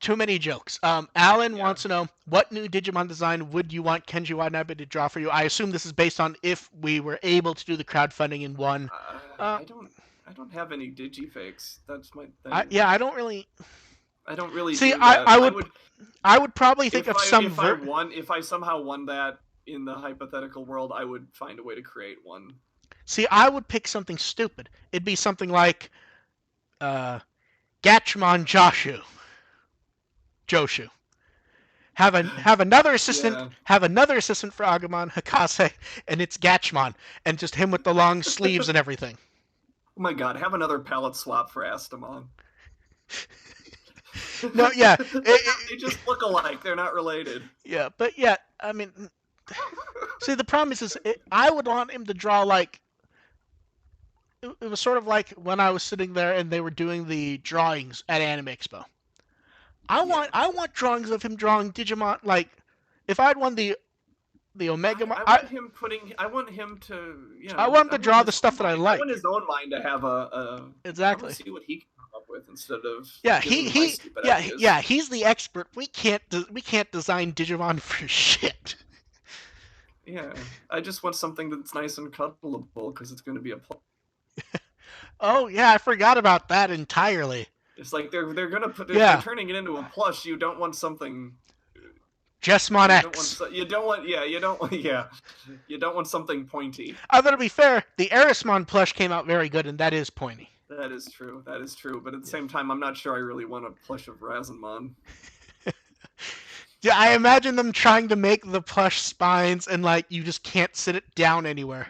[SPEAKER 1] Too many jokes. Alan
[SPEAKER 2] Yeah.
[SPEAKER 1] wants to know, what new Digimon design would you want Kenji Watanabe to draw for you? I assume this is based on if we were able to do the crowdfunding in one.
[SPEAKER 2] Uh,
[SPEAKER 1] Uh,
[SPEAKER 2] I don't. I don't have any digifakes. That's my thing.
[SPEAKER 1] yeah, I don't really
[SPEAKER 2] I don't really
[SPEAKER 1] see.
[SPEAKER 2] do that.
[SPEAKER 1] I would probably think of some
[SPEAKER 2] if I somehow won that in the hypothetical world, I would find a way to create one.
[SPEAKER 1] See, I would pick something stupid. It'd be something like Gatchmon Joshu. Have another assistant.
[SPEAKER 2] Yeah.
[SPEAKER 1] Have another assistant for Agumon Hakase, and it's Gatchmon, and just him with the long sleeves and everything.
[SPEAKER 2] Oh my god, have another palette swap for Astamon.
[SPEAKER 1] No, yeah,
[SPEAKER 2] they just look alike. They're not related.
[SPEAKER 1] Yeah, but yeah, I mean, see, the problem is I would want him to draw like it was sort of like when I was sitting there and they were doing the drawings at Anime Expo. I want drawings of him drawing Digimon like if I'd won the Omega.
[SPEAKER 2] I want him to.
[SPEAKER 1] I want him to draw the stuff that I like.
[SPEAKER 2] I want his own mind to have a.
[SPEAKER 1] Exactly.
[SPEAKER 2] I want to see what he can come up with instead of.
[SPEAKER 1] Yeah,
[SPEAKER 2] ideas.
[SPEAKER 1] yeah, he's the expert. We can't design Digimon for shit.
[SPEAKER 2] Yeah, I just want something that's nice and cuddleable because it's going to be a.
[SPEAKER 1] Oh yeah, I forgot about that entirely.
[SPEAKER 2] It's like they're they're turning it into a plush. You don't want something.
[SPEAKER 1] Jesmon X.
[SPEAKER 2] You don't want something pointy.
[SPEAKER 1] Although to be fair, the Erismon plush came out very good, and that is pointy.
[SPEAKER 2] That is true. But at the same time, I'm not sure I really want a plush of Razanmon.
[SPEAKER 1] Yeah, I imagine them trying to make the plush spines, and like you just can't sit it down anywhere.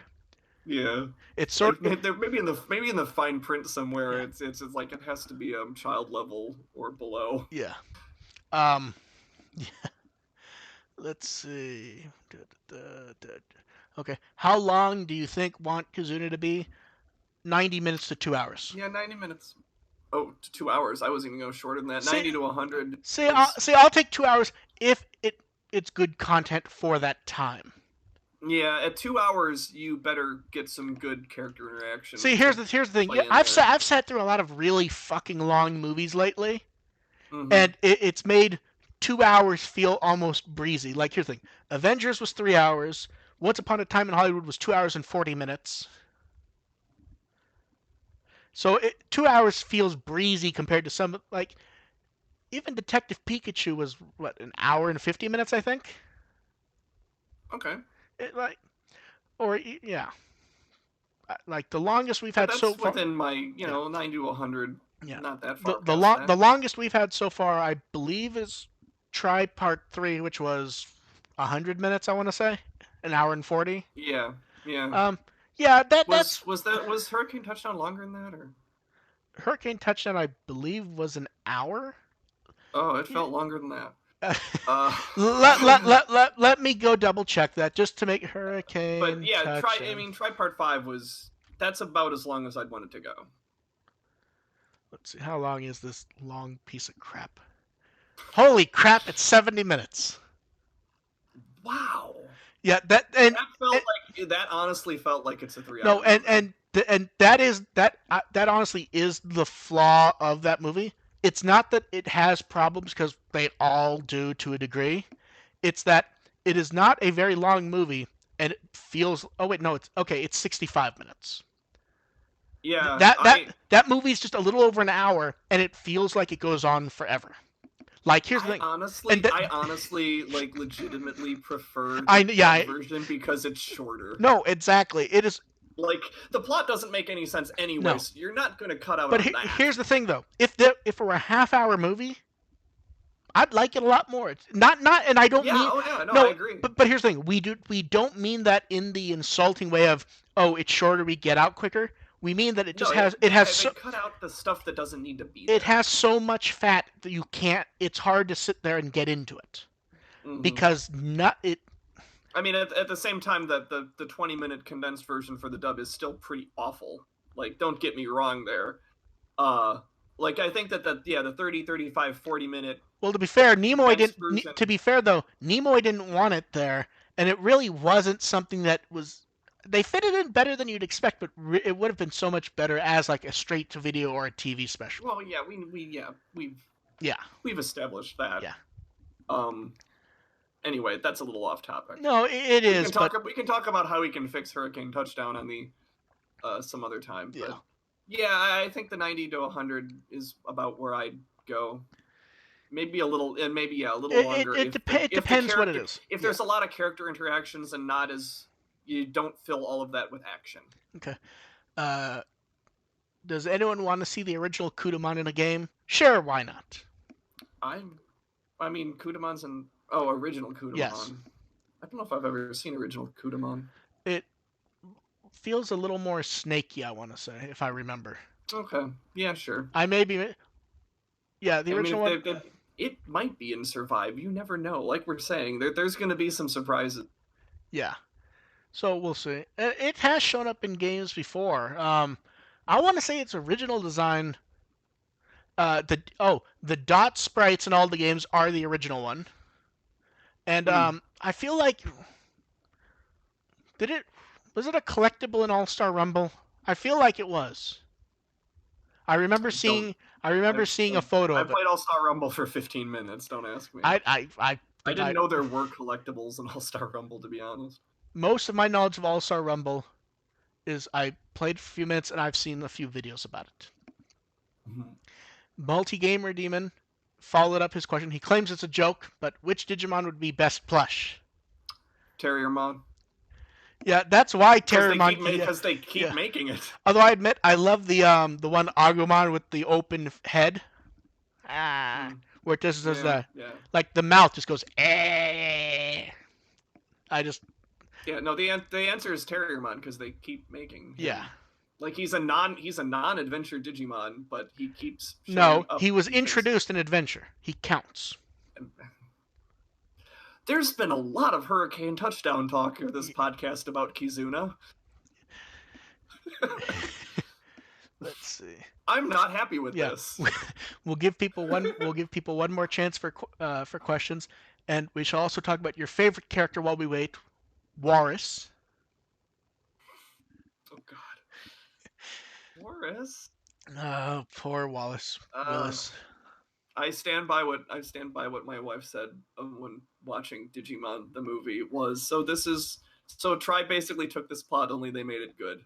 [SPEAKER 2] Yeah,
[SPEAKER 1] it's sort
[SPEAKER 2] of maybe in the fine print somewhere. Yeah. It's like it has to be child level or below.
[SPEAKER 1] Yeah. Yeah. Let's see. Okay. How long do you think want Kizuna to be? 90 minutes to 2 hours.
[SPEAKER 2] Yeah, 90 minutes. Oh, to 2 hours. I was even going shorter than that. 90 to 100.
[SPEAKER 1] I'll take 2 hours if it's good content for that time.
[SPEAKER 2] Yeah, at 2 hours, you better get some good character interaction.
[SPEAKER 1] See, here's the thing. Yeah, I've sat through a lot of really fucking long movies lately, and it's made 2 hours feel almost breezy. Like, here's the thing. Avengers was 3 hours. Once Upon a Time in Hollywood was 2 hours and 40 minutes. So 2 hours feels breezy compared to some, like, even Detective Pikachu was, what, an hour and 50 minutes, I think?
[SPEAKER 2] Okay.
[SPEAKER 1] Yeah. Like, the longest we've had so far...
[SPEAKER 2] That's within my, 90 to 100, not that far
[SPEAKER 1] The longest we've had so far, I believe, is Try Part 3, which was 100 minutes, I want to say. An hour and 40.
[SPEAKER 2] Yeah.
[SPEAKER 1] Yeah,
[SPEAKER 2] was Hurricane Touchdown longer than that, or?
[SPEAKER 1] Hurricane Touchdown, I believe, was an hour.
[SPEAKER 2] Oh, it felt longer than that.
[SPEAKER 1] Let me go double check that just to make Hurricane.
[SPEAKER 2] But yeah,
[SPEAKER 1] Touchdown.
[SPEAKER 2] Try Part 5 that's about as long as I'd want it to go.
[SPEAKER 1] Let's see, how long is this long piece of crap? Holy crap! It's 70 minutes.
[SPEAKER 2] Wow.
[SPEAKER 1] Yeah, that
[SPEAKER 2] honestly felt like it's a 3 hour.
[SPEAKER 1] No, and that honestly is the flaw of that movie. It's not that it has problems, because they all do to a degree. It's that it is not a very long movie, and it feels. Oh wait, no, it's 65 minutes.
[SPEAKER 2] Yeah.
[SPEAKER 1] That movie is just a little over an hour, and it feels like it goes on forever. Like, here's the thing.
[SPEAKER 2] I honestly like legitimately prefer the version because it's shorter.
[SPEAKER 1] No, exactly. It is.
[SPEAKER 2] Like, the plot doesn't make any sense anyway,
[SPEAKER 1] no.
[SPEAKER 2] So you're not going to cut out
[SPEAKER 1] but
[SPEAKER 2] that.
[SPEAKER 1] Here's the thing, though. If it were a half-hour movie, I'd like it a lot more. It's not, and I don't mean...
[SPEAKER 2] I agree.
[SPEAKER 1] But here's the thing. We don't mean that in the insulting way of, oh, it's shorter, we get out quicker. We mean that it just
[SPEAKER 2] they cut out the stuff that doesn't need to be there.
[SPEAKER 1] It has so much fat that you can't... It's hard to sit there and get into it. Mm-hmm. Because
[SPEAKER 2] I mean, at the same time, that the 20-minute condensed version for the dub is still pretty awful. Like, don't get me wrong there. Like, I think that the 30, 35, 40-minute...
[SPEAKER 1] Well, to be fair, Nimoy didn't... To be fair, though, Nimoy didn't want it there, and it really wasn't something that was... They fit it in better than you'd expect, but it would have been so much better as, like, a straight-to-video or a TV special.
[SPEAKER 2] Well, yeah, we've
[SPEAKER 1] Yeah.
[SPEAKER 2] We've established that.
[SPEAKER 1] Yeah.
[SPEAKER 2] Anyway, that's a little off topic.
[SPEAKER 1] No, it
[SPEAKER 2] We
[SPEAKER 1] is,
[SPEAKER 2] can talk. We can talk about how we can fix Hurricane Touchdown on the some other time.
[SPEAKER 1] Yeah.
[SPEAKER 2] But yeah, I think the 90 to 100 is about where I'd go. Maybe a little, and maybe a little longer.
[SPEAKER 1] It depends what it is.
[SPEAKER 2] If there's a lot of character interactions and not as you don't fill all of that with action.
[SPEAKER 1] Okay. Does anyone want to see the original Kudamon in a game? Sure, why not?
[SPEAKER 2] I mean, Kudamon's original Kudamon.
[SPEAKER 1] Yes.
[SPEAKER 2] I don't know if I've ever seen original Kudamon.
[SPEAKER 1] It feels a little more snaky, I want to say, if I remember.
[SPEAKER 2] Okay. Yeah, sure.
[SPEAKER 1] I may be. Yeah, the original one.
[SPEAKER 2] It might be in Survive. You never know. Like we're saying, there's going to be some surprises.
[SPEAKER 1] Yeah. So we'll see. It has shown up in games before. I want to say its original design. The dot sprites in all the games are the original one. And I feel like was it a collectible in All-Star Rumble? I feel like it was. I remember seeing a photo of it.
[SPEAKER 2] I played All-Star Rumble for 15 minutes, don't ask me.
[SPEAKER 1] I
[SPEAKER 2] didn't know there were collectibles in All-Star Rumble, to be honest.
[SPEAKER 1] Most of my knowledge of All-Star Rumble is I played for a few minutes and I've seen a few videos about it. Mm-hmm. Multi-Gamer Demon followed up his question. He claims it's a joke, but which Digimon would be best plush?
[SPEAKER 2] Terriermon.
[SPEAKER 1] Yeah, that's why Terriermon.
[SPEAKER 2] Because they keep making it.
[SPEAKER 1] Although I admit, I love the one Agumon with the open head. Where it just does like the mouth just goes. I just.
[SPEAKER 2] Yeah, no. The answer is Terriermon because they keep making him.
[SPEAKER 1] Yeah.
[SPEAKER 2] Like he's a non-adventure Digimon, but he keeps.
[SPEAKER 1] No, he was introduced in Adventure. He counts.
[SPEAKER 2] There's been a lot of Hurricane Touchdown talk in this podcast about Kizuna.
[SPEAKER 1] Let's see.
[SPEAKER 2] I'm not happy with this.
[SPEAKER 1] We'll give people one more chance for questions, and we shall also talk about your favorite character while we wait, Walrus.
[SPEAKER 2] Oh God. Walrus.
[SPEAKER 1] Oh, poor Willis.
[SPEAKER 2] I stand by what my wife said when watching Digimon the movie was. So Tri basically took this plot, only they made it good.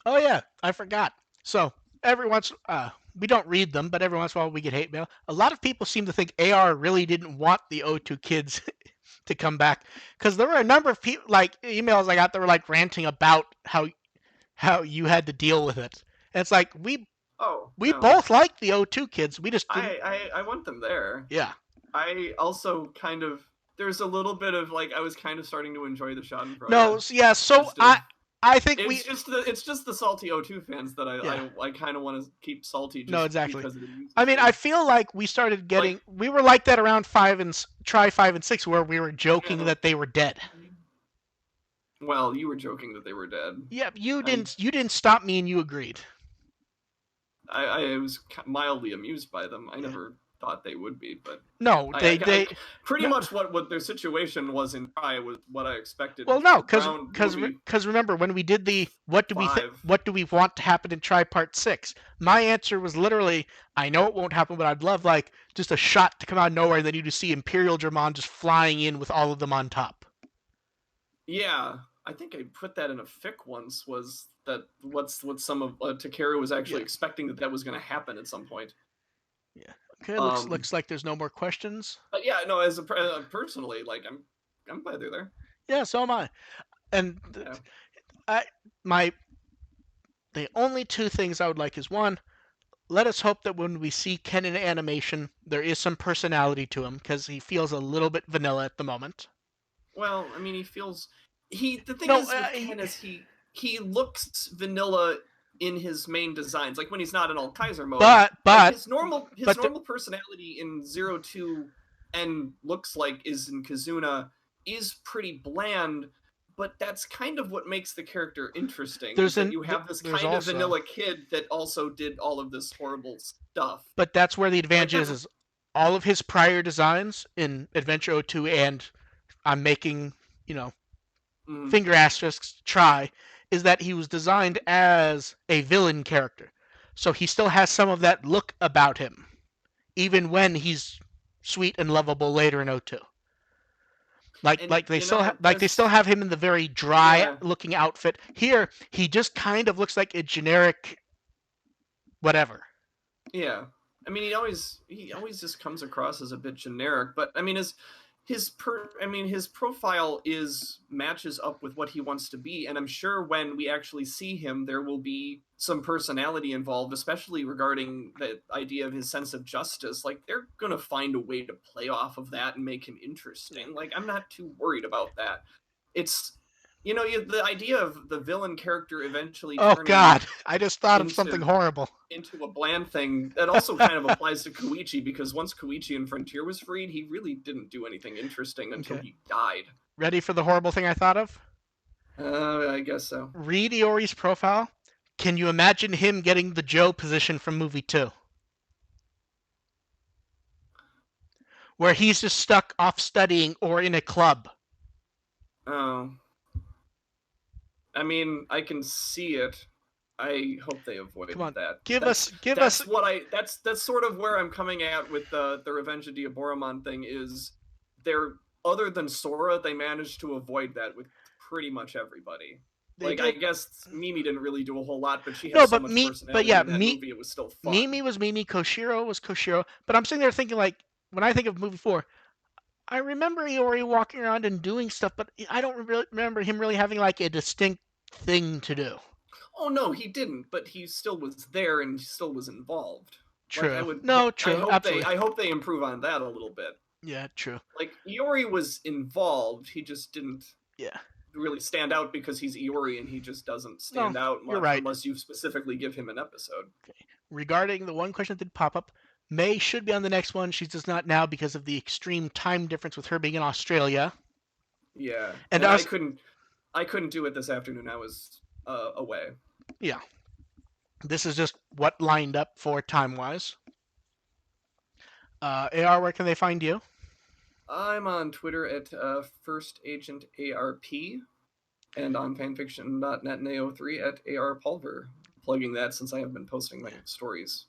[SPEAKER 1] Oh yeah, I forgot. So every once we don't read them, but every once in a while we get hate mail. A lot of people seem to think AR really didn't want the O2 kids to come back, because there were a number of people, like emails I got that were like ranting about how you had to deal with it. And it's like we both like the O2 kids. We just didn't...
[SPEAKER 2] I want them there.
[SPEAKER 1] Yeah.
[SPEAKER 2] I also kind of there's a little bit of like I was kind of starting to enjoy the Schadenfreude.
[SPEAKER 1] No, yeah. So I think
[SPEAKER 2] it's just the salty O2 fans that I kind of want to keep salty. Just
[SPEAKER 1] exactly.
[SPEAKER 2] Because of the
[SPEAKER 1] I mean, I feel like we started getting we were like that around 5 and 6, where we were joking that they were dead.
[SPEAKER 2] Well, you were joking that they were dead.
[SPEAKER 1] Yeah, you didn't stop me, and you agreed.
[SPEAKER 2] I was mildly amused by them. I never thought they would be, but
[SPEAKER 1] no, they
[SPEAKER 2] pretty much what their situation was in Tri was what I expected.
[SPEAKER 1] Well, no, because remember when we did the what do we want to happen in Tri Part 6? My answer was literally, I know it won't happen, but I'd love like just a shot to come out of nowhere, and then you just see Imperial Dramon just flying in with all of them on top.
[SPEAKER 2] Yeah, I think I put that in a fic once. Was that what some of Takeru was actually expecting that was going to happen at some point?
[SPEAKER 1] Yeah. Okay. Looks like there's no more questions.
[SPEAKER 2] But yeah, no. As personally, like I'm glad they're there.
[SPEAKER 1] Yeah, so am I. And the only two things I would like is, one, let us hope that when we see Ken in animation, there is some personality to him, because he feels a little bit vanilla at the moment.
[SPEAKER 2] Well, I mean, the thing is with Ken is he looks vanilla in his main designs, like when he's not in all Kaiser mode.
[SPEAKER 1] But
[SPEAKER 2] like his normal personality in 02 and looks like is in Kizuna is pretty bland, but that's kind of what makes the character interesting. You have this kind of vanilla kid that also did all of this horrible stuff.
[SPEAKER 1] But that's where the advantage is all of his prior designs in Adventure 02, and I'm making, finger asterisks, Try, is that he was designed as a villain character. So he still has some of that look about him, even when he's sweet and lovable later in O2.
[SPEAKER 2] And
[SPEAKER 1] Like they still have him in the very dry
[SPEAKER 2] yeah,
[SPEAKER 1] looking outfit. Here, he just kind of looks like a generic whatever.
[SPEAKER 2] yeah. I mean, he always just comes across as a bit generic, but I mean, his profile is matches up with what he wants to be, and I'm sure when we actually see him, there will be some personality involved, especially regarding the idea of his sense of justice. Like they're gonna find a way to play off of that and make him interesting. Like I'm not too worried about that. It's the idea of the villain character eventually
[SPEAKER 1] Oh
[SPEAKER 2] turning
[SPEAKER 1] God, I just thought of something
[SPEAKER 2] into
[SPEAKER 1] horrible.
[SPEAKER 2] into a bland thing that also kind of applies to Koichi, because once Koichi and Frontier was freed, he really didn't do anything interesting until
[SPEAKER 1] Okay,
[SPEAKER 2] he died.
[SPEAKER 1] ready for the horrible thing I thought of?
[SPEAKER 2] I guess so.
[SPEAKER 1] Read Iori's profile. Can you imagine him getting the Joe position from movie 2? Where he's just stuck off studying or in a club.
[SPEAKER 2] Oh, I mean, I can see it. I hope they avoid
[SPEAKER 1] Come on,
[SPEAKER 2] that.
[SPEAKER 1] give us,
[SPEAKER 2] That's
[SPEAKER 1] give us.
[SPEAKER 2] that's what I that's sort of where I'm coming at with the Revenge of Diaboromon thing. Is they're other than Sora, they managed to avoid that with pretty much everybody.
[SPEAKER 1] They
[SPEAKER 2] Like I
[SPEAKER 1] did.
[SPEAKER 2] guess Mimi didn't really do a whole lot, but she
[SPEAKER 1] No,
[SPEAKER 2] has so much
[SPEAKER 1] but
[SPEAKER 2] personality
[SPEAKER 1] yeah,
[SPEAKER 2] in that movie. It was still fun.
[SPEAKER 1] Mimi was Mimi, Koshiro was Koshiro. But I'm sitting there thinking, like, when I think of movie 4, I remember Iori walking around and doing stuff, but I don't really remember him really having like a distinct thing to do.
[SPEAKER 2] Oh no, he didn't, but he still was there and still was involved. Like I
[SPEAKER 1] True.
[SPEAKER 2] would,
[SPEAKER 1] No,
[SPEAKER 2] I
[SPEAKER 1] true.
[SPEAKER 2] hope they,
[SPEAKER 1] Absolutely.
[SPEAKER 2] I hope they improve on that a little bit.
[SPEAKER 1] Yeah, true.
[SPEAKER 2] Like Iori was involved, he just didn't
[SPEAKER 1] Yeah.
[SPEAKER 2] really stand out because he's Iori and he just doesn't
[SPEAKER 1] No,
[SPEAKER 2] stand out
[SPEAKER 1] you're
[SPEAKER 2] much
[SPEAKER 1] right.
[SPEAKER 2] unless you specifically give him an episode.
[SPEAKER 1] Okay. Regarding the one question that did pop up, May should be on the next one. She's just not now because of the extreme time difference with her being in Australia.
[SPEAKER 2] Yeah,
[SPEAKER 1] And
[SPEAKER 2] and I
[SPEAKER 1] us,
[SPEAKER 2] couldn't do it this afternoon. I was away.
[SPEAKER 1] yeah. This is just what lined up for time wise. AR, where can they find you?
[SPEAKER 2] I'm on Twitter at First Agent ARP and on fanfiction.net and AO3 at ARPulver. Plugging that since I have been posting my stories,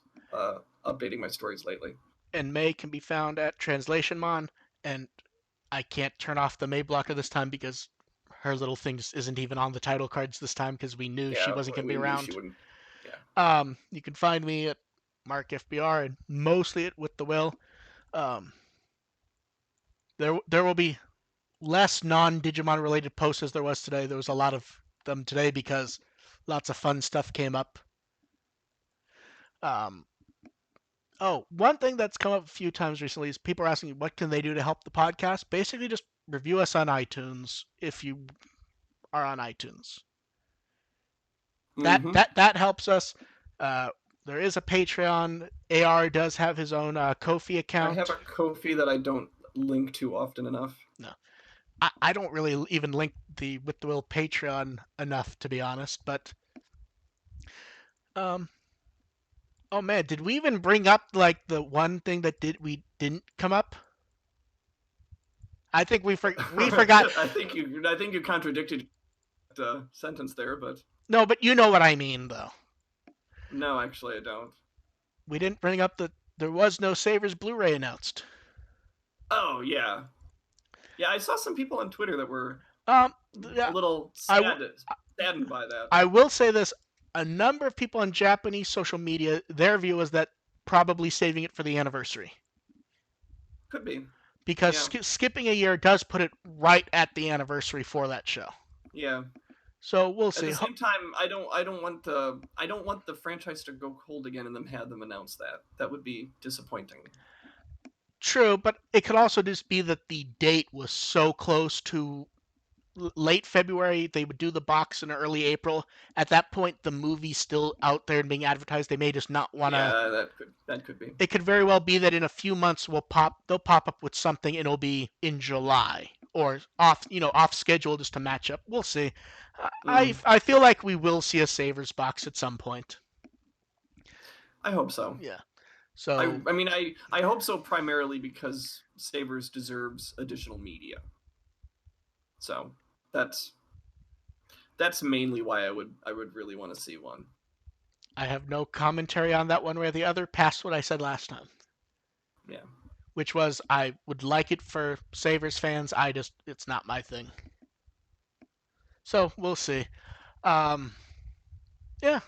[SPEAKER 2] updating my stories lately.
[SPEAKER 1] And May can be found at TranslationMon. And I can't turn off the May blocker this time because her little thing just isn't even on the title cards this time because we knew she
[SPEAKER 2] Yeah,
[SPEAKER 1] wasn't going to be
[SPEAKER 2] we knew she
[SPEAKER 1] around.
[SPEAKER 2] wouldn't. Yeah.
[SPEAKER 1] You can find me at MarkFBR and mostly at With the Will. Um, there will be less non-Digimon related posts as there was today. There was a lot of them today because lots of fun stuff came up. Um, oh, one thing that's come up a few times recently is people are asking what can they do to help the podcast. Basically, just review us on iTunes if you are on iTunes. That
[SPEAKER 2] Mm-hmm.
[SPEAKER 1] that that helps us. Uh, there is a Patreon. AR does have his own Ko-fi
[SPEAKER 2] I have
[SPEAKER 1] account.
[SPEAKER 2] a Ko-fi that I don't link to often enough.
[SPEAKER 1] No, I don't really even link the With the Will Patreon enough to be honest. But um, oh man, did we even bring up like the one thing that we didn't come up? I think we forgot.
[SPEAKER 2] I think you contradicted the sentence there, but
[SPEAKER 1] No, but you know what I mean though.
[SPEAKER 2] no, actually I don't.
[SPEAKER 1] We didn't bring up that there was no Savers Blu-ray announced.
[SPEAKER 2] Oh yeah, yeah. I saw some people on Twitter that were
[SPEAKER 1] Um,
[SPEAKER 2] a
[SPEAKER 1] yeah,
[SPEAKER 2] little
[SPEAKER 1] I
[SPEAKER 2] saddened by that.
[SPEAKER 1] I will say this: a number of people on Japanese social media, their view is that probably saving it for the anniversary
[SPEAKER 2] Could be.
[SPEAKER 1] because
[SPEAKER 2] Yeah,
[SPEAKER 1] skipping a year does put it right at the anniversary for that show.
[SPEAKER 2] yeah.
[SPEAKER 1] So we'll
[SPEAKER 2] At the
[SPEAKER 1] see.
[SPEAKER 2] same time, I don't want the franchise to go cold again and then have them announce that. That would be disappointing.
[SPEAKER 1] True, but it could also just be that the date was so close to late February. They would do the box in early April. At that point, the movie's still out there and being advertised. They may just not want to.
[SPEAKER 2] Yeah, that could be.
[SPEAKER 1] It could very well be that in a few months they'll pop up with something and it'll be in July or off schedule just to match up. We'll see.
[SPEAKER 2] Mm,
[SPEAKER 1] I feel like we will see a Savers box at some point.
[SPEAKER 2] I hope so.
[SPEAKER 1] Yeah.
[SPEAKER 2] I
[SPEAKER 1] So
[SPEAKER 2] I mean I hope so primarily because Savers deserves additional media. So that's that's mainly why I would really want to see one.
[SPEAKER 1] I have no commentary on that one way or the other past what I said last time,
[SPEAKER 2] Yeah.
[SPEAKER 1] which was I would like it for Savers fans. It's not my thing. So we'll see. Um, yeah,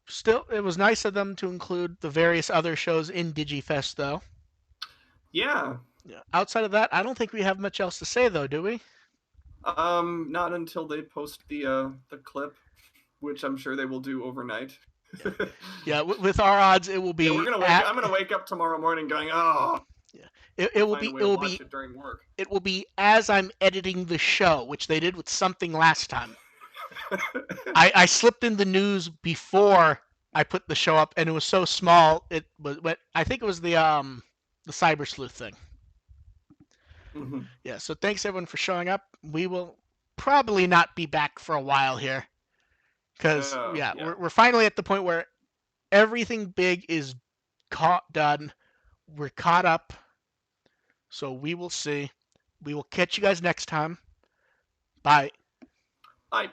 [SPEAKER 1] still, it was nice of them to include the various other shows in DigiFest, though.
[SPEAKER 2] Yeah.
[SPEAKER 1] Yeah. Outside of that, I don't think we have much else to say, though, do we?
[SPEAKER 2] Not until they post the clip, which I'm sure they will do overnight.
[SPEAKER 1] Yeah, yeah. With our odds, it will
[SPEAKER 2] Yeah, we're
[SPEAKER 1] be
[SPEAKER 2] gonna wake.
[SPEAKER 1] at.
[SPEAKER 2] I'm gonna wake up tomorrow morning going, oh,
[SPEAKER 1] Yeah,
[SPEAKER 2] to find a way
[SPEAKER 1] it
[SPEAKER 2] to
[SPEAKER 1] will
[SPEAKER 2] watch
[SPEAKER 1] be
[SPEAKER 2] it during work.
[SPEAKER 1] it will be as I'm editing the show, which they did with something last time. I slipped in the news before I put the show up, and it was so small. It was. I think it was the cyber sleuth thing.
[SPEAKER 2] Mhm.
[SPEAKER 1] Yeah. So thanks everyone for showing up. We will probably not be back for a while here because yeah,
[SPEAKER 2] Yeah.
[SPEAKER 1] we're finally at the point where everything big is done. We're caught up. So we will see. We will catch you guys next time. Bye.
[SPEAKER 2] I